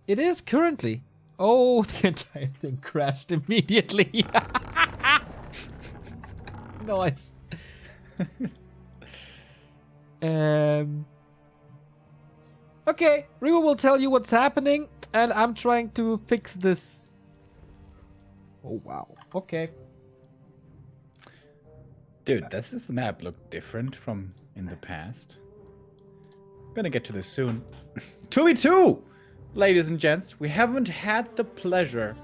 It is currently... Oh, the entire thing crashed immediately. Nice. Okay, Remo will tell you what's happening, and I'm trying to fix this. Oh, wow. Okay. Dude, does this map look different from in the past? I'm gonna get to this soon. 2v2! Ladies and gents, we haven't had the pleasure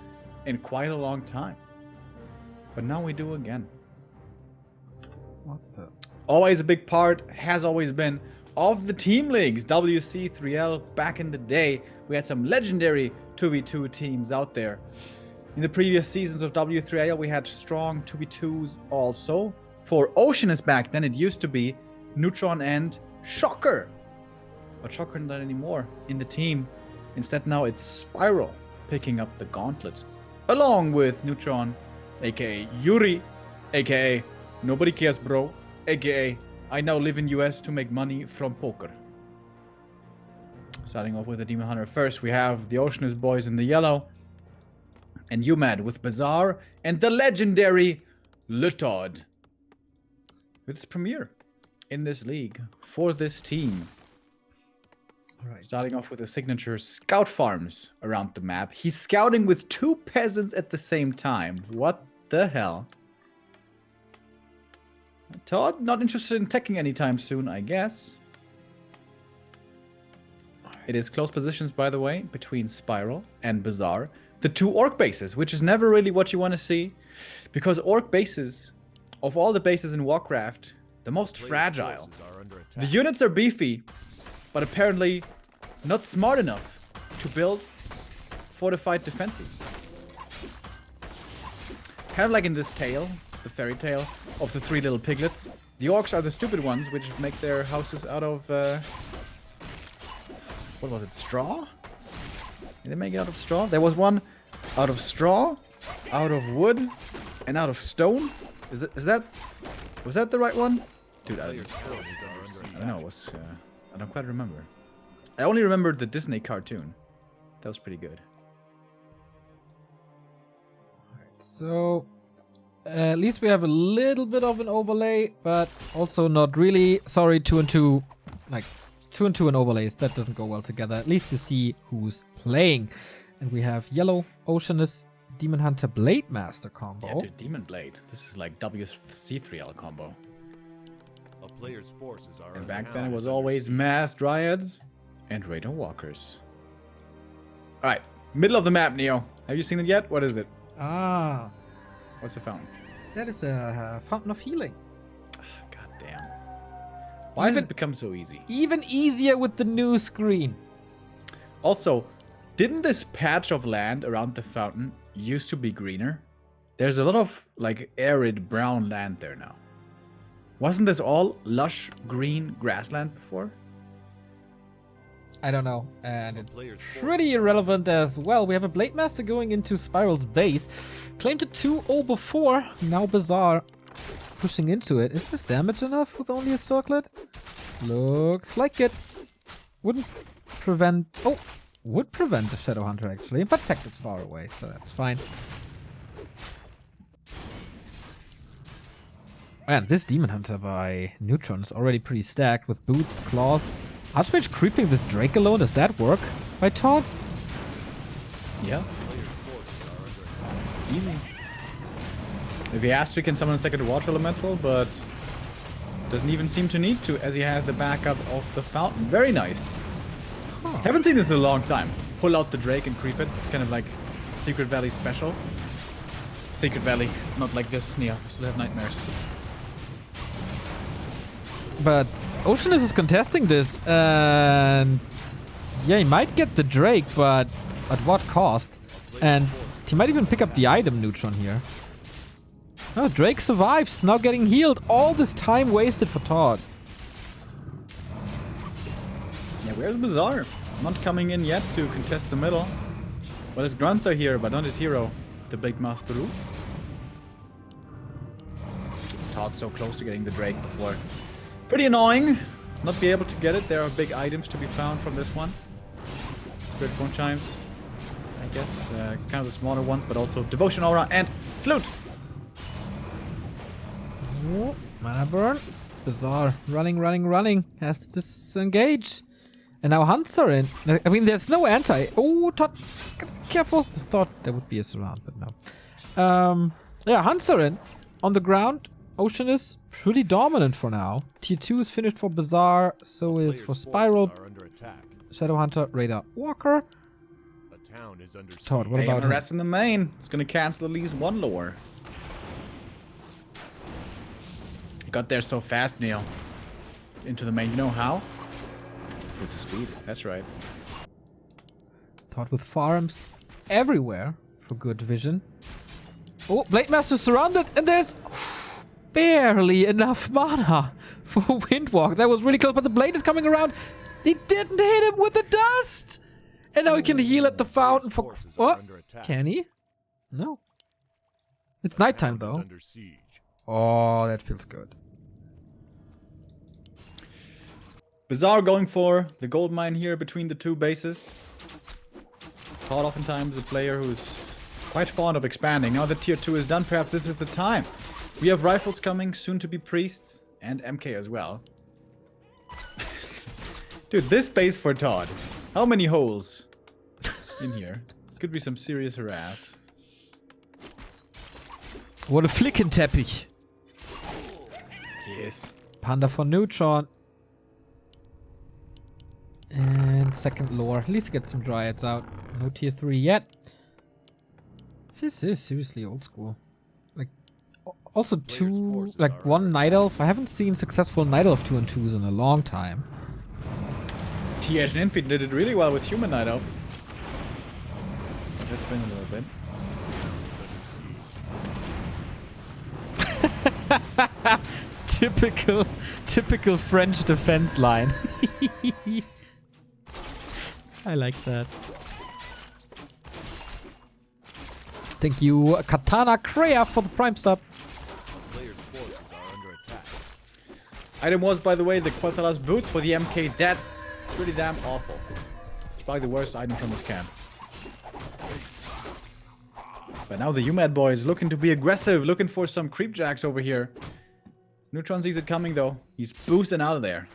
in quite a long time. But now we do again. What the? Always a big part, has always been, of the team leagues. WC3L, back in the day, we had some legendary 2v2 teams out there. In the previous seasons of W3IL, we had strong 2v2s also. For Oceanus back then, it used to be Neutron and Shocker. But Shocker not anymore in the team. Instead now it's Spiral picking up the gauntlet. Along with Neutron, aka Yuri, aka Nobody Cares Bro, aka I now live in US to make money from poker. Starting off with the Demon Hunter first, we have the Oceanus boys in the yellow. And uMaD with Bizarre and the legendary Lutod. With its premiere in this league for this team. Alright. Starting off with the signature scout farms around the map. He's scouting with 2 peasants at the same time. What the hell? Todd, not interested in teching anytime soon, I guess. It is close positions, by the way, between Spiral and Bizarre. The 2 orc bases, which is never really what you want to see. Because orc bases, of all the bases in Warcraft, the most fragile. The units are beefy, but apparently not smart enough to build fortified defenses. Kind of like in this tale, the fairy tale of the 3 little piglets. The orcs are the stupid ones, which make their houses out of, what was it, straw? Did they make it out of straw? There was one out of straw, out of wood, and out of stone. Was that the right one? Dude, I don't know. I don't quite remember. I only remembered the Disney cartoon. That was pretty good. So, at least we have a little bit of an overlay, but also not really. Sorry, 2-on-2, like 2-on-2 and overlays, that doesn't go well together. At least you see who's playing. And we have yellow Oceanus Demon Hunter Blade Master combo. Yeah, dude, Demon Blade. This is like WC3L combo. A player's forces are And back then it was always Mass Dryads and Raider Walkers. Alright, middle of the map, Neo. Have you seen it yet? What is it? Ah, What's the fountain? that is a Fountain of Healing. God damn. Why has it become so easy? Even easier with the new screen. Also, didn't this patch of land around the fountain used to be greener? There's a lot of, like, arid brown land there now. Wasn't this all lush green grassland before? I don't know. And A it's player's pretty irrelevant as well. We have a Blade Master going into Spiral's base. Claimed a 2-0 before. Now Bazaar pushing into it. Is this damage enough with only a circlet? Looks like it. Wouldn't prevent... Oh, would prevent the Shadow Hunter actually. But Tech is far away, so that's fine. And this Demon Hunter by Neutron is already pretty stacked with boots, claws. Archmage creeping this Drake alone, does that work by Todd? Yeah. Easy. If he has to, he can summon a second Water Elemental, but doesn't even seem to need to, as he has the backup of the Fountain. Very nice. Huh. Haven't seen this in a long time. Pull out the Drake and creep it. It's kind of like Secret Valley special. Secret Valley, not like this, Neo. I still have nightmares. But Oceanus is contesting this, and yeah, he might get the Drake, but at what cost? And he might even pick up the item Neutron here. Oh, Drake survives, now getting healed. All this time wasted for Todd. Yeah, where's Bazaar? Not coming in yet to contest the middle. Well, his grunts are here, but not his hero, the Blade Master. Todd's so close to getting the Drake before. Pretty annoying. Not be able to get it. There are big items to be found from this one. Spirit Bone Chimes, I guess. Kind of the smaller ones, but also Devotion Aura and Flute. Oh, mana burn. Bazaar running. Has to disengage. And now Hunts are in. I mean, there's no anti. Oh, Todd, careful. I thought there would be a surround, but no. Yeah, Hunts are in. On the ground. Oceanus pretty dominant for now. Tier 2 is finished for Bazaar, so is for Spiral. Shadow Hunter, Radar, Walker. A town is under Todd, what Hey, about I'm him? rest in the main. It's gonna cancel at least one lore. He got there so fast, Neil. Into the main. You know how? It's the speed. That's right. Todd with farms everywhere for good vision. Oh, Blade Master surrounded, and there's barely enough mana for Windwalk. That was really close, but the blade is coming around. He didn't hit him with the dust! And now he can heal at the fountain for... What? Can he? No. It's nighttime, though. Oh, that feels good. Bazaar going for the gold mine here between the two bases. Todd oftentimes a player who's quite fond of expanding. Now that tier 2 is done, perhaps this is the time. We have rifles coming, soon to be priests, and MK as well. Dude, this base for Todd. How many holes in here? This could be some serious harass. What a Flickenteppich. Yes. Panda for Neutron. And second lore. At least get some Dryads out. No tier 3 yet. This is seriously old school. Like, also two, like one Night Elf. I haven't seen successful Night Elf 2 and 2s in a long time. TH and Infi did it really well with Human Night Elf. Let's spin a little bit. typical French defense line. I like that. Thank you, Katana Kreia, for the Prime sub. Players' forces are under attack. Item was, by the way, the Quathalas boots for the MK. That's pretty damn awful. It's probably the worst item from this camp. But now the uMaD boy is looking to be aggressive, looking for some creep jacks over here. Neutron sees it coming though. He's boosting out of there.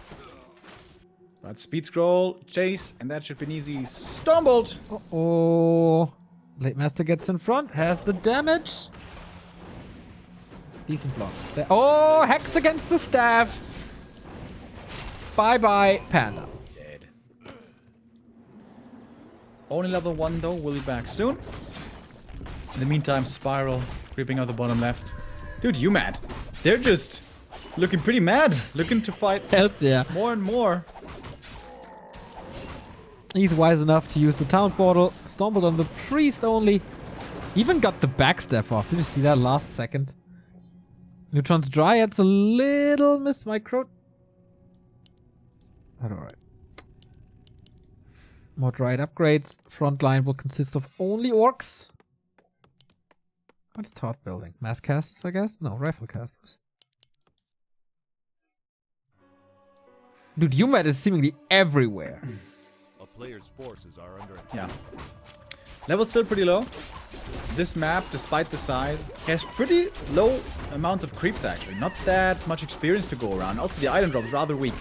But speed scroll, chase, and that should be an easy stumbled. Oh, Blade Master gets in front, has the damage. Decent blocks. Oh, Hex against the staff. Bye bye, Panda. Dead. Only level 1 though, will be back soon. In the meantime, Spiral creeping out the bottom left. Dude, uMaD. They're just looking pretty mad. Looking to fight Hells yeah. more and more. He's wise enough to use the town portal. Stumbled on the priest only. Even got the backstep off. Did you see that last second? Neutron's Dryad's a little mismicroed. Alright. More Dryad upgrades. Front line will consist of only orcs. What's Todd building? Mass casters, I guess? No, rifle casters. Dude, uMaD is seemingly everywhere. A player's forces are under attack. Yeah. Level's still pretty low. This map, despite the size, has pretty low amounts of creeps actually. Not that much experience to go around. Also, the item drop is rather weak.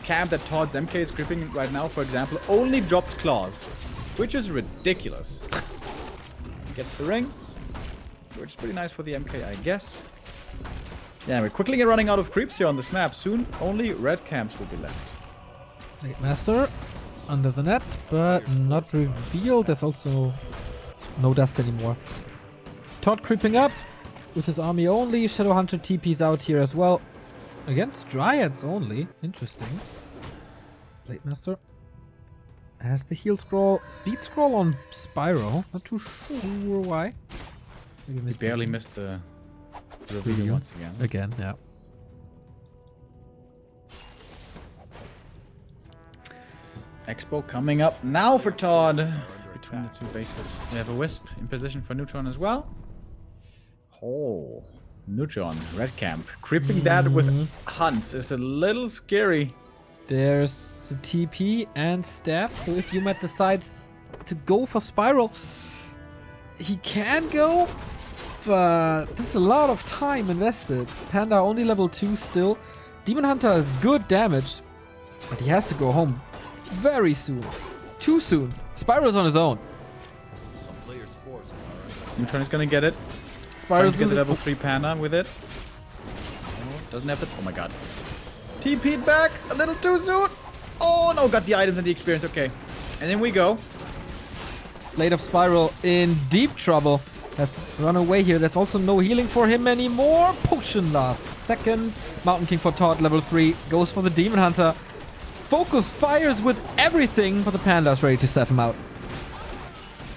Camp that Todd's MK is creeping right now, for example, only drops claws, which is ridiculous. Gets the ring, which is pretty nice for the MK, I guess. Yeah, we're quickly running out of creeps here on this map. Soon, only red camps will be left. Blade Master under the net, but not revealed. There's also no dust anymore. Todd creeping up with his army only. Shadowhunter TP's out here as well. Against Dryads only. Interesting. Blade Master has the heal scroll, speed scroll on Spyro. Not too sure why. Maybe He barely missed the reveal once again. Again, yeah. Expo coming up now for Todd. Between the two bases. We have a Wisp in position for Neutron as well. Oh, Neutron, red camp. Creeping that with hunts is a little scary. There's a TP and stab, so if uMaD decides to go for Spiral, he can go, but this is a lot of time invested. Panda only level 2 still. Demon Hunter is good damage, but he has to go home very soon. Too soon. Spiral's on his own. A player's forces are under Neutron is gonna get it. Spiral's Trying to get the level 3 Panda with it. Oh, doesn't have it. Oh my god. TP'd back a little too soon. Oh no, got the items and the experience. Okay. And then we go. Blade of Spiral in deep trouble. Has to run away here. There's also no healing for him anymore. Potion last second. Mountain King for Todd, level 3. Goes for the Demon Hunter. Focus fires with everything, but the Panda's ready to step him out.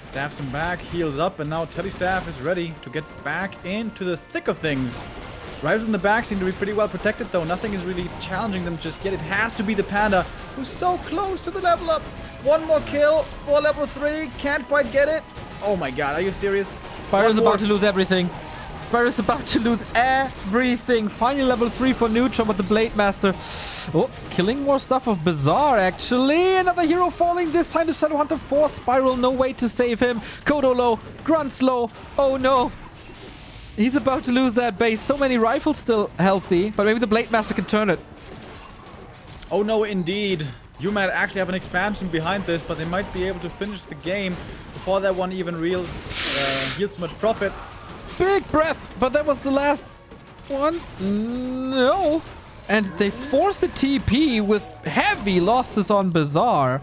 Staffs him back, heals up, and now Telestaff is ready to get back into the thick of things. Rivals in the back seem to be pretty well protected, though. Nothing is really challenging them just yet. It has to be the Panda, who's so close to the level up. One more kill for level 3. Can't quite get it. Oh my god, are you serious? Spyro's about to lose everything. Spyro's about to lose everything. Finally level 3 for Neutron, but the Blade Master... Oh, killing more stuff of Bazaar, actually. Another hero falling. This time the Shadowhunter 4. Spiral, no way to save him. Kodo low. Grunts low. Oh no. He's about to lose that base. So many rifles still healthy, but maybe the Blade Master can turn it. Oh no, indeed. uMaD actually have an expansion behind this, but they might be able to finish the game before that one even yields so much profit. Big breath, but that was the last one. No. And they forced the TP with heavy losses on Bazaar.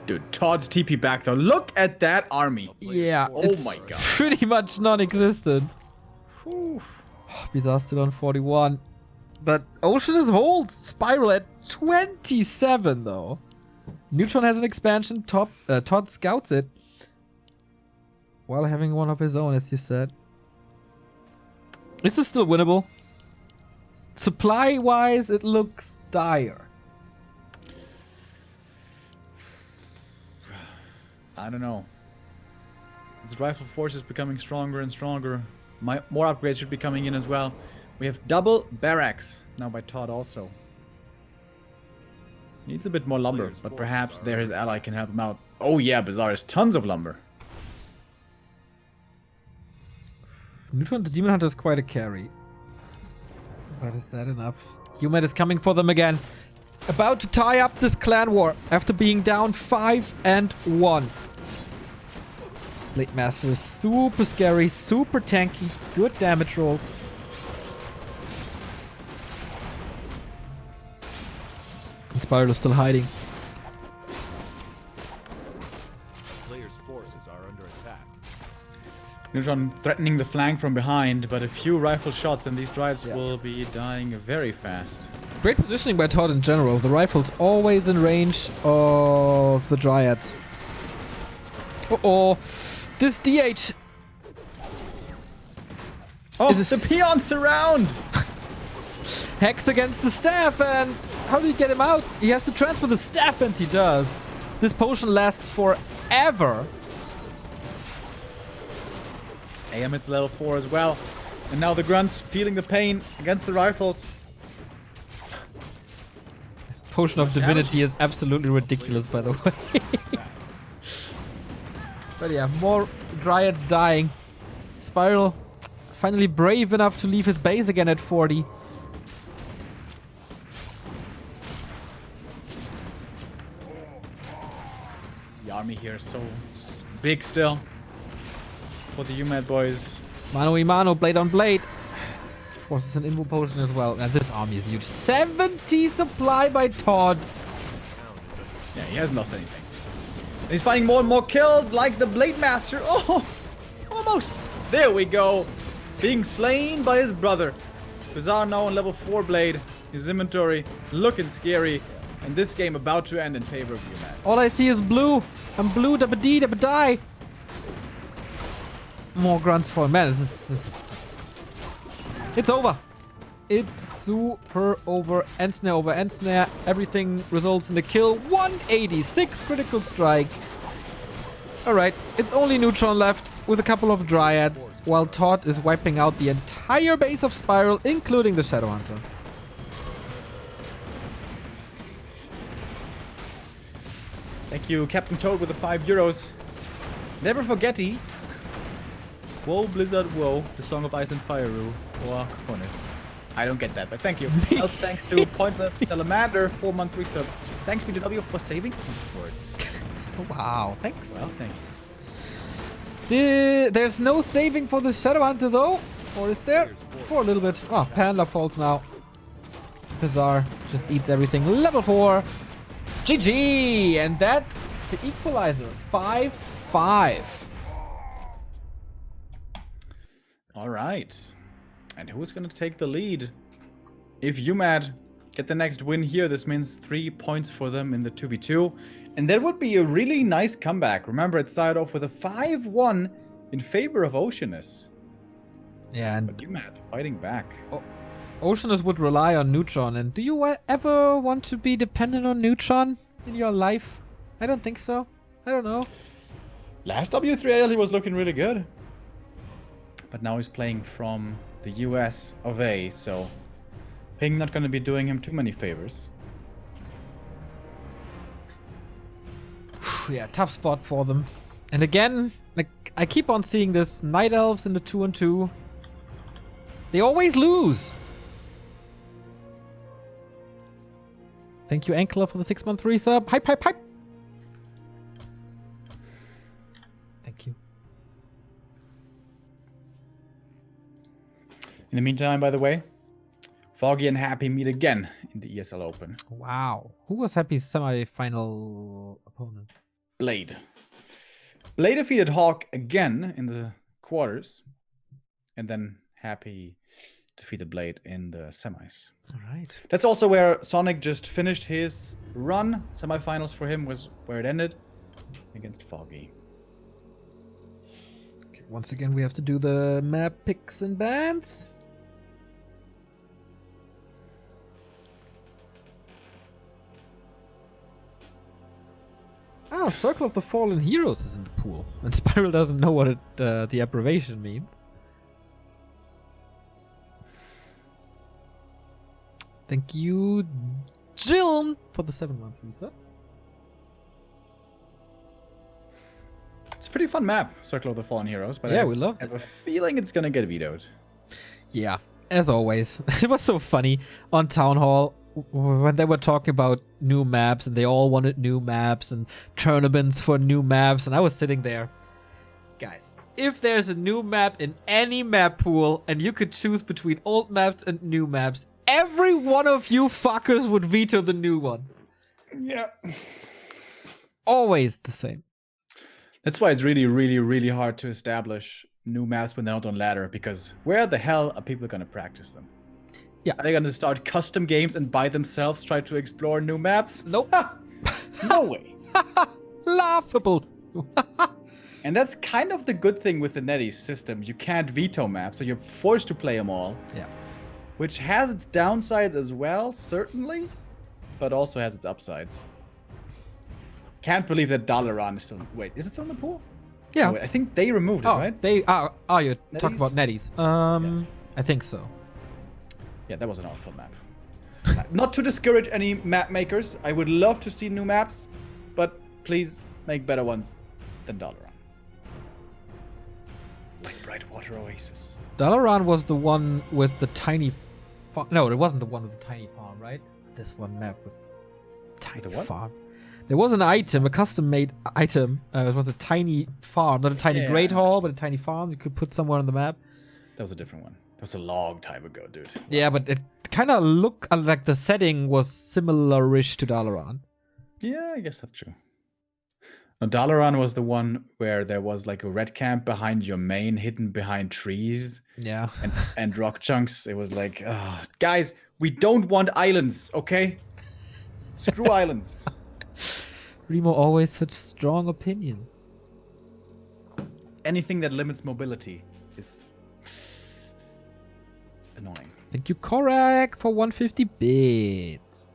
Dude, Todd's TP back though. Look at that army. Yeah, Oh it's my god. pretty much non-existent. Whew. Bazaar still on 41. But Oceanus holds Spiral at 27 though. Neutron has an expansion. Todd scouts it. While having one of his own, as you said. This is still winnable. Supply-wise, it looks dire. I don't know. This rifle force is becoming stronger and stronger. More upgrades should be coming in as well. We have double barracks now by Todd also. Needs a bit more lumber, but perhaps there his ally can help him out. Oh yeah, Bazaar has tons of lumber. Neutron the Demon Hunter is quite a carry. But is that enough? uMaD is coming for them again. About to tie up this clan war after being down 5-1. Blade Master is super scary, super tanky, good damage rolls. And Spiral is still hiding. player's forces are under attack. Neutron threatening the flank from behind, but a few rifle shots and these Dryads will be dying very fast. Great positioning by Todd in general. The rifle's always in range of the Dryads. Uh-oh. This DH... Oh, the peon surround! Hex against the staff, and how do you get him out? He has to transfer the staff, and he does. This potion lasts forever. AM is level 4 as well. And now the grunts feeling the pain against the rifles. Potion of Divinity is absolutely ridiculous, by the way. But yeah, more Dryads dying. Spiral finally brave enough to leave his base again at 40. The army here is so big still for the uMaD boys. Mano y mano, blade on blade. Forces an invo potion as well. And this army is huge. 70 supply by Todd. Yeah, he hasn't lost anything. And he's finding more and more kills like the Blade Master. Oh, almost. There we go. Being slain by his brother. Bizarre now on level 4 blade. His inventory looking scary. And this game about to end in favor of uMaD. All I see is blue. I'm blue, dabba dee, dabba die. More grunts for man. This is just... It's over. It's super over. End snare over end snare. Everything results in a kill. 186 critical strike. Alright, it's only Neutron left with a couple of Dryads, while Todd is wiping out the entire base of Spiral, including the Shadowhunter. Thank you, Captain Toad, with the €5. Never forgetty. Whoa, Blizzard, whoa. The Song of Ice and Fire, or Oceanus. I don't get that, but thank you. Else thanks to Pointless Salamander, 4-month resub. Thanks BW for saving esports. Wow, thanks. Well, thank you. There's no saving for the Shadowhunter though, or is there? For a little bit. Oh, Panda falls now. Bizarre just eats everything. Level 4. GG! And that's the equalizer. 5-5. All right. And who's going to take the lead? If uMaD get the next win here, this means 3 points for them in the 2v2. And that would be a really nice comeback. Remember, it started off with a 5-1 in favor of Oceanus. Yeah, and But uMaD fighting back. Oceanus would rely on Neutron. And do you ever want to be dependent on Neutron in your life? I don't think so. I don't know. Last W3IL, he was looking really good. But now he's playing from the US of A, so Ping not going to be doing him too many favors. Yeah, tough spot for them. And again, like I keep on seeing this Night Elves in the 2-on-2. They always lose. Thank you, Ankler, for the 6-month resub. Hype, hype, hype. Thank you. In the meantime, by the way, Foggy and Happy meet again in the ESL Open. Wow. Who was Happy's semi-final opponent? Blade. Blade defeated Hawk again in the quarters. And then Happy defeated Blade in the semis. All right. That's also where Sonic just finished his run. Semifinals for him was where it ended against Foggy. Okay, once again, we have to do the map picks and bans. Oh, Circle of the Fallen Heroes is in the pool. And Spiral doesn't know what the abbreviation means. Thank you, Jill, for the 7-month visa. It's a pretty fun map, Circle of the Fallen Heroes, but Yeah, I we loved have a feeling it's gonna get vetoed. Yeah, as always. It was so funny on Town Hall when they were talking about new maps and they all wanted new maps and tournaments for new maps, and I was sitting there. Guys, if there's a new map in any map pool and you could choose between old maps and new maps, every one of you fuckers would veto the new ones. Yeah. Always the same. That's why it's really, really, really hard to establish new maps when they're not on ladder, because where the hell are people gonna practice them? Yeah. Are they gonna start custom games and by themselves try to explore new maps? Nope. No way. Laughable. And that's kind of the good thing with the NetEase system. You can't veto maps, so you're forced to play them all. Yeah. Which has its downsides as well, certainly, but also has its upsides. can't believe that Dalaran is still. Wait, is it still in the pool? Yeah. Oh, wait, I think they removed it, Oh, right? they are. Oh, you're talking Netties? about netties. I think so. Yeah, that was an awful map. Not to discourage any map makers. I would love to see new maps, but please make better ones than Dalaran. Like Brightwater Oasis. Dalaran was the one with the tiny farm. No, it wasn't the one with the tiny farm, right? This one map with tiny the what? farm. There was an item, a custom-made item. It was a tiny farm, not a tiny Yeah. great hall, but a tiny farm you could put somewhere on the map. That was a different one. That was a long time ago, dude. Yeah, but it kind of looked like the setting was similar-ish to Dalaran. Yeah, I guess that's true. No, Dalaran was the one where there was like a red camp behind your main, hidden behind trees Yeah. and rock chunks. It was like, guys, we don't want islands, okay? Screw islands. Remo always such strong opinions. Anything that limits mobility is annoying. Thank you, Korak, for 150 bits.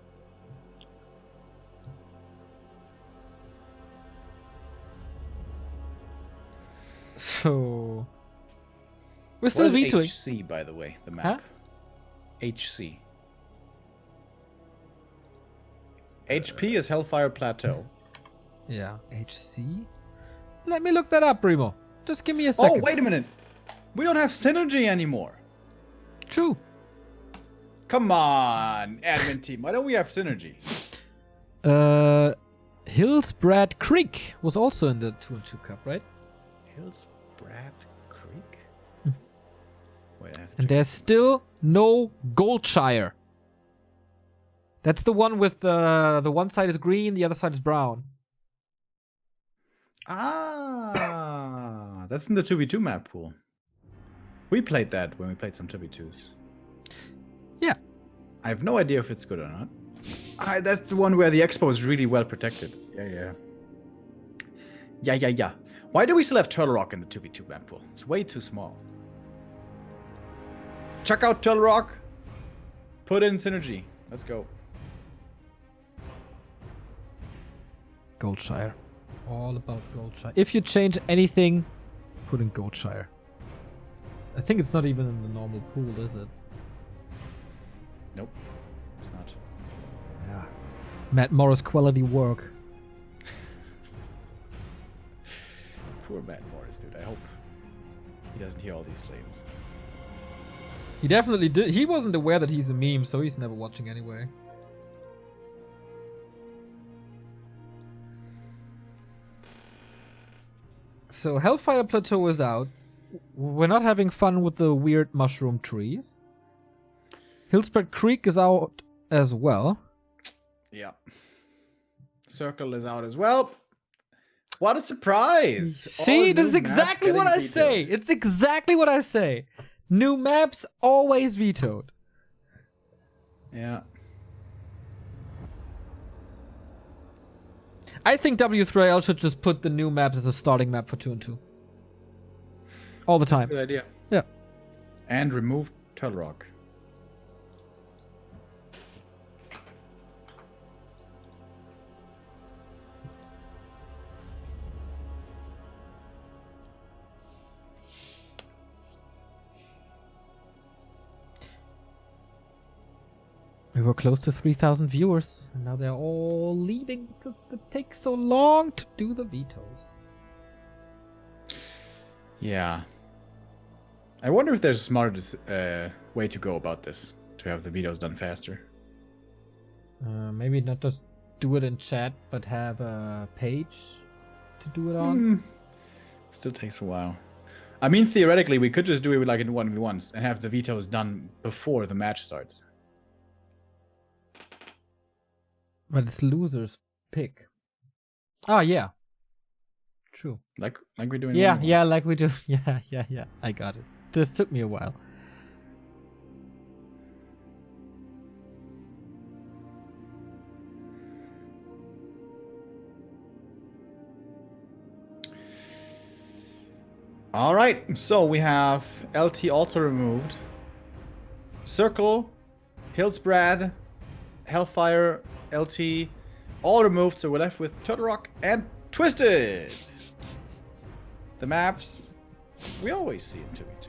So we're still What is vetoing. HC, by the way, the map? Huh? HC. HP is Hellfire Plateau. Yeah, HC. Let me look that up, Remo. Just give me a second. Oh, wait a minute. We don't have synergy anymore. True. Come on, admin team. Why don't we have synergy? Hillsbrad Creek was also in the 2-2 Cup, right? Hillsbrad Creek? Wait, I have to And there's still no Goldshire. That's the one with the one side is green, the other side is brown. Ah, that's in the 2v2 map pool. We played that when we played some 2v2s. Yeah. I have no idea if it's good or not. That's the one where the expo is really well protected. Yeah. Why do we still have Turtle Rock in the 2v2 map pool? It's way too small. Check out Turtle Rock. Put in synergy. Let's go. Goldshire. All about Goldshire. If you change anything, put in Goldshire. I think it's not even in the normal pool, is it? Nope. It's not. Yeah. Matt Morris quality work. Poor Matt Morris, dude. I hope he doesn't hear all these claims. He definitely did. He wasn't aware that he's a meme, so he's never watching anyway. So Hellfire Plateau is out. We're not having fun with the weird mushroom trees. Hillsbrad Creek is out as well. Yeah. Circle is out as well. What a surprise! See, All this is new maps exactly what getting I say. vetoed. It's exactly what I say. New maps always vetoed. Yeah. I think W3IL should just put the new maps as a starting map for 2-2. All the That's a time. good idea. Yeah. And remove Turtle Rock. We were close to 3,000 viewers, and now they're all leaving because it takes so long to do the vetoes. Yeah. I wonder if there's a smarter way to go about this, to have the vetoes done faster. Maybe not just do it in chat, but have a page to do it on. Still takes a while. I mean, theoretically, we could just do it like in 1v1s and have the vetoes done before the match starts. But it's losers pick. Oh, yeah. True. Like we do in Yeah, 1v1. yeah, like we do. Yeah. I got it. Just took me a while. All right, so we have LT also removed. Circle, Hillsbrad, Hellfire, LT, all removed, so we're left with Turtle Rock and Twisted. The maps we always see in 2v2.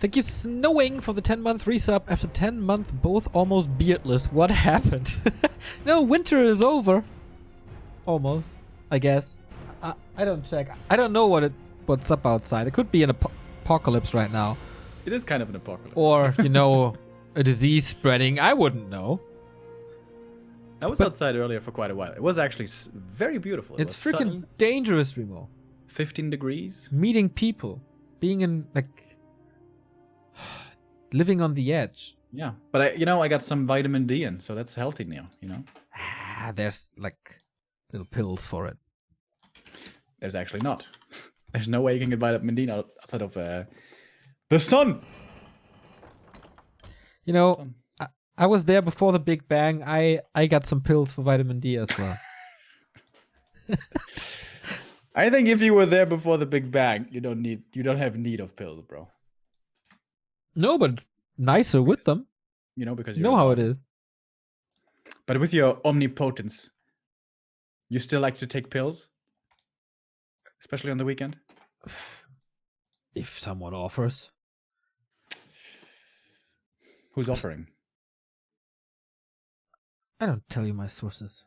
Thank you, Snowing, for the 10-month resub. After 10 months, both almost beardless. What happened? No, winter is over. Almost, I guess. I don't check. I don't know what's up outside. It could be an apocalypse right now. It is kind of an apocalypse. Or, you know, a disease spreading. I wouldn't know. I was outside earlier for quite a while. It was actually very beautiful. It's freaking dangerous, Remo. 15 degrees. Meeting people. Being in, like, living on the edge. Yeah. But, I got some vitamin D in, so that's healthy now, There's, like, little pills for it. There's actually not. There's no way you can get vitamin D outside of the sun. You know, I was there before the Big Bang. I got some pills for vitamin D as well. I think if you were there before the Big Bang, you don't have need of pills, bro. No, but nicer with them. Because you know how it is. But with your omnipotence, you still like to take pills? Especially on the weekend? If someone offers. Who's offering? I don't tell you my sources.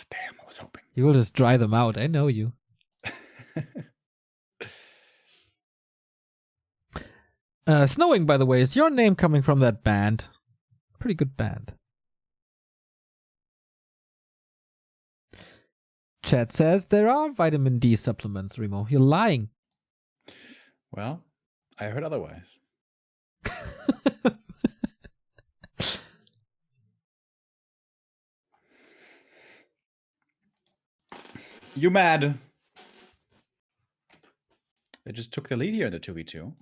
Damn, I was hoping. You will just dry them out. I know you. Snowing, by the way, is your name coming from that band? Pretty good band. Chat says there are vitamin D supplements, Remo. You're lying. Well, I heard otherwise. uMaD. They just took the lead here in the 2v2.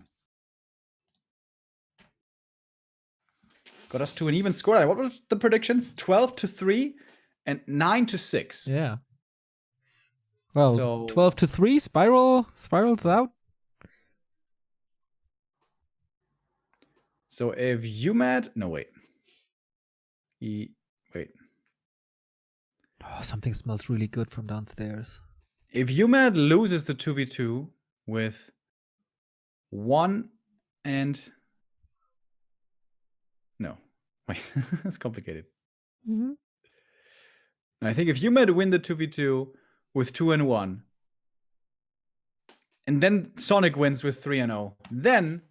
Got us to an even score. What was the predictions? 12-3 and 9-6. Yeah. Well, So 12-3, spirals out. So if uMaD, no wait. Wait. Oh, something smells really good from downstairs. If uMaD loses the 2v2 with 1 and no, wait, that's complicated. Mm-hmm. And I think if uMaD win the 2v2 with 2 and 1, and then Sonic wins with 3 and 0, then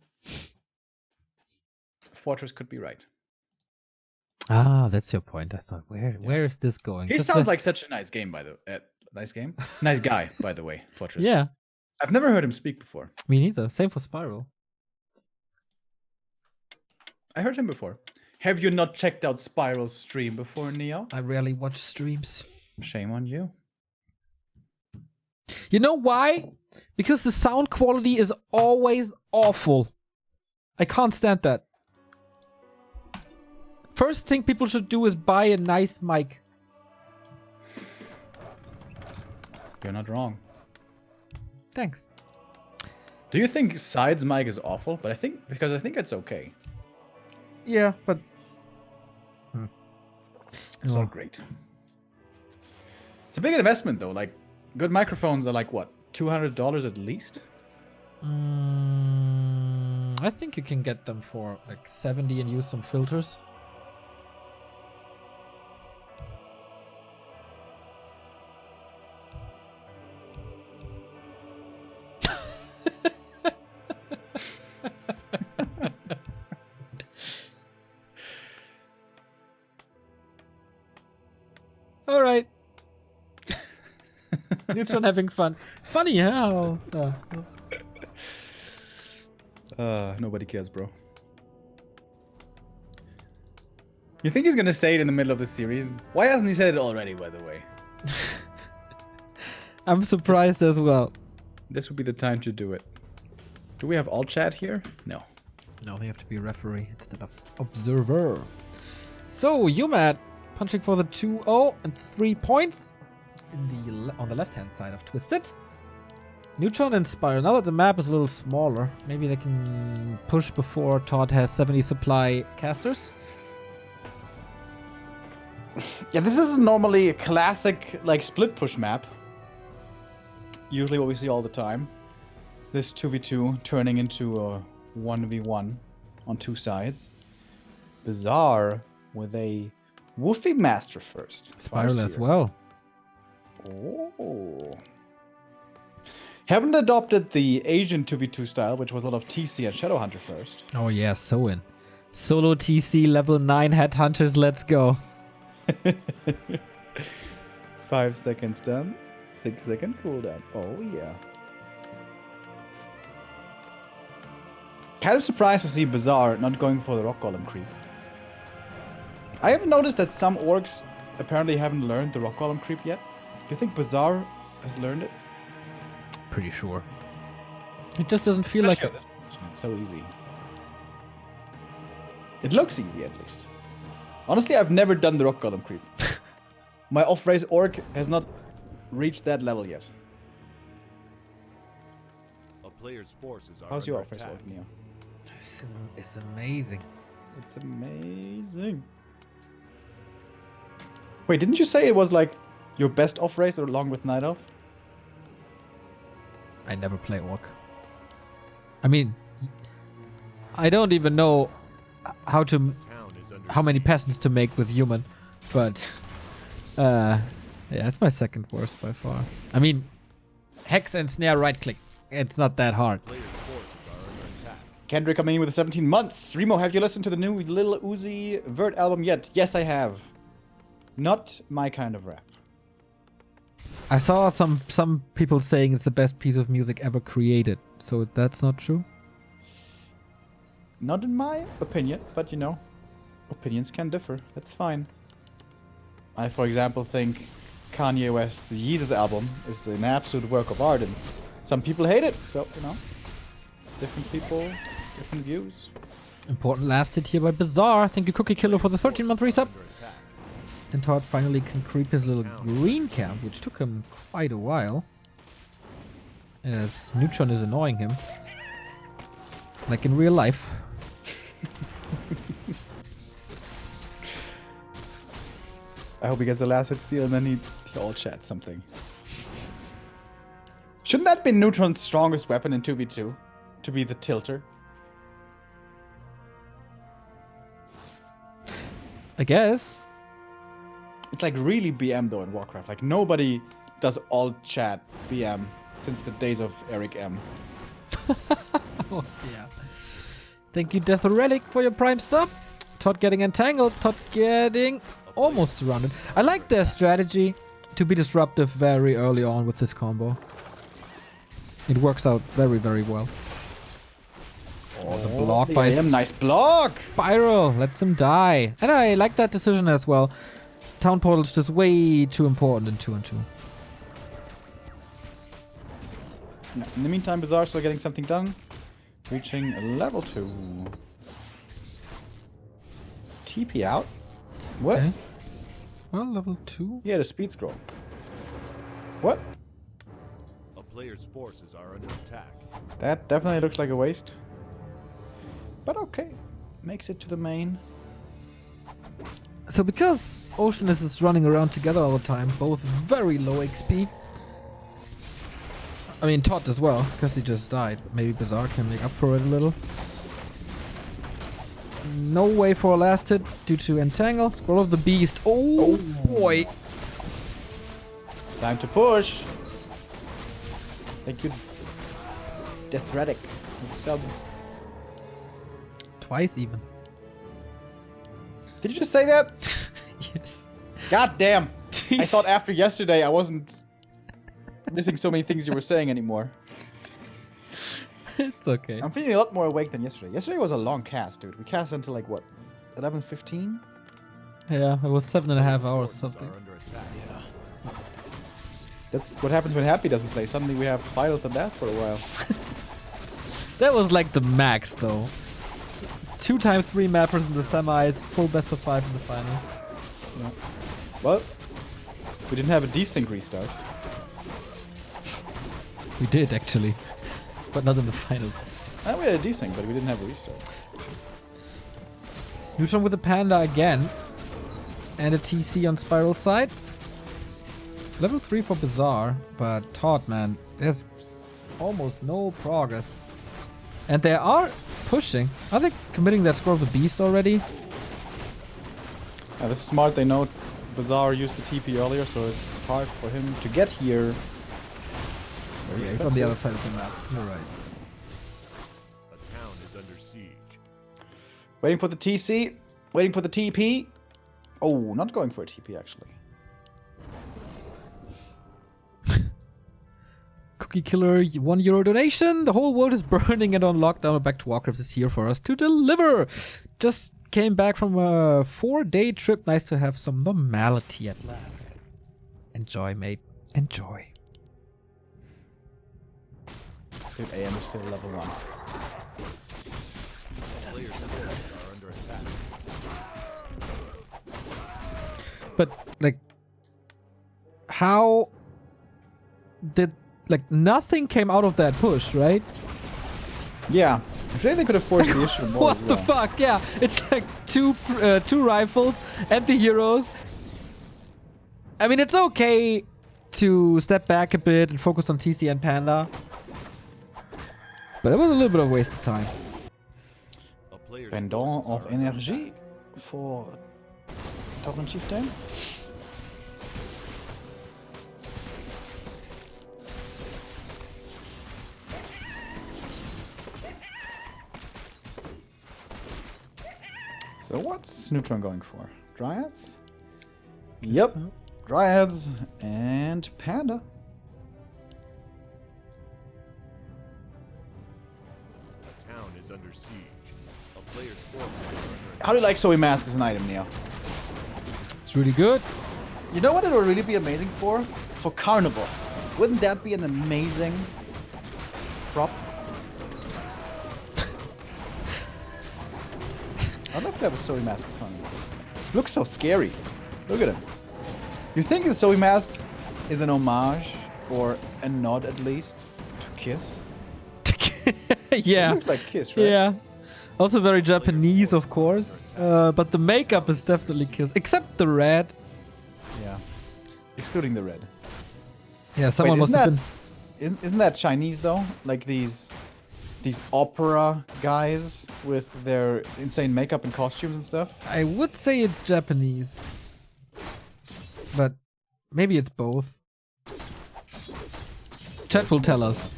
Fortress could be right. Ah, that's your point. I thought, where is this going? He sounds like such a nice game, nice guy, by the way, Fortress. Yeah. I've never heard him speak before. Me neither. Same for Spiral. I heard him before. Have you not checked out Spiral's stream before, Neo? I rarely watch streams. Shame on you. You know why? Because the sound quality is always awful. I can't stand that. First thing people should do is buy a nice mic. You're not wrong. Thanks. Do you think Side's mic is awful? But I think it's okay. Yeah, but It's not great. It's a big investment though. Like good microphones are like what, $200 at least? I think you can get them for like 70 and use some filters. All right. Neutron having fun. Funny, huh? Nobody cares, bro. You think he's gonna say it in the middle of the series? Why hasn't he said it already, by the way? I'm surprised as well. This would be the time to do it. Do we have all chat here? No. No, they have to be referee instead of observer. So, uMaD punching for the 2-0 and 3 points on the left-hand side of Twisted. Neutron and Spiral. Now that the map is a little smaller, maybe they can push before Todd has 70 supply casters. Yeah, this is normally a classic, like, split push map. Usually what we see all the time. This 2v2 turning into a 1v1 on two sides. Bizarre with a Woofy Master first. Spiral as well. Oh. Haven't adopted the Asian 2v2 style, which was a lot of TC and Shadowhunter first. Oh yeah, so in. Solo TC level 9 headhunters, let's go. 5 seconds done. 6-second cooldown. Oh yeah. Kind of surprised to see Bizarre not going for the Rock Golem creep. I have noticed that some orcs apparently haven't learned the Rock Golem creep yet. Do you think Bizarre has learned it? Pretty sure. It just doesn't feel like it. It's so easy. It looks easy at least. Honestly, I've never done the Rock Golem creep. My off-race orc has not reached that level yet. A player's forces are How's your under off-race attack. orc, Neo? It's amazing. It's amazing. Wait, didn't you say it was like your best off-race along with Night Elf? I never play orc. I mean, I don't even know how Town is under many siege. peasants to make with human, but yeah, it's my second worst by far. I mean, hex and snare right click. It's not that hard. Player's forces are under attack. Kendrick coming in with the 17 months. Remo, have you listened to the new Lil Uzi Vert album yet? Yes, I have. Not my kind of rap. I saw some people saying it's the best piece of music ever created. So that's not true. Not in my opinion, but you know, opinions can differ. That's fine. I, for example, think Kanye West's Yeezus album is an absolute work of art, and some people hate it. So, you know, different people, different views. Important last hit here by Bizarre. Thank you, Cookie Killer, for the 13-month resub. Under attack. And Todd finally can creep his little green camp, which took him quite a while. As Neutron is annoying him. Like in real life. I hope he gets the last hit steal and then he all chat something. Shouldn't that be Neutron's strongest weapon in 2v2? To be the tilter? I guess. It's like really BM though in Warcraft. Like nobody does all chat BM since the days of Eric M. Oh, yeah. Thank you, Death Relic, for your prime sub. Todd getting entangled. Todd getting almost surrounded. I like their strategy to be disruptive very early on with this combo. It works out very, very well. Oh, the block by Nice block! Spiral. Lets him die. And I like that decision as well. Town portal's just way too important in 2-on-2. Yeah, in the meantime, Bizarre still getting something done. Reaching level 2. TP out? What? Okay. Well, level 2. Yeah, the speed scroll. What? A player's forces are under attack. That definitely looks like a waste. But okay. Makes it to the main. So because Oceanus is running around together all the time, both very low XP. I mean, Todd as well, because he just died. But maybe Bizarre can make up for it a little. No way for a last hit due to Entangle. Scroll of the Beast. Oh boy. Time to push. Thank you, Death Relic. Sub. Twice even. Did you just say that? Yes. God damn. I thought after yesterday I wasn't missing so many things you were saying anymore. It's okay. I'm feeling a lot more awake than yesterday. Yesterday was a long cast, dude. We cast until like what? 11:15? Yeah, it was 7.5 hours or Forces something. are under attack. That's what happens when Happy doesn't play. Suddenly we have finals that last for a while. That was like the max though. 2x3 mappers in the semis, full best of 5 in the finals. Yeah. Well, we didn't have a desync restart. We did actually, but not in the finals. We had a desync, but we didn't have a restart. Neutron with the panda again. And a TC on Spiral side. Level 3 for Bazaar, but Todd, man, there's almost no progress. And they are pushing. Are they committing that Scroll of the Beast already? Yeah, this is smart. They know Bazaar used the TP earlier, so it's hard for him to get here. Yeah, he's on the other side of the map. You're right. A town is under siege. Waiting for the TC. Waiting for the TP. Oh, not going for a TP, actually. Cookie Killer, €1 donation. The whole world is burning and on lockdown. Back to Warcraft is here for us to deliver. Just came back from a 4-day trip. Nice to have some normality at last. Enjoy, mate. Enjoy. Dude, AM is still level 1. Players' forces are under attack. But, like, how did, like, nothing came out of that push, right? Yeah. I think they could have forced the issue more. What the fuck? Yeah, it's like two rifles and the heroes. I mean, it's okay to step back a bit and focus on TC and Panda. But it was a little bit of a waste of time. A player's Pendant forces of are under energy for Torrent Chieftain. So what's Neutron going for? Dryads? Yep. So- Dryads and Panda. A town is under siege. A player's forces are under attack. How do you like Zoe Mask as an item, Neo? It's really good. You know what it would really be amazing for? For Carnival. Wouldn't that be an amazing prop? I'd love to have a Zoe Mask for Carnival. Looks so scary. Look at him. You think the Zoe Mask is an homage, or a nod at least, to Kiss? It Yeah. looks like Kiss, right? Yeah. Also very Japanese, of course. But the makeup is definitely Kiss. Except the red. Yeah. Excluding the red. Yeah, someone Wait, must have been... Isn't that Chinese though? Like these opera guys with their insane makeup and costumes and stuff? I would say it's Japanese. But maybe it's both. Chat will tell us.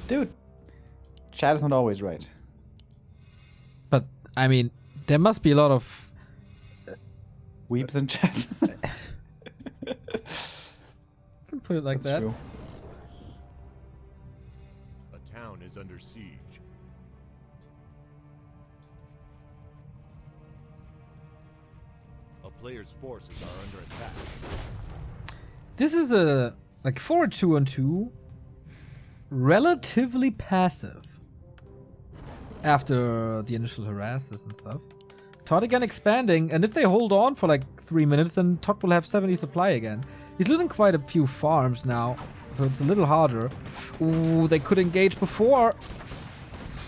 Dude, chat is not always right. But, I mean, there must be a lot of... Weeps in chat. Can put it like That's that. true. A town is under siege. A player's forces are under attack. This is a, like, for a 2-on-2, relatively passive. After the initial harasses and stuff. Todd again expanding, and if they hold on for like 3 minutes, then Todd will have 70 supply again. He's losing quite a few farms now, so it's a little harder. Ooh, they could engage before.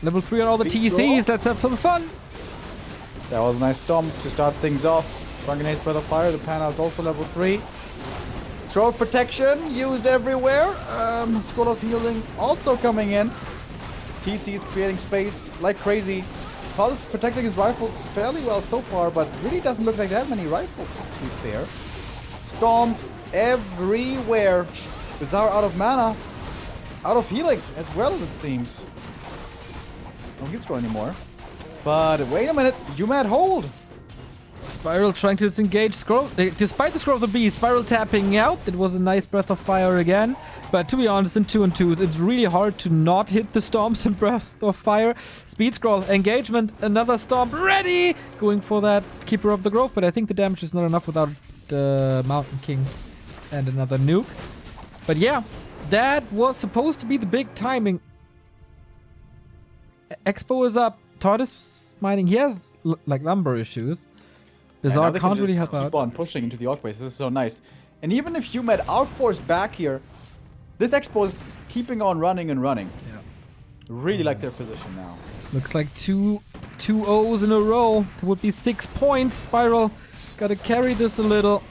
Level 3 on all the Speed TCs, draw. let's have some fun. That was a nice stomp to start things off. Drunken Breath of Fire, the Panda is also level 3. Throw of Protection used everywhere. Scroll of Healing also coming in. TC is creating space like crazy. Todd is protecting his rifles fairly well so far, but really doesn't look like that many rifles, to be fair. Stomps everywhere. Bazaar out of mana. Out of healing as well, as it seems. Don't get scroll anymore. But wait a minute, uMaD hold. Spiral trying to disengage Scroll. Despite the Scroll of the Beast, Spiral tapping out. It was a nice Breath of Fire again. But to be honest, in 2-on-2, it's really hard to not hit the Stomps in Breath of Fire. Speed Scroll, engagement, another Stomp, ready! Going for that Keeper of the Grove, but I think the damage is not enough without the Mountain King and another nuke. But yeah, that was supposed to be the big timing. Expo is up. Todd is mining. He has, like, lumber issues. Bazaar they can't can really just help out. keep on pushing into the Orc base. This is so nice. And even if uMaD are forced back here, this Expo is keeping on running and running. Yeah. Really like their position now. Looks like two O's in a row. It would be 6 points. Spiral gotta carry this a little.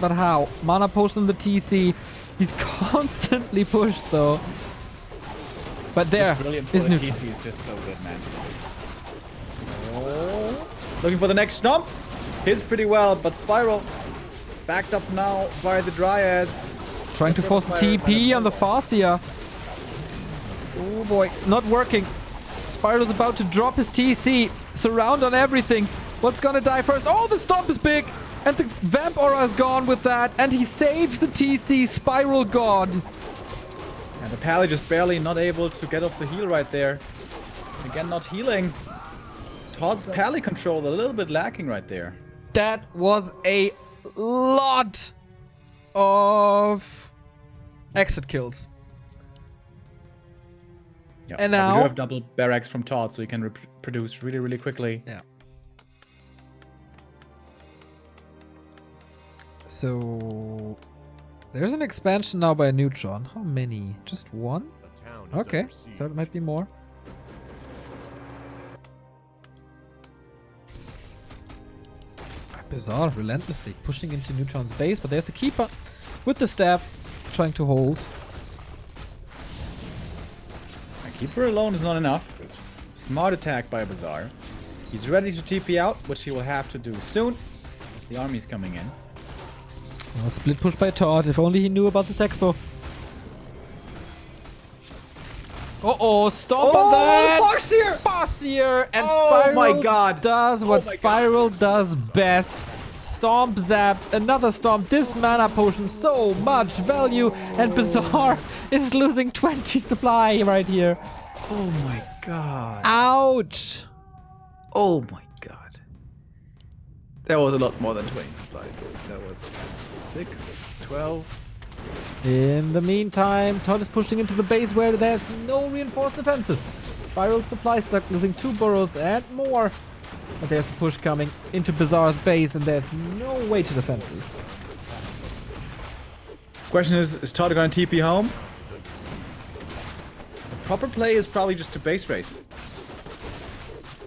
But how? Mana potion in the TC. He's constantly pushed though. But there is the neutral. TC is just so good, man. Oh. Looking for the next stomp. Hits pretty well, but Spiral backed up now by the Dryads. Trying to force a TP on the Farseer. Oh boy, not working. Spiral's about to drop his TC. Surround on everything. What's gonna die first? Oh, the stomp is big! And the Vamp Aura is gone with that. And he saves the TC, Spiral God. And the Pally just barely not able to get off the heal right there. Again, not healing. Todd's Pally control a little bit lacking right there. That was a lot of exit kills. Yeah, And but we now- do have double barracks from Todd, so he can produce really, really quickly. Yeah. So there's an expansion now by Neutron. How many? Just one? The town is Okay, under siege. so it might be more. Bizarre, relentlessly pushing into Neutron's base, but there's the Keeper with the staff trying to hold. And Keeper alone is not enough. Smart attack by Bazaar. He's ready to TP out, which he will have to do soon, as the army is coming in. Oh, split push by Todd, if only he knew about this expo. Uh-oh, stomp on that! Farseer! Farseer! And Oh Spiral my God. does what Oh my God. Spiral does best. Stomp, zap, another stomp, this mana potion, so much value, and Bizarre is losing 20 supply right here. Oh my god. Ouch! Oh my god. That was a lot more than 20 supply. That was 6, 12. In the meantime, Todd is pushing into the base where there's no reinforced defenses. Spiral supply stuck, losing 2 burrows and more. But there's a push coming into Bizarre's base, and there's no way to defend this. Question is Todd going to TP home? The proper play is probably just to base race.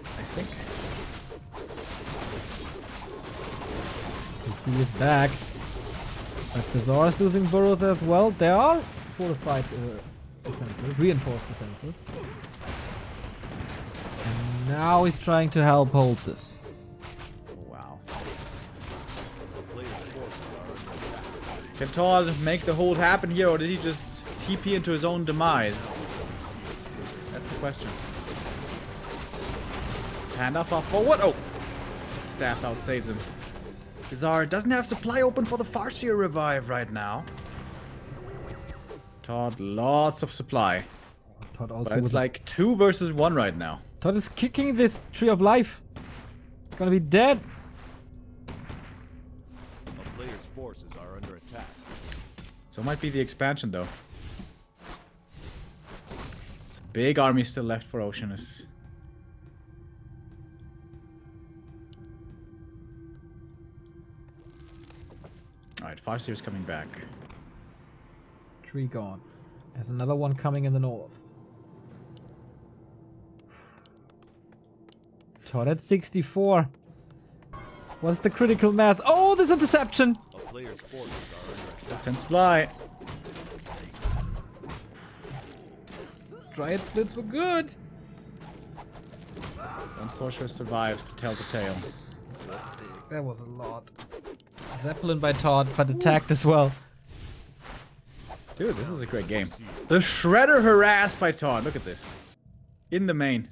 I think. TC is back. But Bizarre is losing burrows as well. There are fortified defenses, reinforced defenses. And now he's trying to help hold this. Wow. Players' forces are under Can Todd make the hold happen here, or did he just TP into his own demise? That's the question. Hand off forward. Oh! Staff out saves him. Bizarre doesn't have supply open for the Farseer revive right now. Todd, lots of supply. Todd also But it's with like 2 versus 1 right now. Todd is kicking this Tree of Life. It's gonna be dead. A player's forces are under attack. So it might be the expansion though. It's a big army still left for Oceanus. Alright, Farseer's coming back. Tree gone. There's another one coming in the north. Todd at 64. What's the critical mass? Oh, this interception! A player's forces are under attack. Just 10 supply. Dryad splits were good. One sorceress survives to tell the tale. That was a lot. Zeppelin by Todd, but attacked as well. Dude, this is a great game. The Shredder harassed by Todd. Look at this. In the main.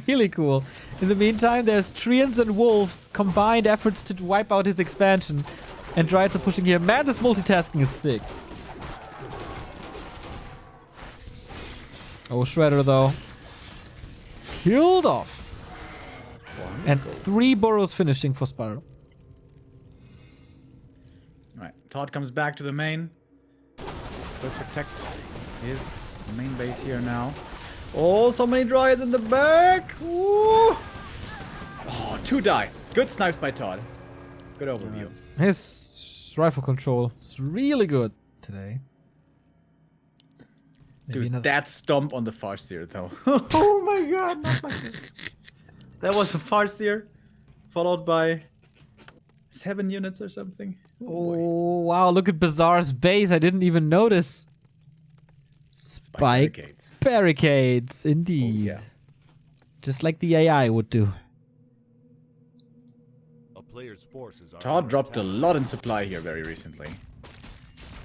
Really cool. In the meantime, there's Treants and Wolves combined efforts to wipe out his expansion. And Dryads are pushing here. Man, this multitasking is sick. Oh, Shredder though. Killed off. And 3 burrows finishing for Spiral. Alright, Todd comes back to the main. Will protect his main base here now. Oh, so many Dryads in the back! Ooh. Oh, 2 die. Good snipes by Todd. Good overview. His rifle control is really good today. Maybe Dude, another- that stomp on the Farseer, though. Oh my god, not like that. That was a Farseer, followed by 7 units or something. Oh, boy. Oh, wow, look at Bazaar's base. I didn't even notice. Spike barricades. barricades, Oh, indeed. yeah. Just like the AI would do. A player's forces are Todd under dropped a attack. lot in supply here very recently.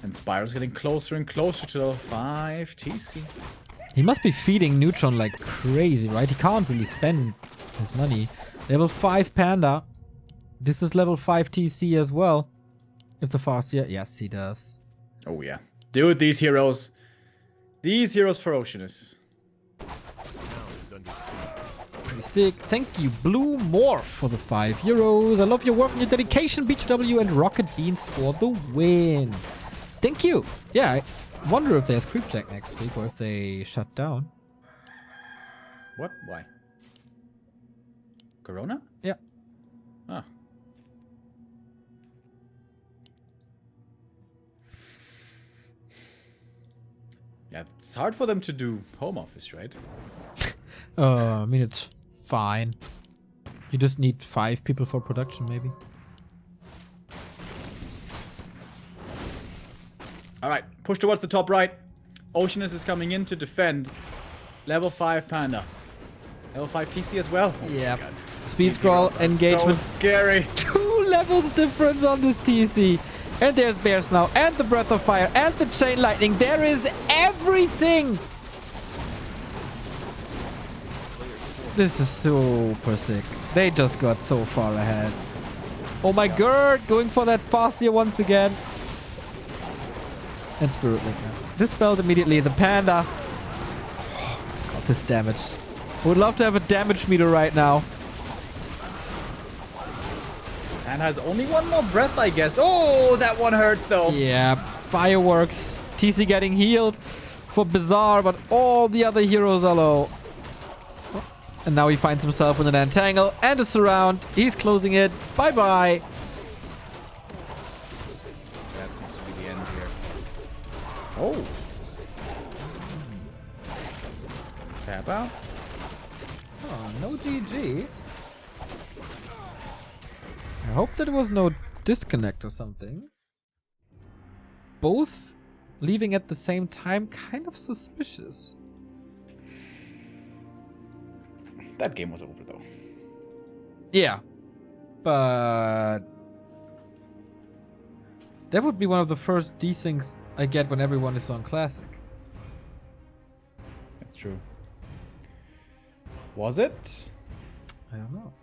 And Spyro's getting closer and closer to level 5 TC. He must be feeding Neutron like crazy, right? He can't really spend his money. Level 5 Panda. This is level 5 TC as well. If the Farseer... Yes, he does. Oh yeah. Dude, these heroes. These heroes for Oceanus. The town is under siege. Pretty sick. Thank you, Blue Morph, for the €5. I love your work and your dedication, B2W and Rocket Beans for the win. Thank you. Yeah, I wonder if there's Creep Jack next week or if they shut down. What? Why? Corona? Yeah. Ah. Yeah, it's hard for them to do home office, right? I mean, it's fine. You just need 5 people for production, maybe. Alright, push towards the top right. Oceanus is coming in to defend. Level 5 Panda. Level 5 TC as well. Oh my Yep. God. Speed These scroll, heroes are engagement. So scary. 2 levels difference on this TC. And there's Bears now, and the Breath of Fire, and the Chain Lightning. There is everything. This is super sick. They just got so far ahead. Oh my god, going for that Farseer once again. And Spirit Link now. Dispelled immediately. The Panda. God, this damage. Would love to have a damage meter right now. And has only one more breath, I guess. Oh, that one hurts though. Yeah, fireworks. TC getting healed for Bizarre, but all the other heroes are low. And now he finds himself in an entangle and a surround. He's closing it. Bye-bye. That seems to be the end here. Oh. Tap out. Oh, no GG. I hope that it was no disconnect or something. Both leaving at the same time, kind of suspicious. That game was over though. Yeah. But that would be one of the first desyncs I get when everyone is on Classic. That's true. Was it? I don't know.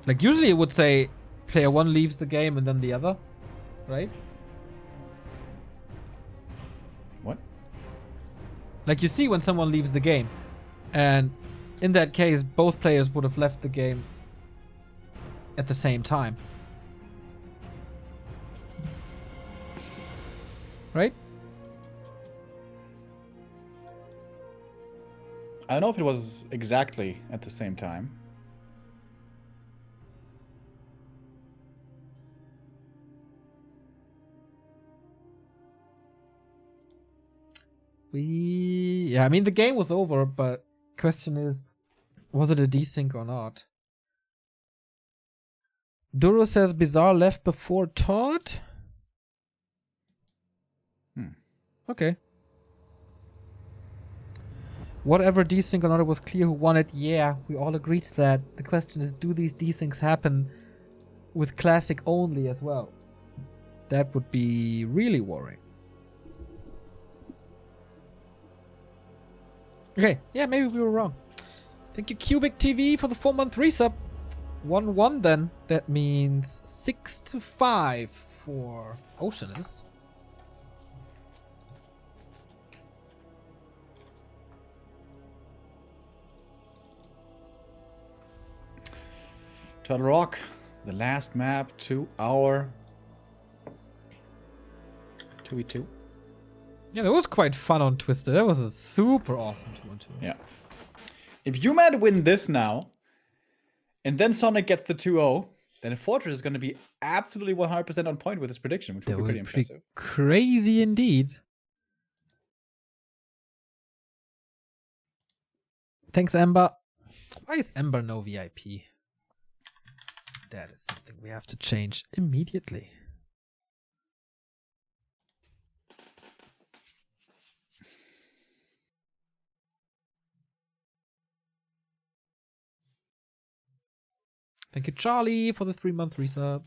Like usually it would say player 1 leaves the game and then the other, right? What? Like you see when someone leaves the game, and in that case both players would have left the game at the same time. Right? I don't know if it was exactly at the same time. Yeah, I mean the game was over, but question is, was it a desync or not? Duro says Bizarre left before Todd. Okay. Whatever desync or not, it was clear who won it. Yeah, we all agreed to that. The question is, do these desyncs happen with Classic only as well? That would be really worrying. Okay, yeah, maybe we were wrong. Thank you, Cubic TV, for the 4-month resub. 1-1 then. That means 6-5 for Oceanus. Turtle Rock, the last map to our 2v2. Yeah, that was quite fun on Twisted. That was a super awesome 2-on-2. Yeah. If uMaD win this now, and then Sonic gets the 2-0, then Fortress is going to be absolutely 100% on point with his prediction, which would That be would pretty be impressive. crazy indeed. Thanks, Ember. Why is Ember no VIP? That is something we have to change immediately. Thank you, Charlie, for the 3-month resub.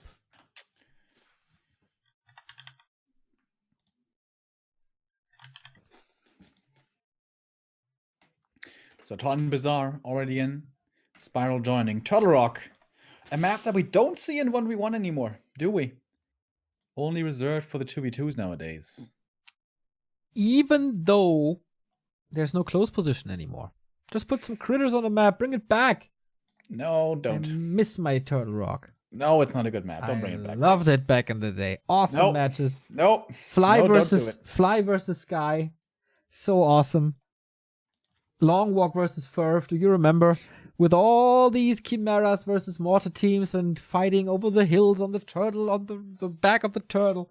So Taunton Bazaar already in. Spiral joining. Turtle Rock. A map that we don't see in 1v1 anymore, do we? Only reserved for the 2v2s nowadays. Even though there's no close position anymore. Just put some critters on the map. Bring it back. No, don't. I miss my Turtle Rock. No, it's not a good map. Don't bring it back. Loved it back in the day. Awesome matches. Nope. Fly No, versus Sky. So awesome. Long Walk versus Furf. Do you remember? With all these Chimeras versus Mortar teams and fighting over the hills on the turtle, on the back of the turtle.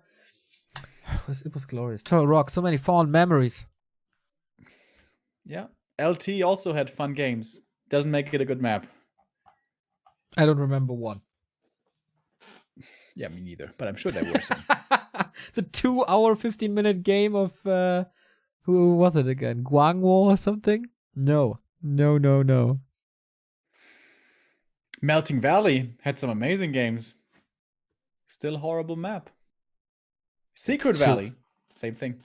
It was glorious. Turtle Rock, so many fond memories. Yeah. LT also had fun games. Doesn't make it a good map. I don't remember one. Yeah, me neither. But I'm sure there were some. The 2-hour, 15-minute game of who was it again? Guangwo or something? No. Melting Valley had some amazing games. Still horrible map. Secret Valley. Same thing.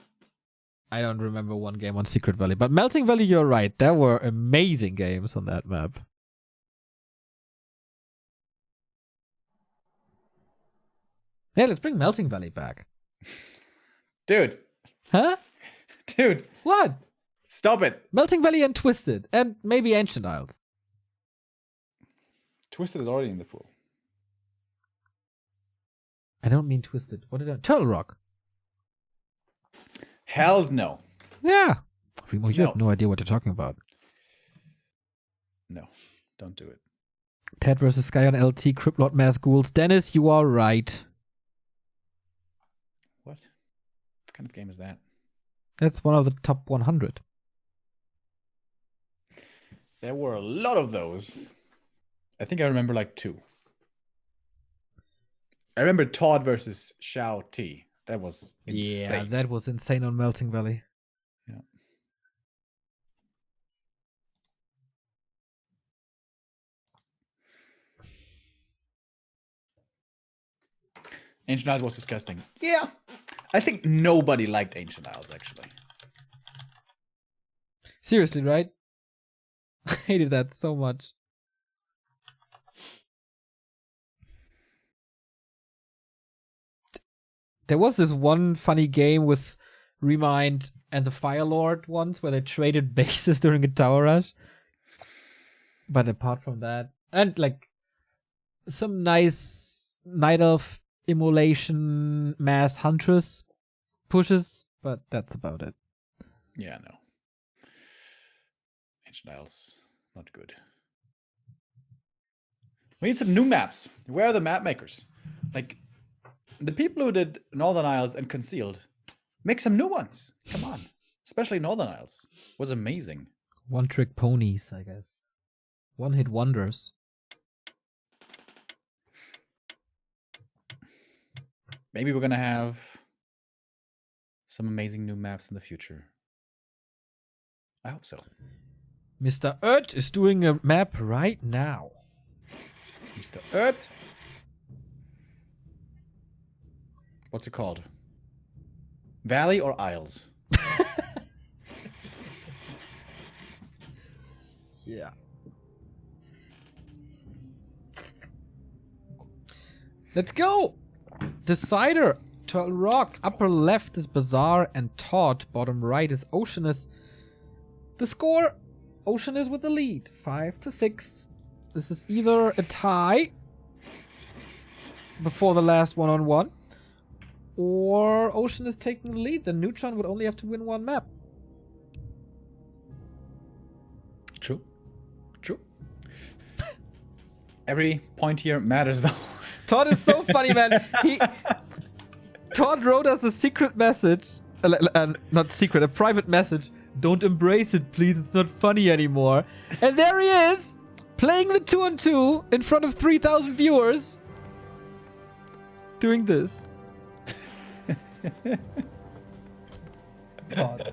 I don't remember one game on Secret Valley. But Melting Valley, you're right. There were amazing games on that map. Yeah, let's bring Melting Valley back. Dude. Huh? Dude. What? Stop it. Melting Valley and Twisted. And maybe Ancient Isles. Twisted is already in the pool. I don't mean Twisted. What did I... Turtle Rock. Hells no. Yeah. Remo, you No. have no idea what you're talking about. No. Don't do it. Ted versus Sky on LT, Criplot Mass Ghouls. Dennis, you are right. What kind of game is that? That's one of the top 100. There were a lot of those. I think I remember like 2. I remember Todd versus Xiao T. That was insane. Yeah, that was insane on Melting Valley. Yeah. Ancient Isles was disgusting. Yeah. I think nobody liked Ancient Isles, actually. Seriously, right? I hated that so much. There was this one funny game with Remind and the Fire Lord once where they traded bases during a tower rush. But apart from that, and like some nice Night Elf immolation mass huntress pushes, but that's about it. Yeah, no. Ancient Isles, not good. We need some new maps. Where are the map makers? Like, the people who did Northern Isles and Concealed, make some new ones. Come on. Especially Northern Isles. Was amazing. One-trick ponies, I guess. One-hit wonders. Maybe we're gonna have some amazing new maps in the future. I hope so. Mr. Ert is doing a map right now. Mr. Ert. What's it called? Valley or Isles? Yeah. Let's go! Decider. Turtle Rocks. Upper left is Bazaar and Todd. Bottom right is Oceanus. The score, Oceanus with the lead. 5-6. This is either a tie before the last one-on-one, or Ocean is taking the lead. Then Neutron would only have to win one map. True. True. Every point here matters, though. Todd is so funny, man. Todd wrote us a secret message, not secret, a private message Don't embrace it, please. It's not funny anymore. And there he is, playing the 2-on-2 in front of 3,000 viewers. Doing this. God.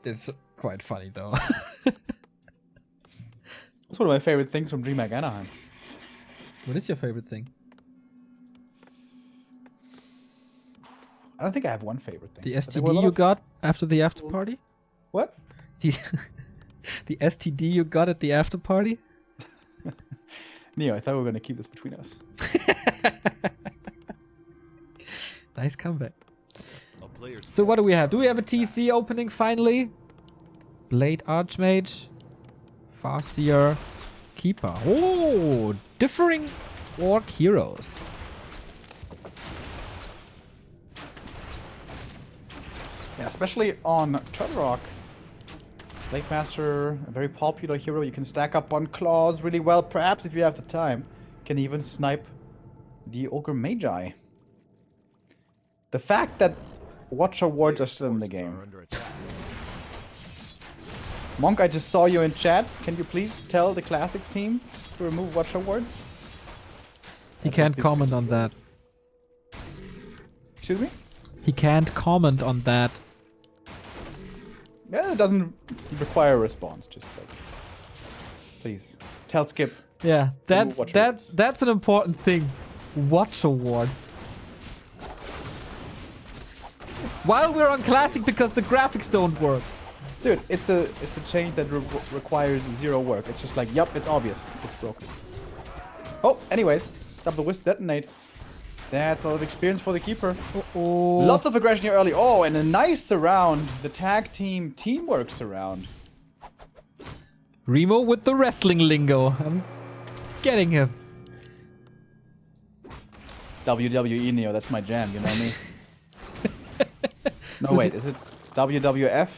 It's quite funny, though. That's one of my favorite things from DreamHack Anaheim. What is your favorite thing? I don't think I have one favorite thing. The but there were a STD lot you of- got after the after party? What? The, the STD you got at the after party? Neo, I thought we were going to keep this between us. Nice comeback. A player's So what do force we is have? Do we have a under attack. TC opening finally? Blade Archmage. Farseer. Keeper. Oh, differing orc heroes. Yeah, especially on Turtle Rock. Blade Master, a very popular hero. You can stack up on claws really well. Perhaps if you have the time, can even snipe the Ogre Magi. The fact that Watcher wards are still in the Forces game. are under attack. Monk, I just saw you in chat. Can you please tell the Classics team to remove Watcher wards? He can't comment on that. Excuse me? He can't comment on that. Yeah, it doesn't require a response. Just like, please tell Skip. Yeah, Remove Watcher that's an important thing. Watch awards. While we're on Classic because the graphics don't work. Dude, it's a change that requires zero work. It's just like, yup, it's obvious. It's broken. Oh, anyways, double wisp detonate. That's a lot of experience for the keeper. Oh, Lots of aggression here early. Oh, and a nice surround. The tag team teamwork surround. Remo with the wrestling lingo. I'm getting him. WWE Neo, that's my jam, you know me? No, Was wait, it- is it WWF?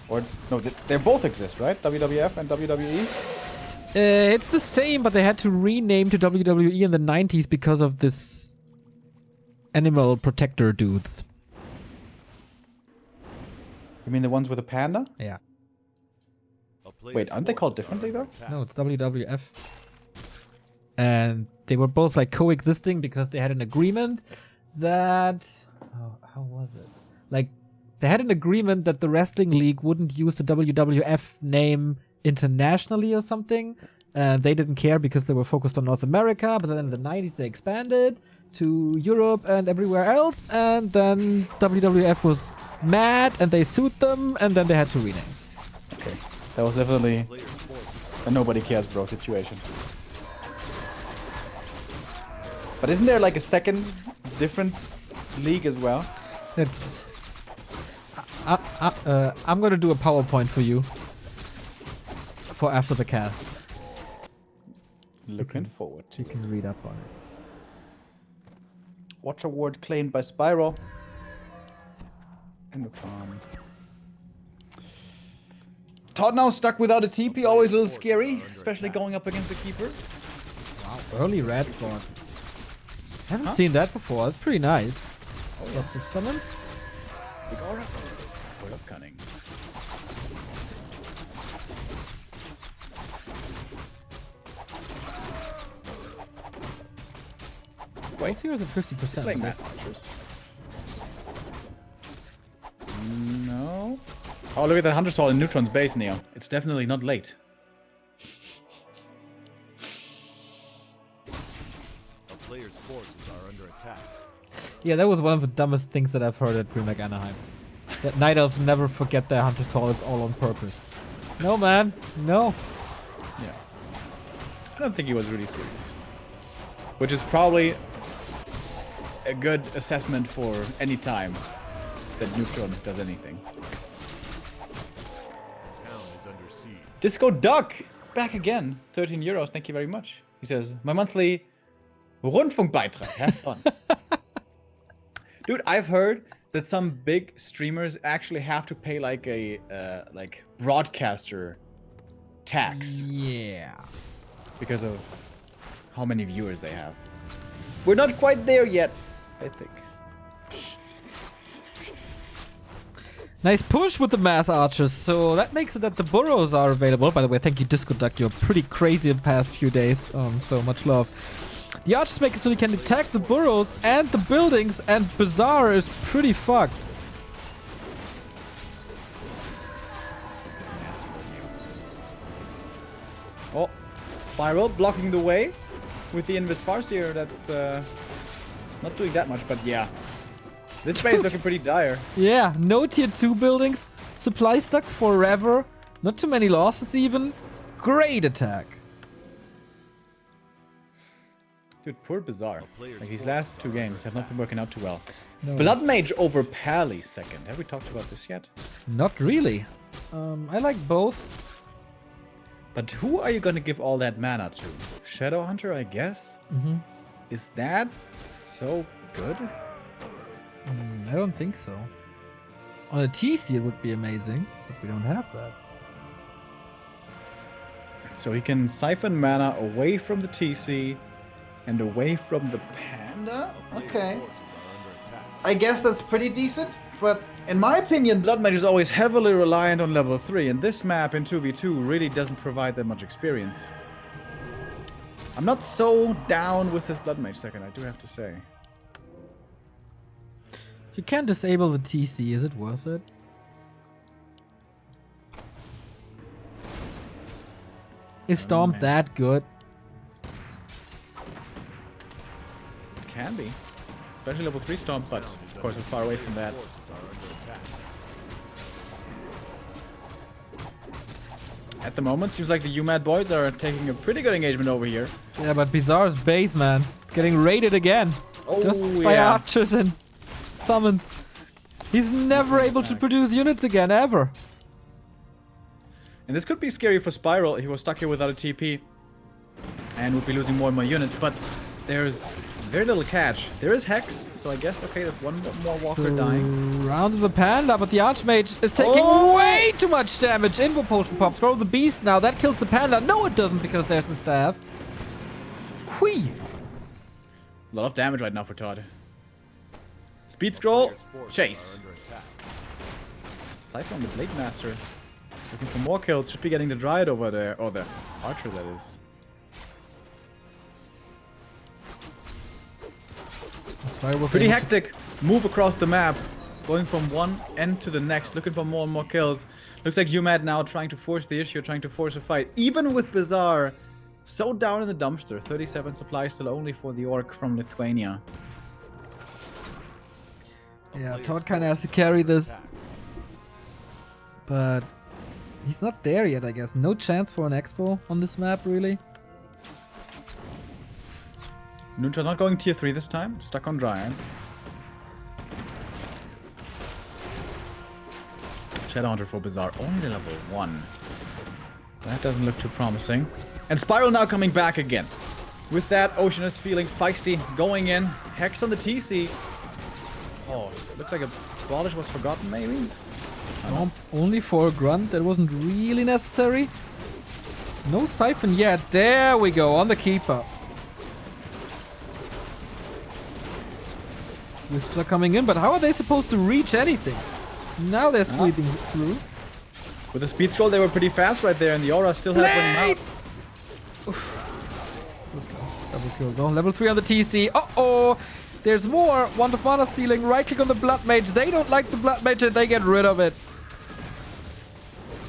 Or, no, they both exist, right? WWF and WWE? It's the same, but they had to rename to WWE in the 90s because of this animal protector dudes. You mean the ones with the panda? Yeah. A player's Wait, aren't they called forces are differently, under though? attack. No, it's WWF. And they were both like coexisting because they had an agreement that... Oh, how was it? Like, they had an agreement that the wrestling league wouldn't use the WWF name internationally or something. They didn't care because they were focused on North America, but then in the 90s they expanded to Europe and everywhere else, and then WWF was mad and they sued them, and then they had to rename. Okay. That was definitely Player's forces a nobody cares bro situation. But isn't there like a second different league as well? It's... I'm gonna do a PowerPoint for you for after the cast. Looking forward to You it. can read up on it. Watch award claimed by Spiral. Endocron. Todd now stuck without a TP, always a little scary, especially going up against a keeper. Wow, early red spot. Haven't Huh? seen that before. That's pretty nice. Lots of summons. Big aura. Full of cunning. Wait, Here is at 50%. playing but mass that's- launchers. No. Oh, look at that Hunter Soul in Neutron's base, Neo. It's definitely not late. A player's forces are under attack. Yeah, that was one of the dumbest things that I've heard at DreamHack Anaheim. That Night Elves never forget their Hunter Soul. It's all on purpose. No, man. No. Yeah. I don't think he was really serious. Which is probably a good assessment for any time that Neutron does anything. Town is under siege. Disco Duck! Back again. 13 euros, thank you very much. He says, my monthly Rundfunkbeitrag. Have fun. Dude, I've heard that some big streamers actually have to pay like a broadcaster tax Yeah. because of how many viewers they have. We're not quite there yet, I think. Nice push with the mass archers, so that makes it that the burrows are available. By the way, thank you, Disco Duck. You're pretty crazy in the past few days. So much love. The archers make it so they can attack the burrows and the buildings, and Bazaar is pretty fucked. Oh, Spiral blocking the way with the Invis Farseer. That's not doing that much, but yeah. This space is looking pretty dire. Yeah, no tier 2 buildings. Supply stuck forever. Not too many losses even. Great attack. Dude, poor Bazaar. Like, these last 2 games have not been working out too well. No. Blood Mage over Pally second. Have we talked about this yet? Not really. I like both. But who are you gonna give all that mana to? Shadowhunter, I guess? Mm-hmm. Is that so good? I don't think so. On a TC it would be amazing, but we don't have that. So he can siphon mana away from the TC and away from the Panda? Okay. I guess that's pretty decent, but in my opinion, Blood Mage is always heavily reliant on level 3, and this map in 2v2 really doesn't provide that much experience. I'm not so down with this Blood Mage second, I do have to say. If you can disable the TC, is it worth it? Is Storm that good? It can be. Especially level 3 Storm, but of course we're far away from that. At the moment, seems like the uMaD boys are taking a pretty good engagement over here. Yeah, but Bizarre's base, man. Getting raided again. Oh, Just by yeah. archers and summons. He's never able to produce units again, ever. And this could be scary for Spiral. He was stuck here without a TP. And would be losing more and more units, but there's very little catch. There is Hex, so I guess, okay, that's one more Walker dying. Round of the Panda, but the Archmage is taking way too much damage. Invo Potion pops. Roll the Beast now. That kills the Panda. No, it doesn't, because there's the staff. Whee! A lot of damage right now for Todd. Speed Scroll, Chase. Cypher on the Blade Master. Looking for more kills. Should be getting the Dryad over there. Or the Archer, that is. Pretty hectic. Move across the map. Going from one end to the next. Looking for more and more kills. Looks like uMaD now trying to force the issue. Trying to force a fight. Even with Bazaar so down in the dumpster. 37 supplies still only for the Orc from Lithuania. Yeah, Todd kind of has to carry this. But he's not there yet, I guess. No chance for an expo on this map, really. Neutral not going tier 3 this time. Stuck on Dryads. Shadowhunter for Bazaar. Only level 1. That doesn't look too promising. And Spiral now coming back again. With that, Oceanus feeling feisty. Going in. Hex on the TC. Oh, looks like a Abolish was forgotten, maybe? Stomp only for a grunt. That wasn't really necessary. No siphon yet. There we go. On the keeper. Wisps are coming in, but how are they supposed to reach anything? Now they're squeezing through. With the speed scroll, they were pretty fast right there, and the aura still has them out. Let's go. Double kill though. Level 3 on the TC. Uh-oh! There's more. Want of mana stealing. Right click on the Blood Mage. They don't like the Blood Mage and they get rid of it.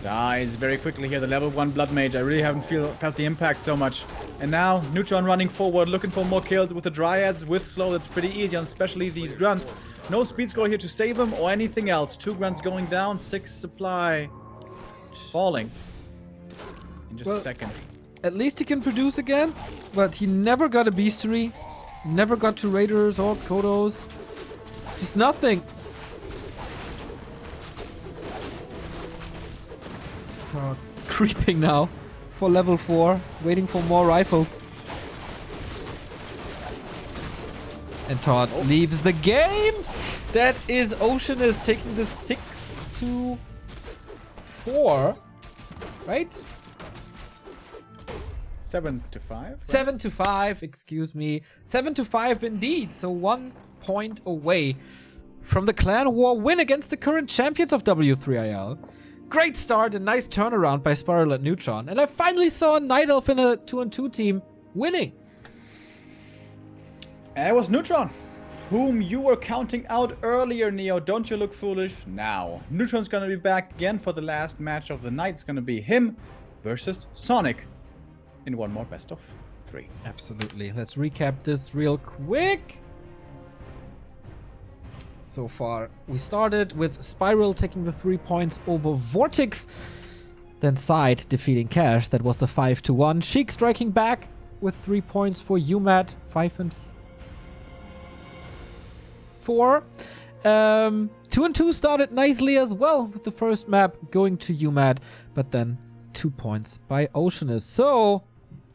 Dies very quickly here. The level 1 Blood Mage. I really haven't felt the impact so much. And now, Neutron running forward, looking for more kills with the Dryads. With slow, that's pretty easy, on especially these grunts. No speed scroll here to save him or anything else. 2 grunts going down, 6 supply falling in just a second. At least he can produce again, but he never got a Beastery. Never got to Raiders or Kodos. Just nothing. So, creeping now for level 4, waiting for more rifles. And Todd leaves the game. That is Oceanus taking the 6-4, right? 7-5? 7-5, excuse me. 7-5 indeed, so 1 point away. from the Clan War win against the current champions of W3IL. Great start and nice turnaround by Spiral and Neutron. And I finally saw a Night Elf in a 2-on-2 team winning. And it was Neutron, whom you were counting out earlier, Neo. Don't you look foolish now. Neutron's gonna be back again for the last match of the night. It's gonna be him versus Sonic in one more best of 3. Absolutely. Let's recap this real quick. So far, we started with Spiral taking the 3 points over Vortex. Then Side defeating Cash. That was the 5-1. Sheik striking back with 3 points for uMaD. 5 and 4. 2-2 started nicely as well with the first map going to uMaD. But then 2 points by Oceanus. So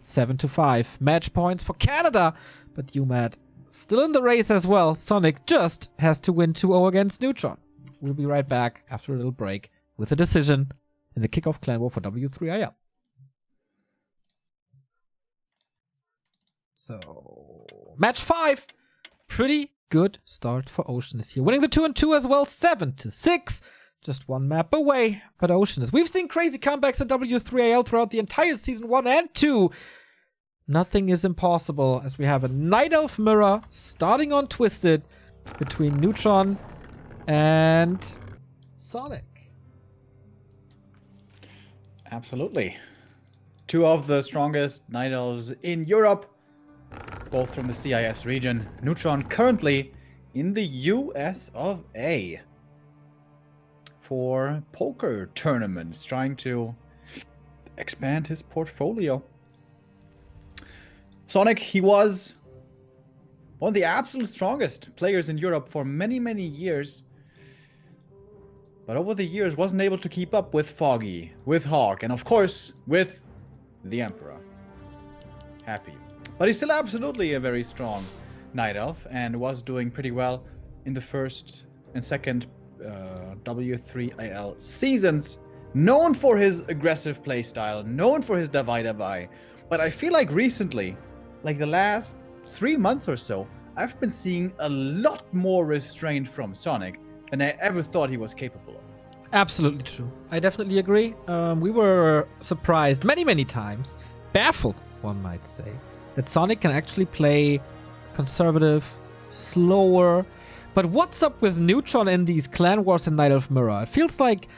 7-5. Match points for Canada. But uMaD still in the race as well. Sonic just has to win 2-0 against Neutron. We'll be right back after a little break with a decision in the kickoff clan war for W3IL. So, match 5. Pretty good start for Oceanus here. Winning the 2-2 as well, 7-6. Just one map away. But Oceanus, we've seen crazy comebacks at W3IL throughout the entire season 1 and 2. Nothing is impossible as we have a Night Elf mirror starting on Twisted between Neutron and Sonic. Absolutely. 2 of the strongest Night Elves in Europe, both from the CIS region. Neutron currently in the US of A for poker tournaments, trying to expand his portfolio. Sonic, he was one of the absolute strongest players in Europe for many, many years. But over the years wasn't able to keep up with Foggy, with Hawk, and of course, with the Emperor. Happy. But he's still absolutely a very strong Night Elf and was doing pretty well in the first and second W3IL seasons. Known for his aggressive playstyle, known for his divide. But I feel like recently, like the last 3 months or so, I've been seeing a lot more restraint from Sonic than I ever thought he was capable of. Absolutely true. I definitely agree. We were surprised many times, baffled, one might say, that Sonic can actually play conservative, slower. But what's up with Neutron in these Clan Wars and Night Elf Mirror? It feels like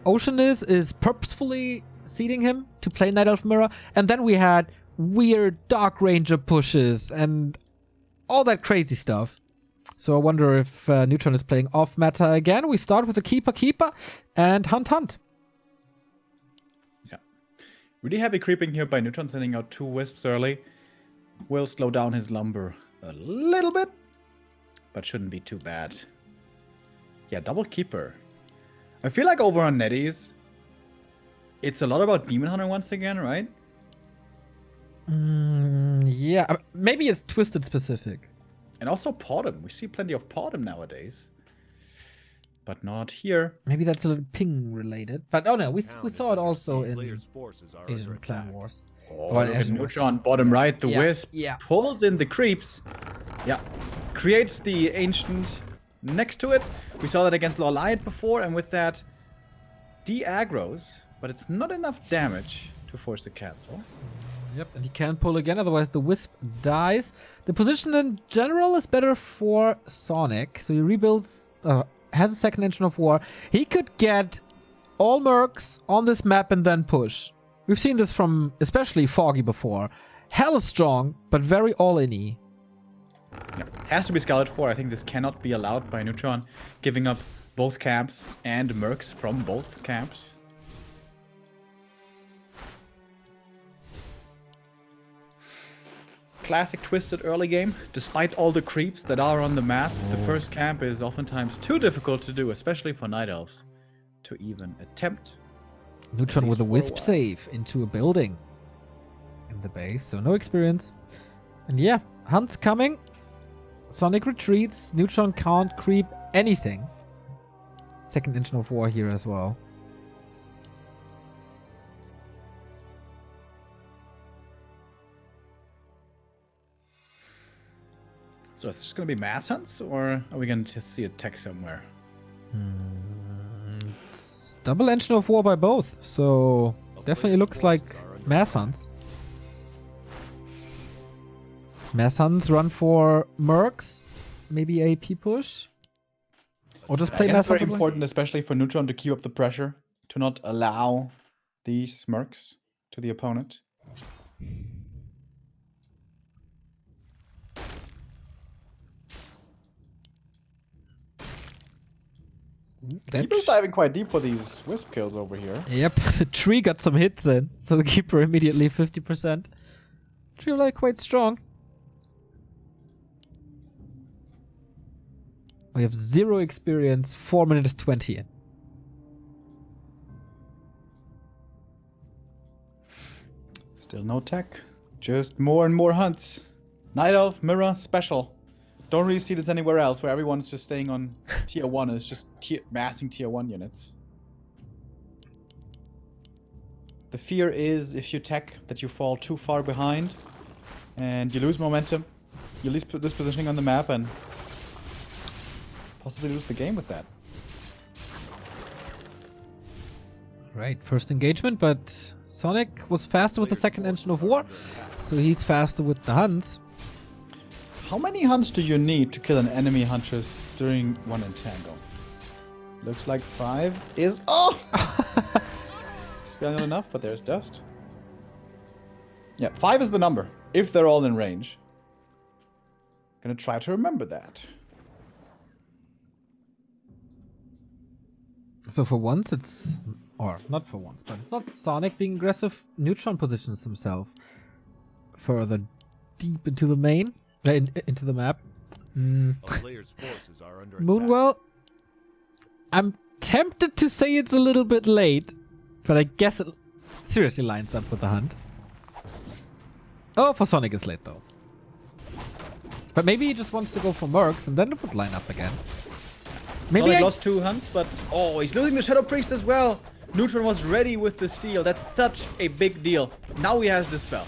Oceanus is purposefully seeding him to play Night Elf Mirror, and then we had weird Dark Ranger pushes and all that crazy stuff. So I wonder if Neutron is playing off meta again. We start with the Keeper and Hunt. Yeah. Really heavy creeping here by Neutron, sending out 2 Wisps early. Will slow down his lumber a little bit, but shouldn't be too bad. Yeah, double Keeper. I feel like over on NetEase, it's a lot about Demon Hunter once again, right? Yeah, maybe it's Twisted specific. And also Podem. We see plenty of Podem nowadays. But not here. Maybe that's a little ping related. But oh no, we saw it also in Asian Clan Wars. Oh, look at Neutron, bottom right, the Wisp. Yeah. Pulls in the creeps. Yeah. Creates the Ancient next to it. We saw that against Lorlight before, and with that, de-aggroes. But it's not enough damage to force the cancel. Yep, and he can't pull again, otherwise the Wisp dies. The position in general is better for Sonic, so he rebuilds, has a second engine of war. He could get all mercs on this map and then push. We've seen this from especially Foggy before. Hell strong, but very all-in-y. Yeah. Has to be scouted for. I think this cannot be allowed by Neutron, giving up both camps and mercs from both camps. Classic Twisted early game. Despite all the creeps that are on the map, the first camp is oftentimes too difficult to do, especially for Night Elves, to even attempt. Neutron with a Wisp save into a building in the base, so no experience. And yeah, Hunt's coming. Sonic retreats. Neutron can't creep anything. Second engine of war here as well. So is this going to be mass hunts, or are we going to see a tech somewhere? It's double engine of war by both, so definitely looks like mass hunts. Mass hunts run for mercs, maybe AP push, or just play I guess mass it's very hunts. important, especially for Neutron, to keep up the pressure, to not allow these mercs to the opponent. Keeper's diving quite deep for these wisp kills over here. Yep, the tree got some hits in, so the keeper immediately 50%. Tree like quite strong. We have 0 experience, 4 minutes 20 in. Still no tech, just more and more hunts. Night Elf, Mirror, Special. Don't really see this anywhere else, where everyone's just staying on tier 1 and it's just massing tier 1 units. The fear is, if you tech, that you fall too far behind and you lose momentum. You lose this positioning on the map and possibly lose the game with that. Right, first engagement, but Sonic was faster with the second engine of war, so he's faster with the hunts. How many hunts do you need to kill an enemy huntress during one entangle? Looks like 5 is... Oh! Just barely not enough, but there's dust. Yeah, 5 is the number, if they're all in range. Gonna try to remember that. So for once it's... Or not for once, but it's not Sonic being aggressive. Neutron positions himself further deep into the main. Into the map. A player's forces are under attack. Moonwell, I'm tempted to say it's a little bit late, but I guess it seriously lines up with the hunt. Oh, for Sonic it's late though. But maybe he just wants to go for mercs and then it would line up again. Maybe Sonic lost 2 hunts, but... Oh, he's losing the Shadow Priest as well! Neutron was ready with the steal. That's such a big deal. Now he has Dispel.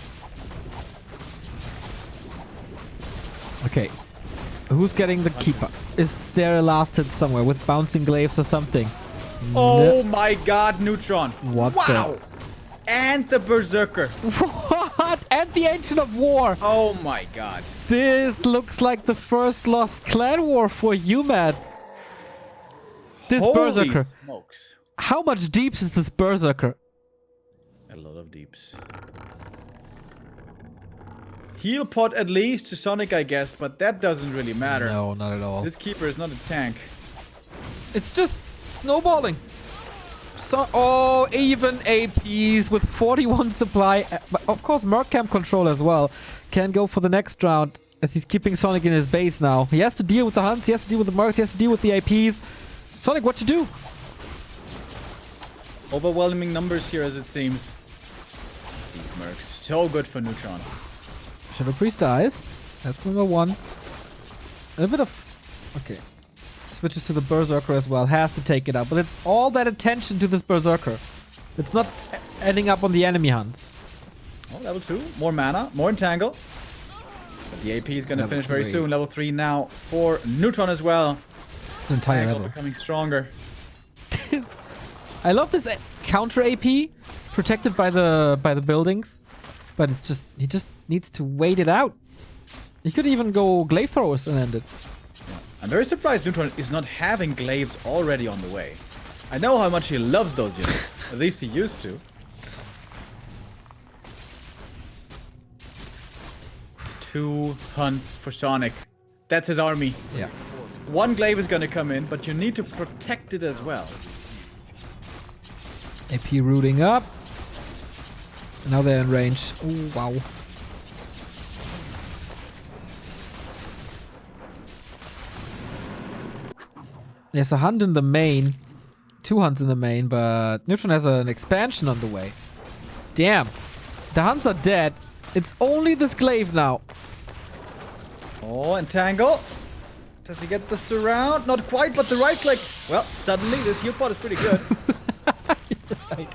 Okay. Who's getting the keeper? Is there a last hit somewhere with bouncing glaives or something? Oh my god, Neutron. What wow. And the Berserker. What? And the Ancient of War. Oh my god. This looks like the first lost clan war for uMaD. This Holy Berserker. Smokes. How much deeps is this Berserker? A lot of deeps. Heal pot at least to Sonic, I guess, but that doesn't really matter. No, not at all. This keeper is not a tank. It's just snowballing. So, oh, even APs with 41 supply. But of course, Merc Camp control as well. Can go for the next round as he's keeping Sonic in his base now. He has to deal with the hunts, he has to deal with the Mercs, he has to deal with the APs. Sonic, what to do? Overwhelming numbers here, as it seems. These Mercs, so good for Neutron. Shadow Priest dies. That's number 1. A bit of... Okay. Switches to the Berserker as well. Has to take it out. But it's all that attention to this Berserker. It's not ending up on the enemy hunts. Oh, level 2. More mana. More entangle. But the AP is going to finish very soon. Level 3 now for Neutron as well. It's an entire Entangle level. becoming stronger. I love this counter AP protected by the buildings. But it's just... He just needs to wait it out. He could even go Glaive Throwers and end it. I'm very surprised Neutron is not having glaives already on the way. I know how much he loves those units. At least he used to. Two hunts for Sonic. That's his army. Yeah. One glaive is gonna come in, but you need to protect it as well. AP rooting up. Now they're in range. Oh, wow. There's a hunt in the main. 2 hunts in the main, but Neutron has an expansion on the way. Damn. The hunts are dead. It's only this glaive now. Oh, entangle. Does he get the surround? Not quite, but the right click. Well, suddenly this heal pot is pretty good. Right.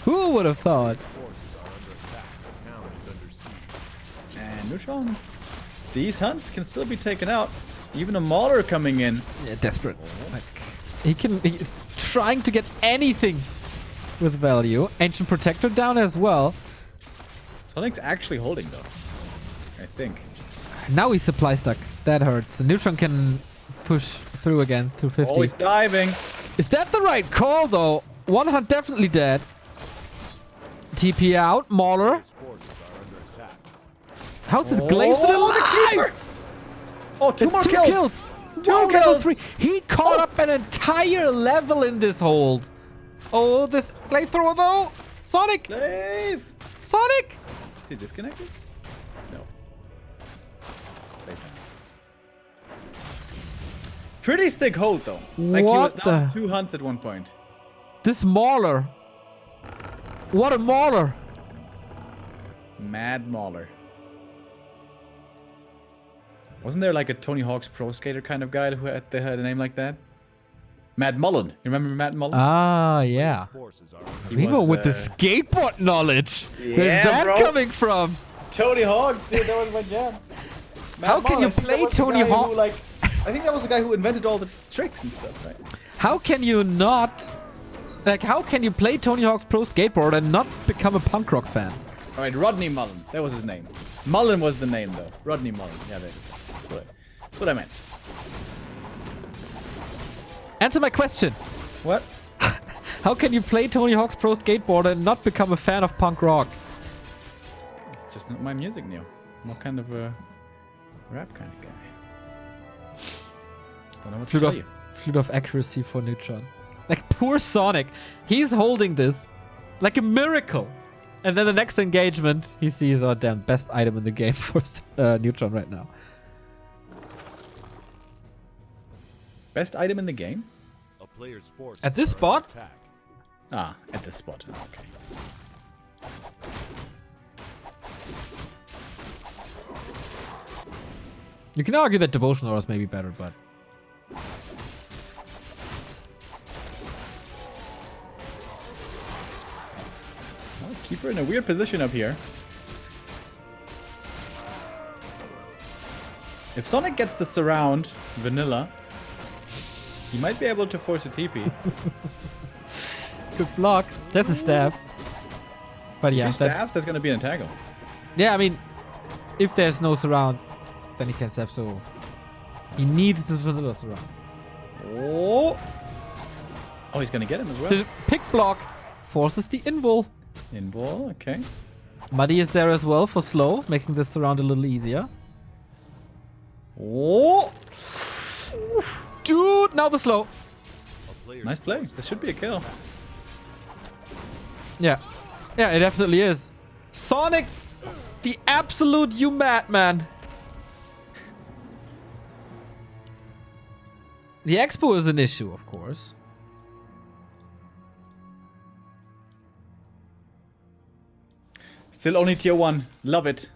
Who would have thought? Forces are under attack. The town is under siege. And Neutron These hunts can still be taken out. Even a Mauler coming in. Yeah, desperate. Like, he's trying to get anything with value. Ancient Protector down as well. Sonic's actually holding though. I think. Now he's supply stuck. That hurts. The Neutron can push through again through 50. Oh, he's diving. Is that the right call though? One hunt definitely dead. TP out. Mauler. Players' forces are under attack. How's this Glaive still alive? Oh, two It's more two kills. kills. Two Wow, level kills. 3. He caught up an entire level in this hold. Oh, this Glaive thrower though. Sonic. Glaive. Sonic. Is he disconnected? No. Pretty sick hold though. Like he was What down the- 2 hunts at one point. This Mauler. What a Mauler. Mad Mauler. Wasn't there like a Tony Hawk's Pro Skater kind of guy who had a name like that? Mad Mullen. You remember Mad Mullen? Ah, yeah. Forces are under He Remo was, with the skateboard knowledge. Yeah, Where's that bro. coming from? Tony Hawk's, dude, that was my jam. How can you play Tony Hawk? I think that was the guy who invented all the tricks and stuff, right? How can you not... Like, how can you play Tony Hawk's Pro Skateboard and not become a punk rock fan? All right, Rodney Mullen. That was his name. Mullen was the name, though. Rodney Mullen. Yeah, that's what I meant. Answer my question. What? How can you play Tony Hawk's Pro Skateboard and not become a fan of punk rock? It's just not my music, Neo. I'm not kind of a rap kind of guy. Don't know what to tell you. Flute of accuracy for Neutron. Like, poor Sonic. He's holding this like a miracle. And then the next engagement, he sees, oh damn, best item in the game for Neutron right now. Best item in the game? a player's forces At this are under spot? attack. Ah, at this spot. Okay. You can argue that Devotion Aura is maybe better, but... Well, keep her in a weird position up here. If Sonic gets the surround, vanilla, he might be able to force a TP. Good block. That's a staff. But yeah, If he stabs, that's going to be an entangle. Yeah, I mean, if there's no surround, then he can't stab, so... He needs this vanilla surround. Oh! Oh, he's going to get him as well. The pick block forces the invul. In ball, okay. uMaD is there as well for slow, making this surround a little easier. Oh! Dude, now the slow. A player's Nice play. This should be a kill. Yeah. Yeah, it definitely is. Sonic, the absolute uMaD, man. The expo is an issue, of course. Still only tier 1. Love it.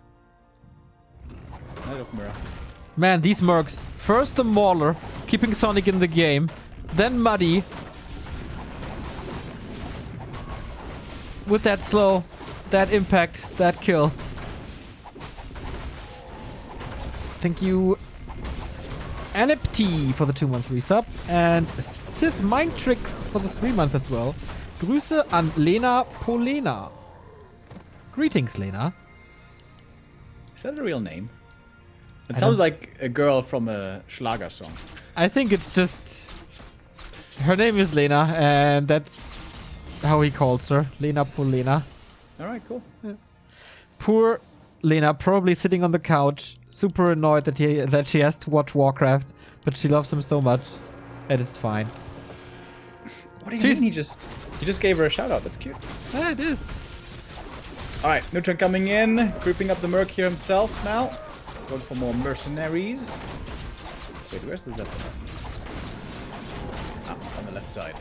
Night of Mirror. Man, these mercs. First the Mauler, keeping Sonic in the game. Then uMaD. With that slow, that impact, that kill. Thank you, NFT for the 2-month resub. And Sith Mind Tricks for the 3-month as well. Grüße an Lena Polena. Greetings, Lena. Is that a real name? It I sounds don't- like a girl from a Schlager song. I think it's just... Her name is Lena, and that's how he calls her. Lena Polena. Alright, cool. Poor Lena, probably sitting on the couch, super annoyed that she has to watch Warcraft, but she loves him so much, and it's fine. What do you She's- mean he just gave her a shout out? That's cute. Yeah, it is. Alright, Neutron coming in, creeping up the Merc here himself now. Going for more mercenaries. Wait, where's the Zeppelin? Ah, on the left side.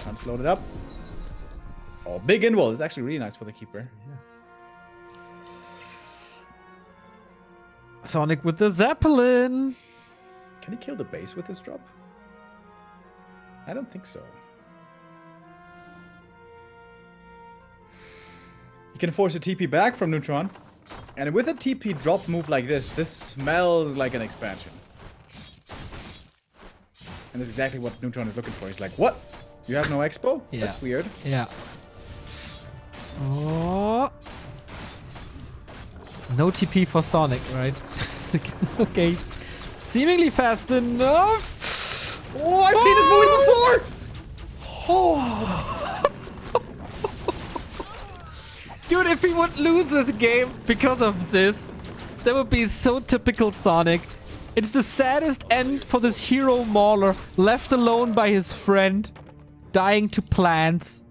Can't load it up. Oh, big invul. It's actually really nice for the keeper. Sonic with the Zeppelin. Can he kill the base with this drop? I don't think so. He can force a TP back from Neutron. And with a TP drop move like this smells like an expansion. And that's exactly what Neutron is looking for. He's like, what? You have no expo? Yeah. That's weird. Yeah. Oh. No TP for Sonic, right? Okay. Seemingly fast enough. Oh, I've seen this movie before! Oh. Dude, if he would lose this game because of this, that would be so typical Sonic. It's the saddest end for this hero mauler, left alone by his friend, dying to plants.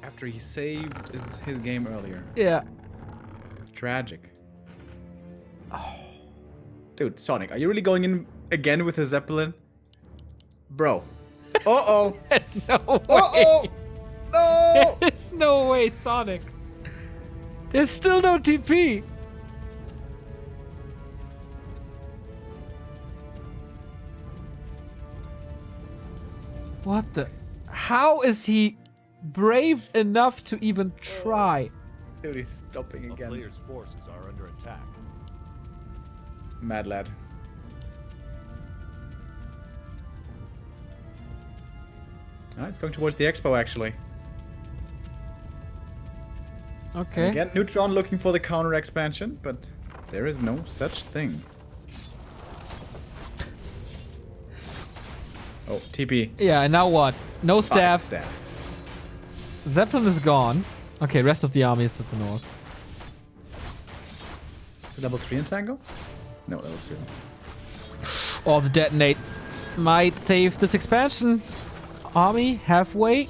After he saved his game earlier. Yeah. Tragic. Oh. Dude, Sonic, are you really going in again with a Zeppelin? Bro. Uh-oh. No way. Uh-oh. No. There's no way, Sonic. There's still no TP. What the? How is he brave enough to even try? Dude, he's stopping A again. player's forces are under attack. Mad lad. It's going towards the expo, actually. Okay. And again, Neutron looking for the counter expansion, but there is no such thing. Oh, TP. Yeah, and now what? No staff. Staff. Zeppelin is gone. Okay, rest of the army is at the north. Is it level 3 in Tango? No, level 2. Oh, the detonate might save this expansion. Army halfway.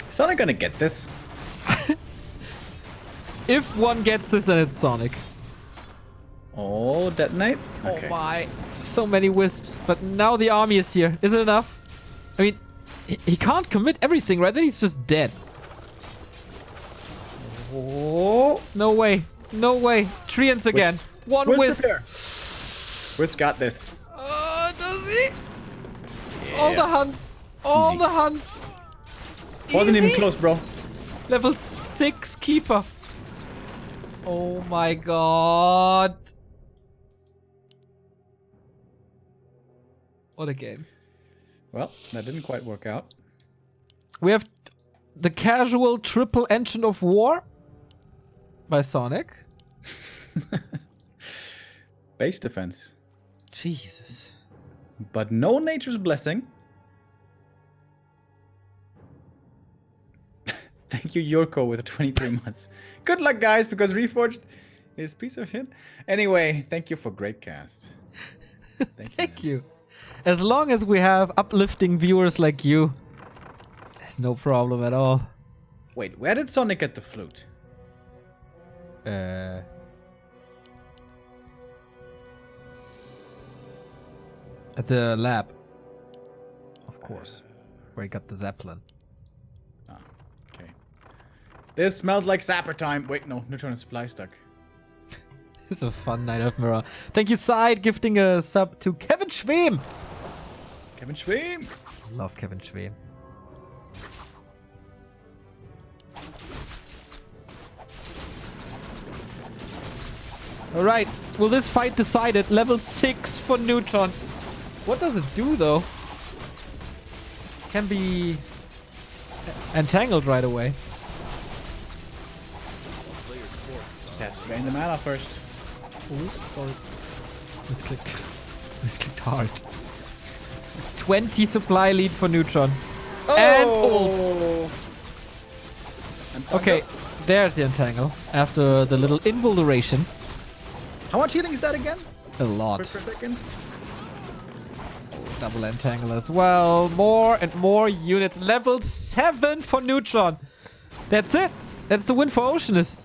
Sonic gonna get this. If one gets this, then it's Sonic. Oh, detonate? Oh my. So many wisps. But now the army is here. Is it enough? I mean, he can't commit everything, right? Then he's just dead. Oh, no way. No way. Treants again. One wisp. Here. Wisp got this. Does he? Yeah. All the hunts. All Easy. the hunts. Wasn't Easy. even close, bro. Level 6 keeper. Oh my god. What a game. Well, that didn't quite work out. We have the casual triple engine of war by Sonic. Base defense. Jesus. But no nature's blessing. Thank you, Yorko, with 23 months. Good luck, guys, because Reforged is piece of shit. Anyway, thank you for great cast. Thank you. Thank you. As long as we have uplifting viewers like you, there's no problem at all. Wait, where did Sonic get the flute? At the lab. Of course. Where he got the Zeppelin. Ah, okay. This smelled like Zapper time. Wait, no, Neutron is supply stuck. It's a fun night of mirror. Thank you, Side, gifting a sub to Kevin Schwem. Kevin Schwem! Love Kevin Schwem. Alright, will this fight decide it? Level 6 for Neutron. What does it do though? Can be entangled right away. Just has to drain the mana first. Oh, sorry. Misclicked. Misclicked hard. 20 supply lead for Neutron. And ult. Okay, there's the entangle. After the little invulneration. How much healing is that again? A lot. Quick for a second. Double entangle as well. More and more units. Level 7 for Neutron. That's it. That's the win for Oceanus.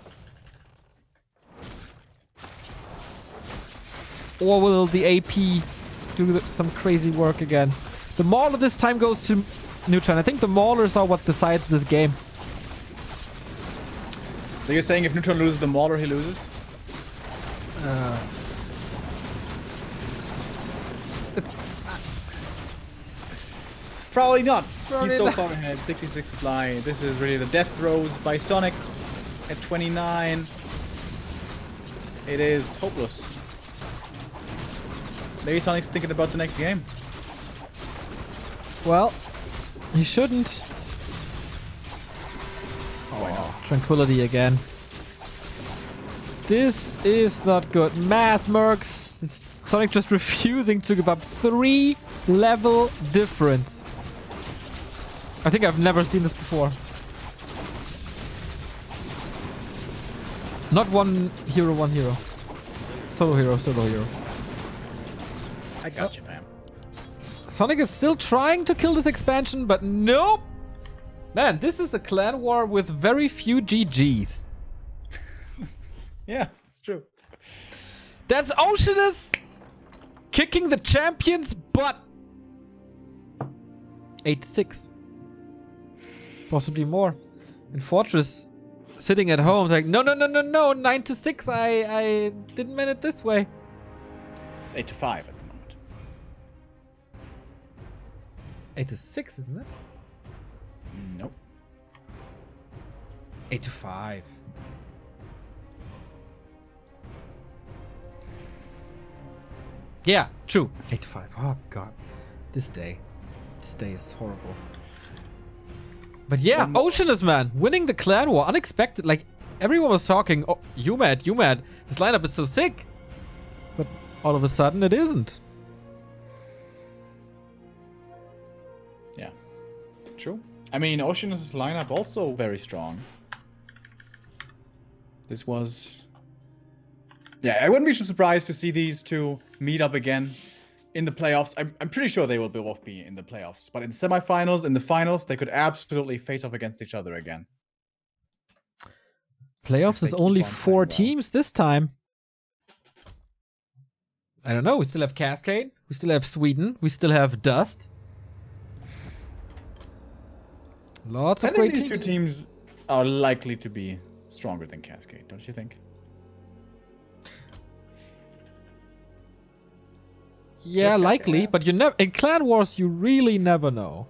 Or will the AP do some crazy work again? The Mauler this time goes to Neutron. I think the Maulers are what decides this game. So you're saying if Neutron loses the Mauler, he loses? Probably not. Probably He's so not. far ahead. 66 supply. This is really the death throws by Sonic at 29. It is hopeless. Maybe Sonic's thinking about the next game. Well, he shouldn't. Why not? Tranquility again. This is not good. Mass mercs. It's Sonic just refusing to give up 3-level difference. I think I've never seen this before. Not one hero, one hero. Solo hero, solo hero. I got you, fam. Sonic is still trying to kill this expansion, but nope! Man, this is a clan war with very few GGs. Yeah, it's true. That's Oceanus kicking the champion's butt. 8-6. Possibly more. And Fortress sitting at home like, no, 9-6. I didn't mean it this way. It's 8-5 at the moment. 8-6, isn't it? Nope. 8-5. Yeah, true. 8-5. Oh god. This day is horrible. But yeah, Oceanus, man, winning the clan war, unexpected. Like, everyone was talking, oh, uMaD, this lineup is so sick. But all of a sudden, it isn't. Yeah, true. I mean, Oceanus' lineup also very strong. This was... Yeah, I wouldn't be too surprised to see these two meet up again in the playoffs. I'm pretty sure they will both be in the playoffs. But in the semifinals, in the finals, they could absolutely face off against each other again. Playoffs is keep only on playing 4 well. teams this time. I don't know. We still have Cascade. We still have Sweden. We still have Dust. Lots of I think great these two teams are likely to be stronger than Cascade, don't you think? Yeah, Cascade, likely, yeah. but you never in Clan Wars you really never know.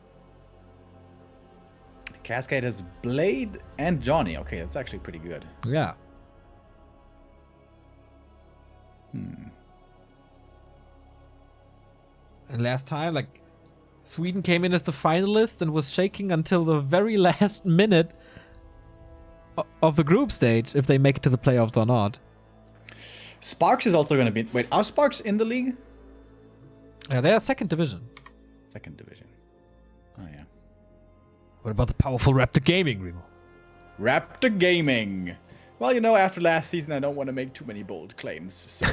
Cascade has Blade and Johnny. Okay, that's actually pretty good. Yeah. And last time, like, Sweden came in as the finalist and was shaking until the very last minute of the group stage if they make it to the playoffs or not. Sparks is also going to be... Wait, are Sparks in the league? Yeah, they are second division. Second division. Oh, yeah. What about the powerful Raptor Gaming, Remo? Raptor Gaming. Well, you know, after last season, I don't want to make too many bold claims, so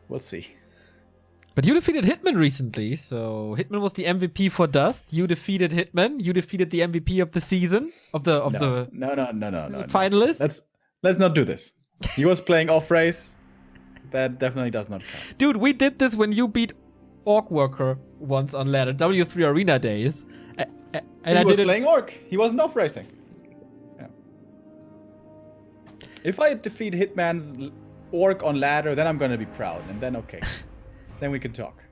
we'll see. But you defeated Hitman recently, so Hitman was the MVP for Dust. You defeated Hitman. You defeated the MVP of the season of the No. finalists. Let's not do this. He was playing off race. That definitely does not count. Dude, we did this when you beat Orc Worker once on ladder W3 Arena days. And He was playing Orc. He wasn't off racing. Yeah. If I defeat Hitman's Orc on ladder, then I'm gonna be proud, and then okay. Then we can talk.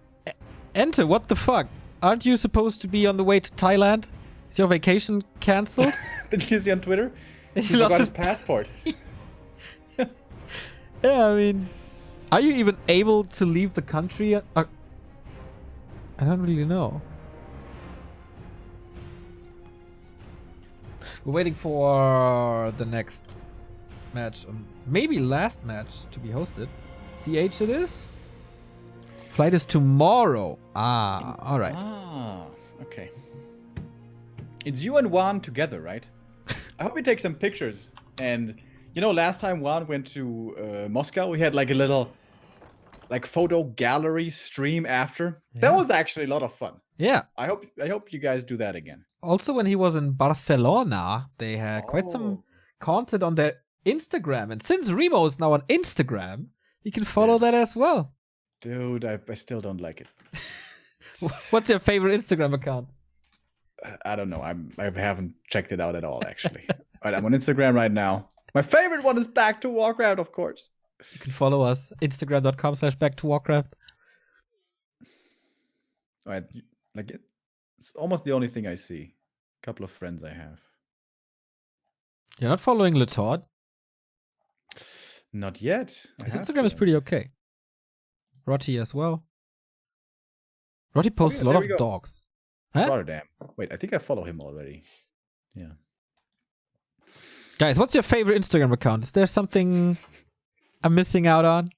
Enter, what the fuck? Aren't you supposed to be on the way to Thailand? Is your vacation cancelled? Did you see on Twitter? He He lost forgot his his- passport. Yeah, I mean, are you even able to leave the country? I don't really know. We're waiting for the next match, maybe last match to be hosted. CH it is. Flight is tomorrow. Ah, all right. Ah, okay. It's you and Juan together, right? I hope we take some pictures. And you know, last time Juan went to Moscow, we had like a little photo gallery stream after. That Yeah. was actually a lot of fun. Yeah. I hope you guys do that again. Also, when he was in Barcelona, they had quite some content on their Instagram. And since Remo is now on Instagram, you can follow that as well. Dude, I still don't like it. What's your favorite Instagram account? I don't know. I haven't checked it out at all, actually. Alright, I'm on Instagram right now. My favorite one is Back to Warcraft, of course. You can follow us, instagram.com/back to Warcraft. Alright, like it. It's almost the only thing I see. A couple of friends I have. You're not following Letord? Not yet. His Instagram is pretty okay. Rotti as well. Rotti posts a lot of dogs. Huh? Rotterdam. Wait, I think I follow him already. Yeah. Guys, what's your favorite Instagram account? Is there something I'm missing out on?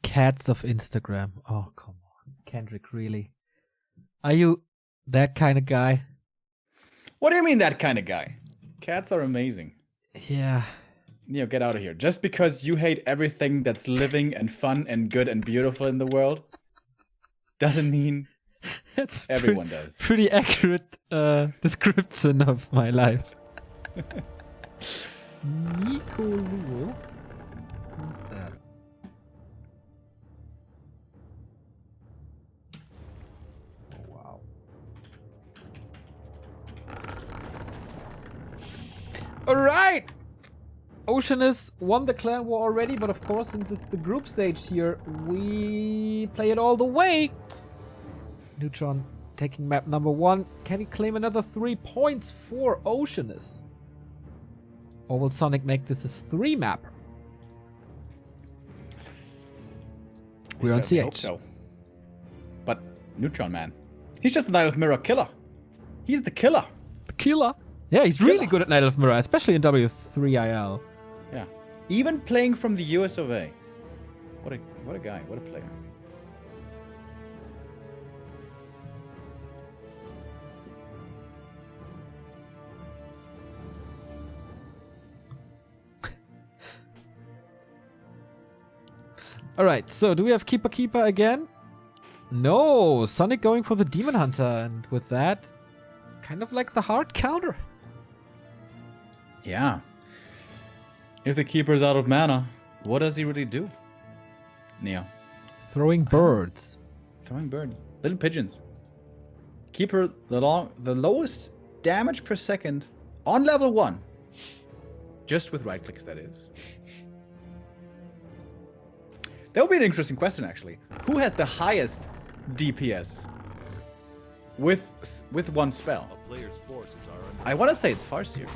Cats of Instagram. Oh, come on. Kendrick, really? Are you that kind of guy? What do you mean that kind of guy? Cats are amazing. Yeah. Neo, get out of here. Just because you hate everything that's living and fun and good and beautiful in the world doesn't mean That's everyone does. Pretty accurate description of my life. Nico Luo? Who's that? Oh, wow. Alright! Oceanus won the clan war already, but of course, since it's the group stage here, we play it all the way. Neutron taking map number 1. Can he claim another 3 points for Oceanus? Or will Sonic make this a 3-mapper? We're on I hope CH. so. But Neutron Man, he's just a Night of Mirror killer. He's the killer. The killer. Yeah, he's really good at Night of Mirror, especially in W3IL. Yeah. Even playing from the US of A. What a guy. What a player. Alright, so do we have Keeper again? No, Sonic going for the Demon Hunter, and with that, kind of like the hard counter. Yeah. If the Keeper's out of mana, what does he really do? Neo. Throwing birds. Throwing bird. Little pigeons. Keeper, the lowest damage per second on level 1. Just with right clicks, that is. That would be an interesting question, actually. Who has the highest DPS with one spell? A player's forces are under I want to say it's Farseer.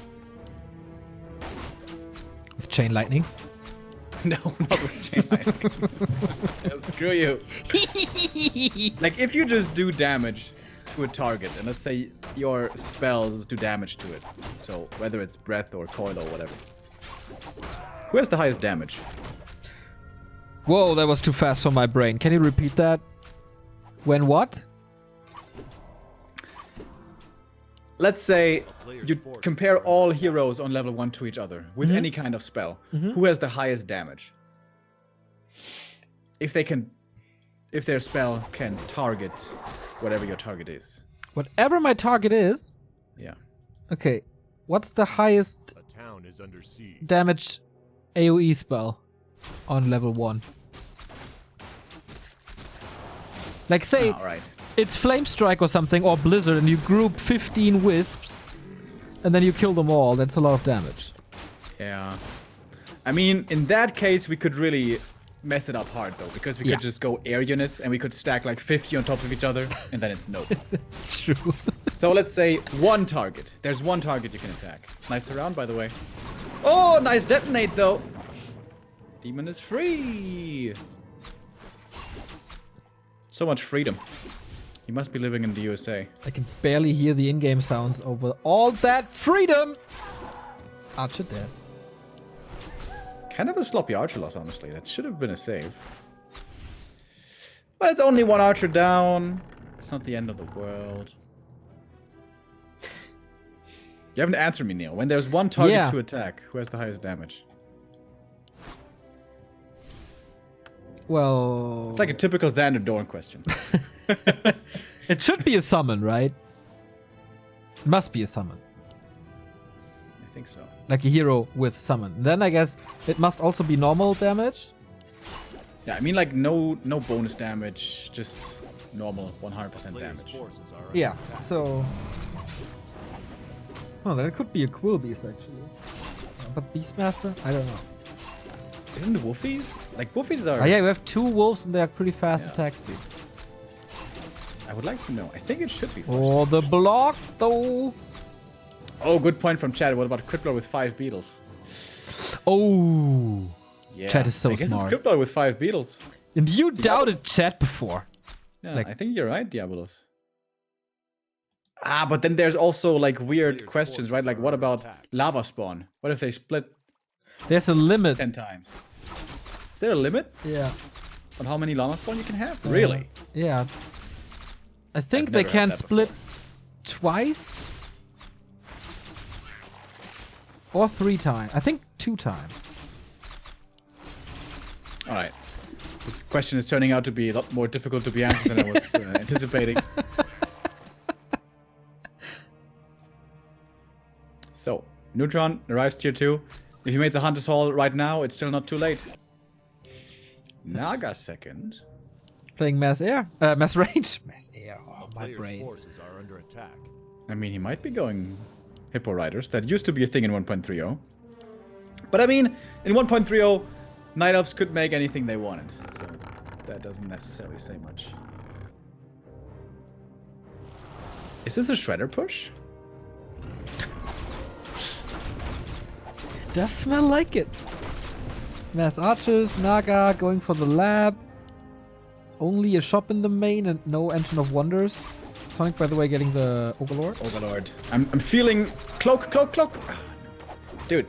With Chain Lightning. No, not with Chain Lightning. Yeah, screw you. Like, if you just do damage to a target, and let's say your spells do damage to it, so whether it's breath or coil or whatever. Who has the highest damage? Whoa, that was too fast for my brain. Can you repeat that? When what? Let's say you compare all heroes on level 1 to each other with any kind of spell. Who has the highest damage? If their spell can target whatever your target is. Whatever my target is? Yeah. Okay. What's the highest a town is under siege. damage AoE spell on level 1? Like, say Alright. it's Flame Strike or something, or Blizzard, and you group 15 wisps, and then you kill them all. That's a lot of damage. Yeah. I mean, in that case, we could really mess it up hard, though, because we could just go air units, and we could stack like 50 on top of each other, and then it's nope. That's true. So let's say one target. There's one target you can attack. Nice round, by the way. Oh, nice detonate, though. Demon is free. So much freedom. He must be living in the USA. I can barely hear the in-game sounds over all that freedom. Archer dead. Kind of a sloppy archer loss, honestly. That should have been a save. But it's only one archer down. It's not the end of the world. You haven't answered me, Neil. When there's one target to attack, who has the highest damage? Well... It's like a typical Xander Dorn question. It should be a summon, right? It must be a summon. I think so. Like a hero with summon. Then I guess it must also be normal damage. Yeah, I mean like no bonus damage, just normal 100% Player's damage. forces are under Yeah, attack. so... Oh, that could be a Quill Beast, actually. But Beastmaster? I don't know. Isn't the Wolfies? Like, Wolfies are... Oh yeah, we have 2 wolves and they are pretty fast Yeah. attack speed. I would like to know. I think it should be first. Oh, the block, though! Oh, good point from Chad. What about Crippler with 5 beetles? Oh! Yeah. Chad is so I guess smart. it's Crippler with 5 beetles. And you doubted Chat before. Yeah, Like- I think you're right, Diabolos. Ah, but then there's also like weird Player's questions, right? forces Like, are what under about attack. lava spawn? What if they split There's a limit. 10 times? Is there a limit Yeah. on how many lava spawn you can have? Really? Yeah. I think I've they never can had that split twice. Or 3 times. I think 2 times. All right. This question is turning out to be a lot more difficult to be answered than I was anticipating. So, Neutron arrives tier 2. If you made the Hunter's Hall right now, it's still not too late. Naga second. Playing Mass Air. Mass Range. Mass Air. Oh, A my player's brain. forces are under attack. I mean, he might be going Hippo Riders. That used to be a thing in 1.30. But I mean, in 1.30, Night Elves could make anything they wanted. So that doesn't necessarily say much. Is this a Shredder push? Does smell like it. Mass Archers, Naga going for the lab. Only a shop in the main and no Engine of Wonders. Sonic, by the way, getting the Overlord. Overlord. I'm feeling cloak. Dude,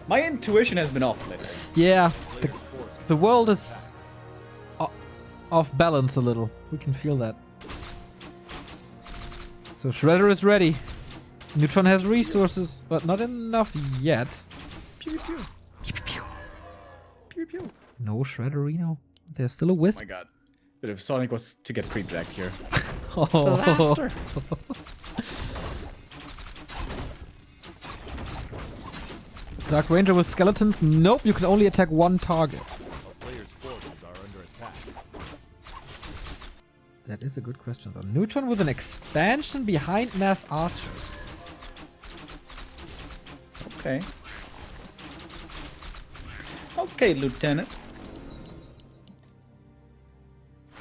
my intuition has been off lately. Yeah, Player's forces the world is off balance a little. We can feel that. So Shredder is ready. Neutron has resources, but not enough yet. Pew pew Pew, pew, pew. pew pew. No Shredderino. There's still a Oh wisp. my god. But if Sonic was to get creep dragged here. Oh. Disaster. Dark Ranger with skeletons? Nope, you can only attack 1 target. A player's forces are under attack. That is a good question though. Neutron with an expansion behind Mass Archers. Okay. Okay, Lieutenant.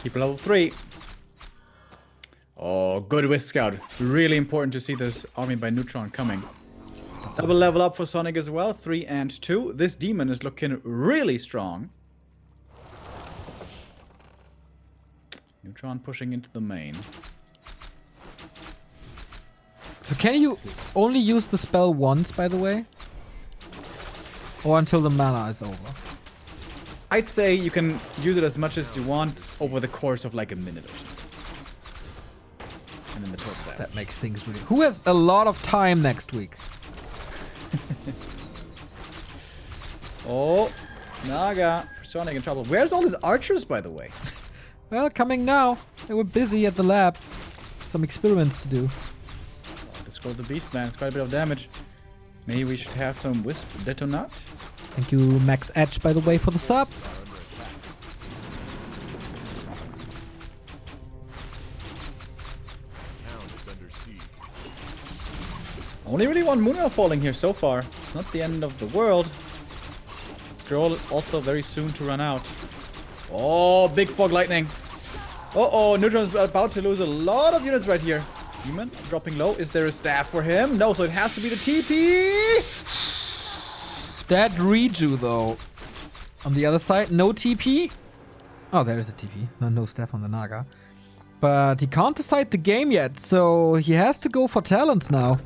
Keep level 3. Oh, good Whisk Scout. Really important to see this army by Neutron coming. Double level up for Sonic as well. 3 and 2. This demon is looking really strong. Neutron pushing into the main. So can you only use the spell once, by the way? Or until the mana is over? I'd say you can use it as much as you want over the course of like a minute or so. And then the total damage. That makes things really... Who has a lot of time next week? Oh, Naga. Sonic in trouble. Where's all his archers, by the way? Well, coming now. They were busy at the lab. Some experiments to do. Let's scroll the beast, man. It's quite a bit of damage. Maybe we should have some wisp detonate. Thank you, Max Edge, by the way, for the sub. Town is under siege. Only really one Moonrail falling here so far. It's not the end of the world. Scroll also very soon to run out. Oh, big fog lightning. Uh-oh, Neutron's about to lose a lot of units right here. Demon dropping low. Is there a staff for him? No, so it has to be the TP. That Reju, though. On the other side, no TP. Oh, there is a TP. No staff on the Naga. But he can't decide the game yet, so he has to go for talents now.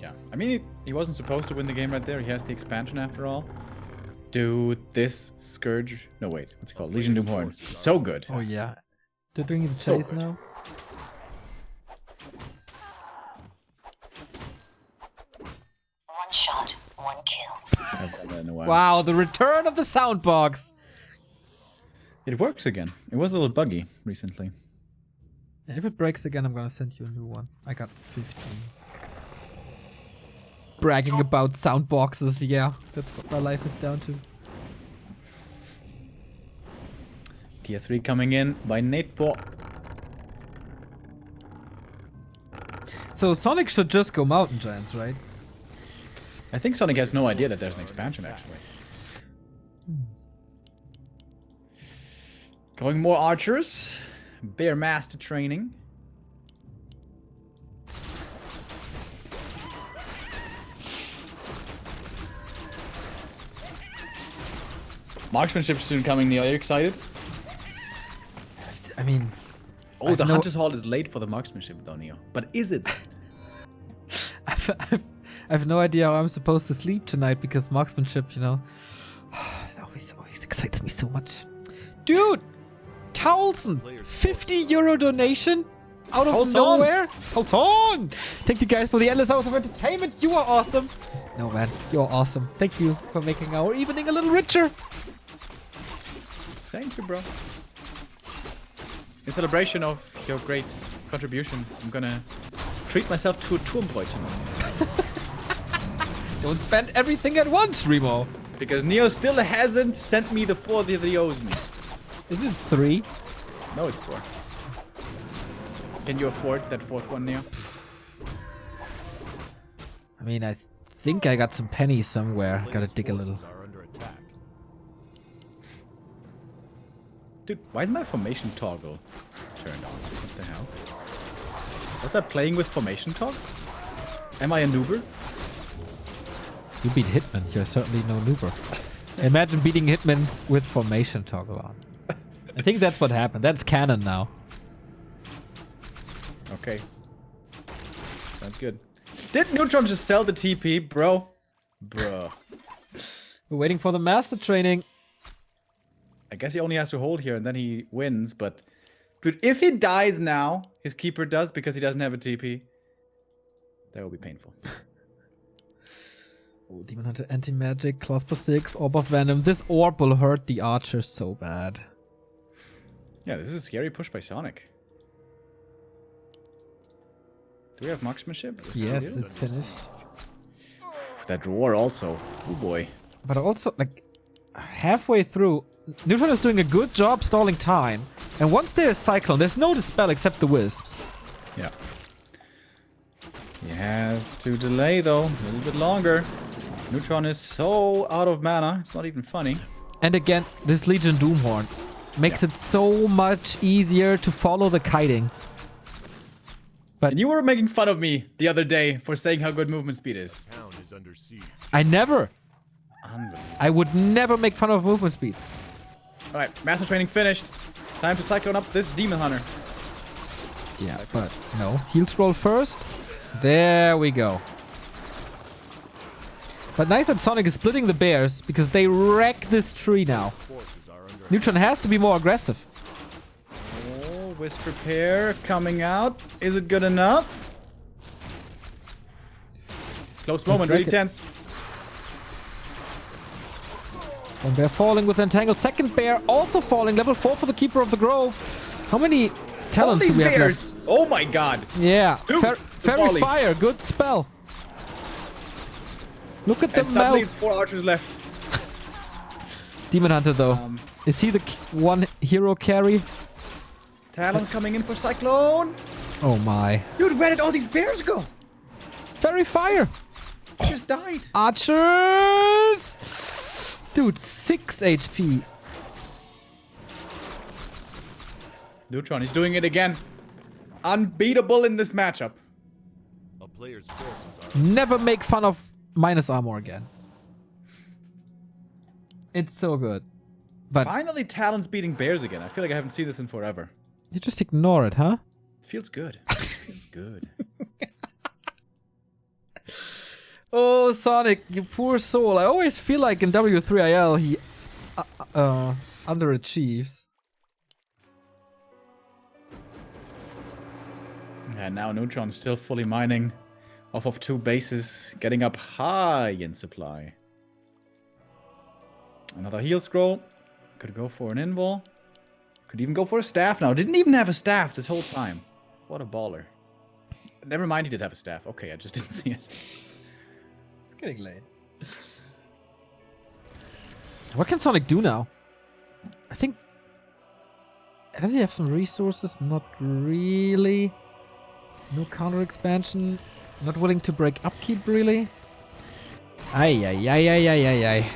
Yeah, I mean, he wasn't supposed to win the game right there. He has the expansion after all. Dude, this Scourge... No, wait. What's it called? Legion Doomhorn. So good. Oh, yeah. They're doing the So chase good. now. One shot, one kill. I've done that in a while. Wow, the return of the soundbox. It works again. It was a little buggy recently. If it breaks again, I'm gonna send you a new one. I got 15. Bragging about soundboxes, yeah. That's what my life is down to. Tier 3 coming in by Nate Ball. So Sonic should just go Mountain Giants, right? I think Sonic has no idea that there's an expansion, actually. Going more archers. Bear master training. Marksmanship soon coming, Neil. Are you excited? I mean... Oh, the Hunter's Hall is late for the marksmanship, though, Neo. But is it? I have no idea how I'm supposed to sleep tonight because marksmanship, you know, it always excites me so much. Dude, Towelson, 50 euro donation out of Hold nowhere. Hold on. Thank you guys for the endless hours of entertainment. You are awesome. No, man, you're awesome. Thank you for making our evening a little richer. Thank you, bro. In celebration of your great contribution, I'm gonna treat myself to a Turmbräu tonight. Don't spend everything at once, Remo. Because Neo still hasn't sent me the 4 that he owes me. Is it 3? No, it's 4. Can you afford that 4th one, Neo? I mean, I think I got some pennies somewhere. Gotta dig a little. Are under attack. Dude, why is my formation toggle turned on? What the hell? Was I playing with formation toggle? Am I a noober? You beat Hitman. You're certainly no noober. Imagine beating Hitman with formation toggle on. I think that's what happened. That's canon now. Okay. Sounds good. Did Neutron just sell the TP, bro? Bro. We're waiting for the master training. I guess he only has to hold here and then he wins, but... Dude, if he dies now, his keeper does because he doesn't have a TP. That will be painful. Oh, Demon Hunter anti-magic, class plus 6, orb of venom. This orb will hurt the archers so bad. Yeah, this is a scary push by Sonic. Do we have marksmanship? Yes, it's finished. That roar also. Oh boy. But also, like, halfway through, Neutron is doing a good job stalling time. And once there's Cyclone, there's no dispel except the Wisps. Yeah. He has to delay though, a little bit longer. Neutron is so out of mana, it's not even funny. And again, this Legion Doomhorn makes it so much easier to follow the kiting. But And you were making fun of me the other day for saying how good movement speed is. Town is under siege. I never. Unbelievable. I would never make fun of movement speed. Alright, master training finished. Time to cyclone up this demon hunter. Yeah, but no. Heal scroll first. There we go. But nice that Sonic is splitting the bears because they wreck this tree now. Forces are under Neutron has to be more aggressive. Oh, Whisper Pair coming out. Is it good enough? Close moment, really wreck it. tense. One bear falling with Entangled. Second bear also falling. Level 4 for the Keeper of the Grove. How many All talents these do we have bears! left? Oh my god! Yeah. Dude, the Fairy volleys. Fire. Good spell. Look at the And suddenly melt. it's 4 archers left. Demon Hunter though. Is he the one hero carry? Talon's coming in for Cyclone. Oh my. Dude, where did all these bears go? Fairy Fire. They just died. Archers. Dude, 6 HP. Neutron, he's doing it again. Unbeatable in this matchup. a player's forces are Never make fun of minus armor again. It's so good. But Finally, Talon's beating bears again. I feel like I haven't seen this in forever. you just ignore it, huh? It feels good. It feels good. Oh, Sonic, you poor soul. I always feel like in W3IL he underachieves. And now Neutron still fully mining off of 2 bases, getting up high in supply. Another heal scroll. Could go for an invul. Could even go for a staff now. Didn't even have a staff this whole time. What a baller. Never mind, he did have a staff. Okay, I just didn't see it. It's getting late. What can Sonic do now? I think Does he have some resources? Not really. No counter expansion. Not willing to break upkeep, really. Ay, ay, ay, ay, ay, ay, ay.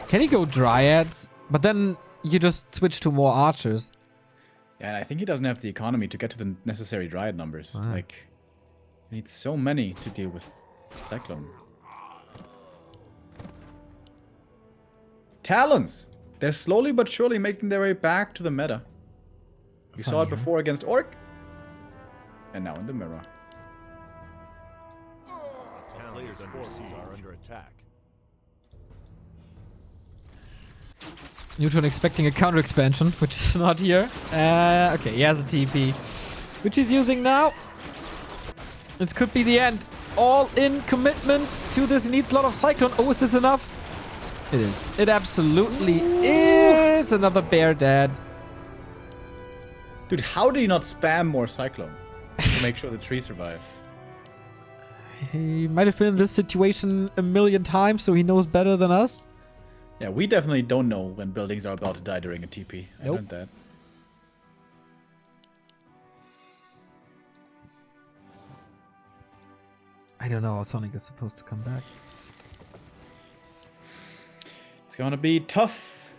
Can he go Dryads? But then you just switch to more archers. Yeah, and I think he doesn't have the economy to get to the necessary Dryad numbers. Wow. Like, he needs so many to deal with Cyclone. Talons! They're slowly but surely making their way back to the meta. We saw it Funny, huh? before against Orc. And now in the mirror. Players' forces are under attack. Neutron expecting a counter expansion, which is not here. Okay, he has a TP, which he's using now. This could be the end. All in commitment to this. He needs a lot of Cyclone. Oh, is this enough? It is. It absolutely is. Another bear dead. Dude, how do you not spam more Cyclone to make sure the tree survives? He might have been in this situation a million times, so he knows better than us. Yeah, we definitely don't know when buildings are about to die during a TP. I Nope. learned that. I don't know how Sonic is supposed to come back. It's gonna be tough.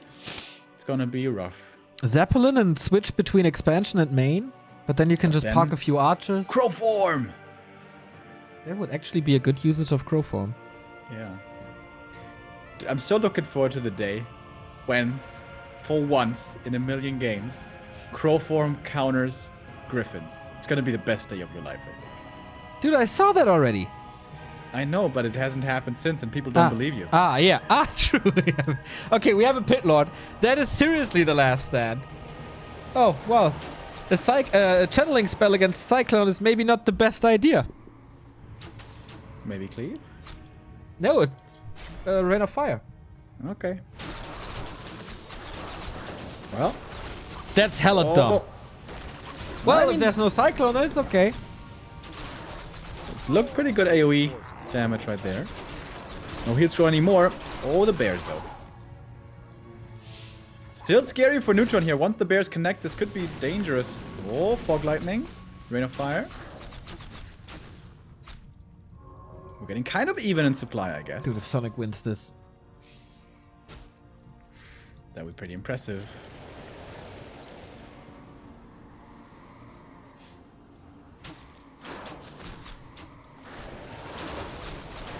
It's gonna be rough. Zeppelin and switch between expansion and main, but then you can just then- park a few archers. Crow form! That would actually be a good usage of crow form. Yeah. Dude, I'm so looking forward to the day when, for once in a million games, crow form counters Griffins. It's gonna be the best day of your life, I think. Dude, I saw that already. I know, but it hasn't happened since, and people don't believe you. Yeah. True. Okay, we have a pit lord. That is seriously the last stand. Oh, well. A channeling spell against Cyclone is maybe not the best idea. Maybe cleave? No, it's Rain of Fire. Okay. Well. That's hella dumb. Well, I if mean- there's no Cyclone, then it's okay. Looked pretty good AoE damage right there. No heal throw anymore. Oh, the bears, though. Still scary for Neutron here. Once the bears connect, this could be dangerous. Oh, Fog Lightning. Rain of Fire. We're getting kind of even in supply, I guess. Dude, if Sonic wins this. That would be pretty impressive.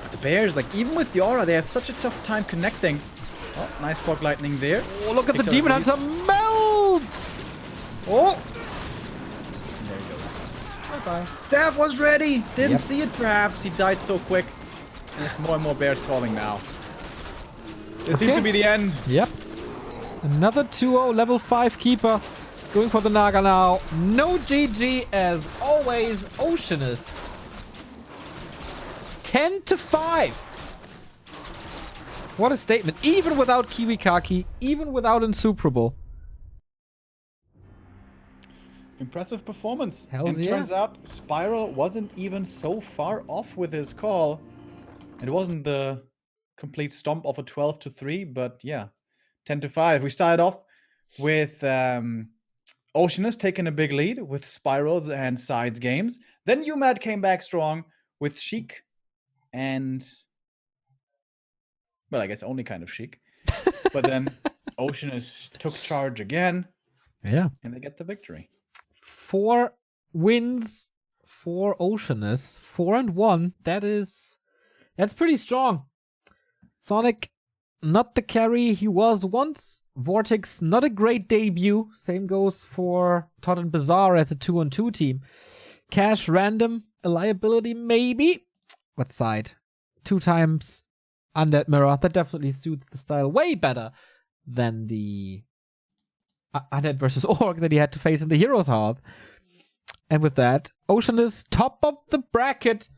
But the bears, like, even with the aura, they have such a tough time connecting. Oh, nice Fog Lightning there. Oh, look at the Picks up Demon at least. Hunter melt! Oh! There he goes. Bye-bye. Staff was ready! Didn't Yep. see it, perhaps. He died so quick. And there's more and more bears falling now. This seems Okay. to be the end. Yep. Another 2-0 level 5 keeper. Going for the Naga now. No GG as always. Oceanus. 10-5. What a statement. Even without Kiwikaki. Even without Insuperable. Impressive performance. Hells and yeah. turns out Spiral wasn't even so far off with his call. It wasn't the complete stomp of a 12-3, but yeah, 10-5. We started off with Oceanus taking a big lead with Spirals and Sides games. Then uMaD came back strong with Sheik and, well, I guess only kind of Sheik. But then Oceanus took charge again, Yeah. and they get the victory. 4 wins for Oceanus. 4-1. That's pretty strong. Sonic, not the carry he was once. Vortex, not a great debut. Same goes for Todd and Bizarre as a 2-on-2 team. Cash, random, a liability, maybe. What side? 2 times Undead Mirror. That definitely suits the style way better than the Undead versus Orc that he had to face in the Heroes Hearth. And with that, Oceanus top of the bracket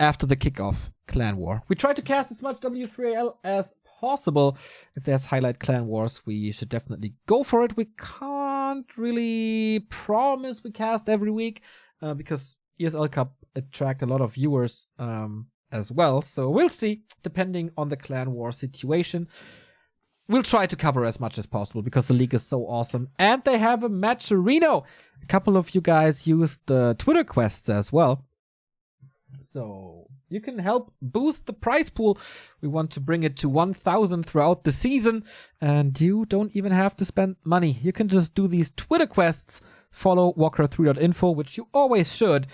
after the kickoff clan war. We tried to cast as much W3IL as possible. If there's highlight clan wars, we should definitely go for it. We can't really promise we cast every week because ESL Cup attract a lot of viewers as well. So we'll see, depending on the clan war situation. we'll try to cover as much as possible because the league is so awesome. And they have a match Reno. A couple of you guys used the Twitter quests as well. So you can help boost the prize pool. We want to bring it to 1,000 throughout the season. And you don't even have to spend money. You can just do these Twitter quests. Follow Warcraft3.info, which you always should.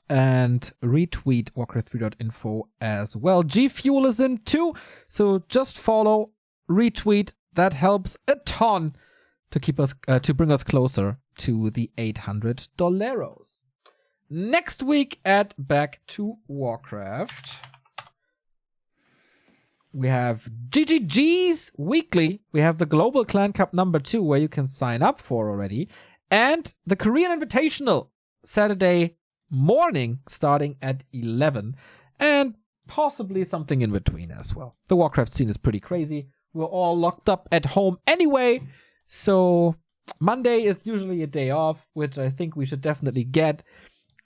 And retweet Warcraft3.info as well. G Fuel is in too. So just follow, retweet. That helps a ton to keep us to bring us closer to the $800. Next week at Back to Warcraft, we have GGG's weekly. We have the Global Clan Cup number 2 where you can sign up for already. And the Korean Invitational Saturday morning starting at 11. And possibly something in between as well. The Warcraft scene is pretty crazy. We're all locked up at home anyway. So Monday is usually a day off, which I think we should definitely get.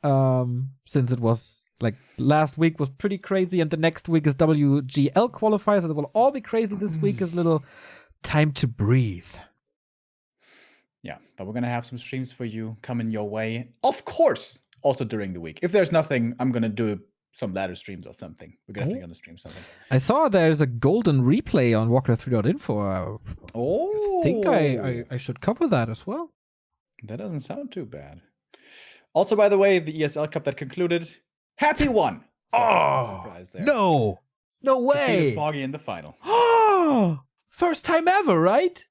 Since it was like last week was pretty crazy and the next week is WGL qualifiers and it will all be crazy. This week is a little time to breathe. Yeah, but we're going to have some streams for you coming your way. Of course, also during the week. If there's nothing, I'm going to do some ladder streams or something. We're definitely going to stream something. I saw there's a golden replay on Warcraft3.info. Oh. I think I should cover that as well. That doesn't sound too bad. Also, by the way, the ESL Cup that concluded, happy won. So, surprise there. No way. Defeated Foggy in the final. Oh, first time ever, right?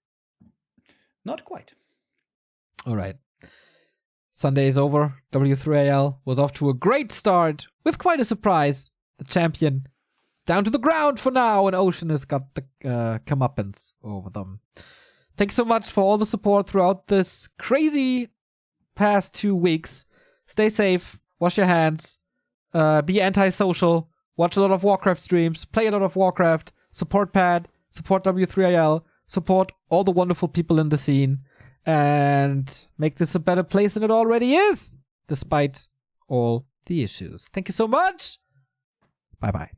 Not quite. All right. Sunday is over. W3IL was off to a great start with quite a surprise. The champion is down to the ground for now, and Oceanus got the comeuppance over them. Thanks so much for all the support throughout this crazy past 2 weeks. Stay safe, wash your hands, be antisocial, watch a lot of Warcraft streams, play a lot of Warcraft, support Pad, support W3IL, support all the wonderful people in the scene, and make this a better place than it already is, despite all the issues. Thank you so much. Bye-bye.